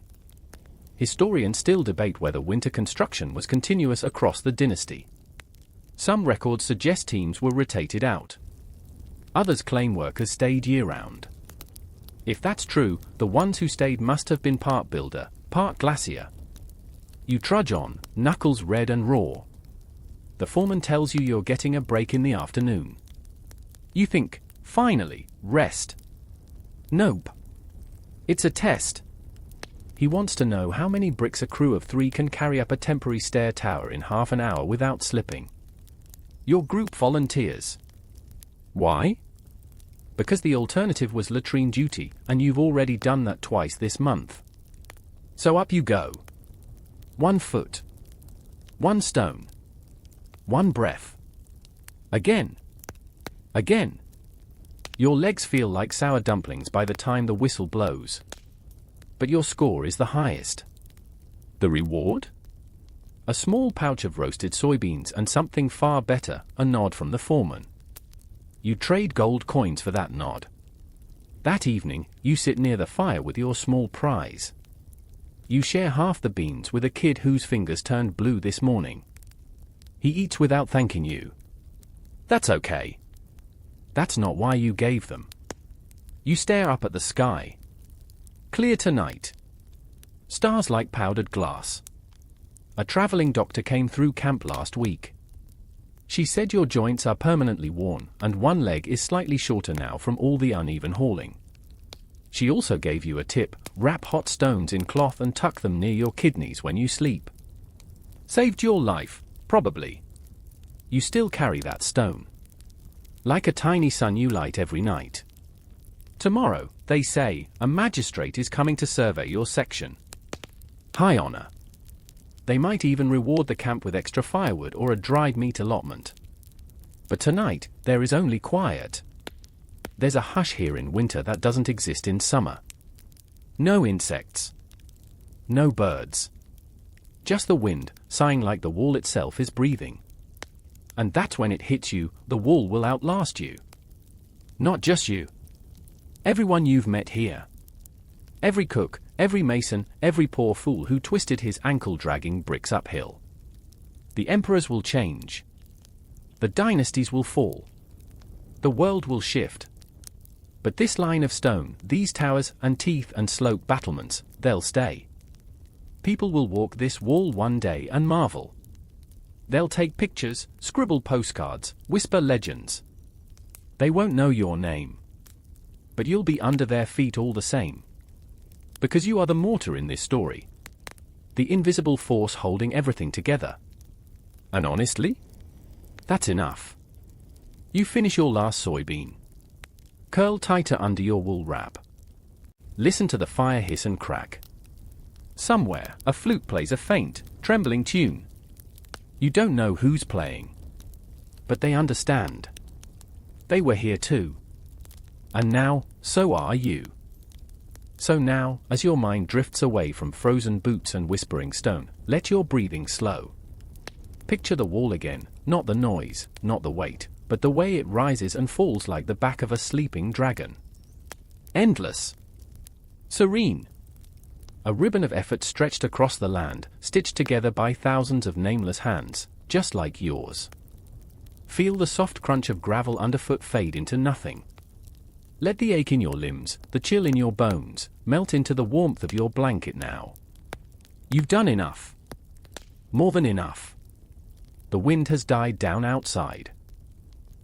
Historians still debate whether winter construction was continuous across the dynasty. Some records suggest teams were rotated out. Others claim workers stayed year-round. If that's true, the ones who stayed must have been part builder, part glacier. You trudge on, knuckles red and raw. The foreman tells you you're getting a break in the afternoon. You think, finally, rest. Nope. It's a test. He wants to know how many bricks a crew of 3 can carry up a temporary stair tower in half an hour without slipping. Your group volunteers. Why? Because the alternative was latrine duty, and you've already done that twice this month. So up you go. 1 foot. 1 stone. 1 breath. Again. Again. Your legs feel like sour dumplings by the time the whistle blows. But your score is the highest. The reward? A small pouch of roasted soybeans and something far better, a nod from the foreman. You trade gold coins for that nod. That evening, you sit near the fire with your small prize. You share half the beans with a kid whose fingers turned blue this morning. He eats without thanking you. That's okay. That's not why you gave them. You stare up at the sky. Clear tonight. Stars like powdered glass. A traveling doctor came through camp last week. She said your joints are permanently worn, and one leg is slightly shorter now from all the uneven hauling. She also gave you a tip: wrap hot stones in cloth and tuck them near your kidneys when you sleep. Saved your life, probably. You still carry that stone. Like a tiny sun you light every night. Tomorrow, they say, a magistrate is coming to survey your section. High honor. They might even reward the camp with extra firewood or a dried meat allotment. But tonight, there is only quiet. There's a hush here in winter that doesn't exist in summer. No insects. No birds. Just the wind, sighing like the wall itself is breathing. And that's when it hits you, the wall will outlast you. Not just you. Everyone you've met here. Every cook, every mason, every poor fool who twisted his ankle dragging bricks uphill. The emperors will change. The dynasties will fall. The world will shift. But this line of stone, these towers and teeth and slope battlements, they'll stay. People will walk this wall one day and marvel. They'll take pictures, scribble postcards, whisper legends. They won't know your name. But you'll be under their feet all the same. Because you are the mortar in this story. The invisible force holding everything together. And honestly, that's enough. You finish your last soybean. Curl tighter under your wool wrap. Listen to the fire hiss and crack. Somewhere, a flute plays a faint, trembling tune. You don't know who's playing. But they understand. They were here too. And now, so are you. So now, as your mind drifts away from frozen boots and whispering stone, let your breathing slow. Picture the wall again, not the noise, not the weight, but the way it rises and falls like the back of a sleeping dragon. Endless. Serene. A ribbon of effort stretched across the land, stitched together by thousands of nameless hands, just like yours. Feel the soft crunch of gravel underfoot fade into nothing. Let the ache in your limbs, the chill in your bones, melt into the warmth of your blanket now. You've done enough. More than enough. The wind has died down outside.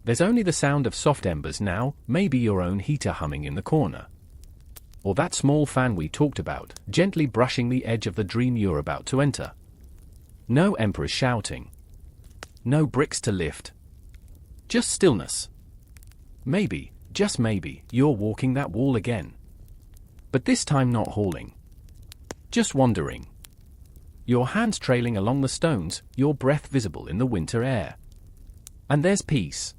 There's only the sound of soft embers now, maybe your own heater humming in the corner. Or that small fan we talked about, gently brushing the edge of the dream you're about to enter. No emperors shouting. No bricks to lift. Just stillness. Maybe, just maybe, you're walking that wall again. But this time not hauling. Just wandering. Your hands trailing along the stones, your breath visible in the winter air. And there's peace.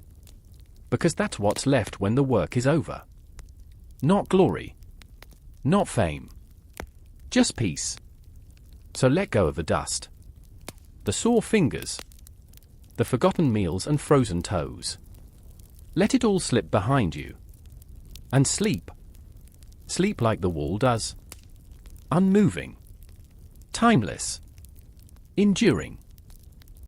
Because that's what's left when the work is over. Not glory. Not fame. Just peace. So let go of the dust. The sore fingers. The forgotten meals and frozen toes. Let it all slip behind you. And sleep. Sleep like the wall does. Unmoving. Timeless. Enduring.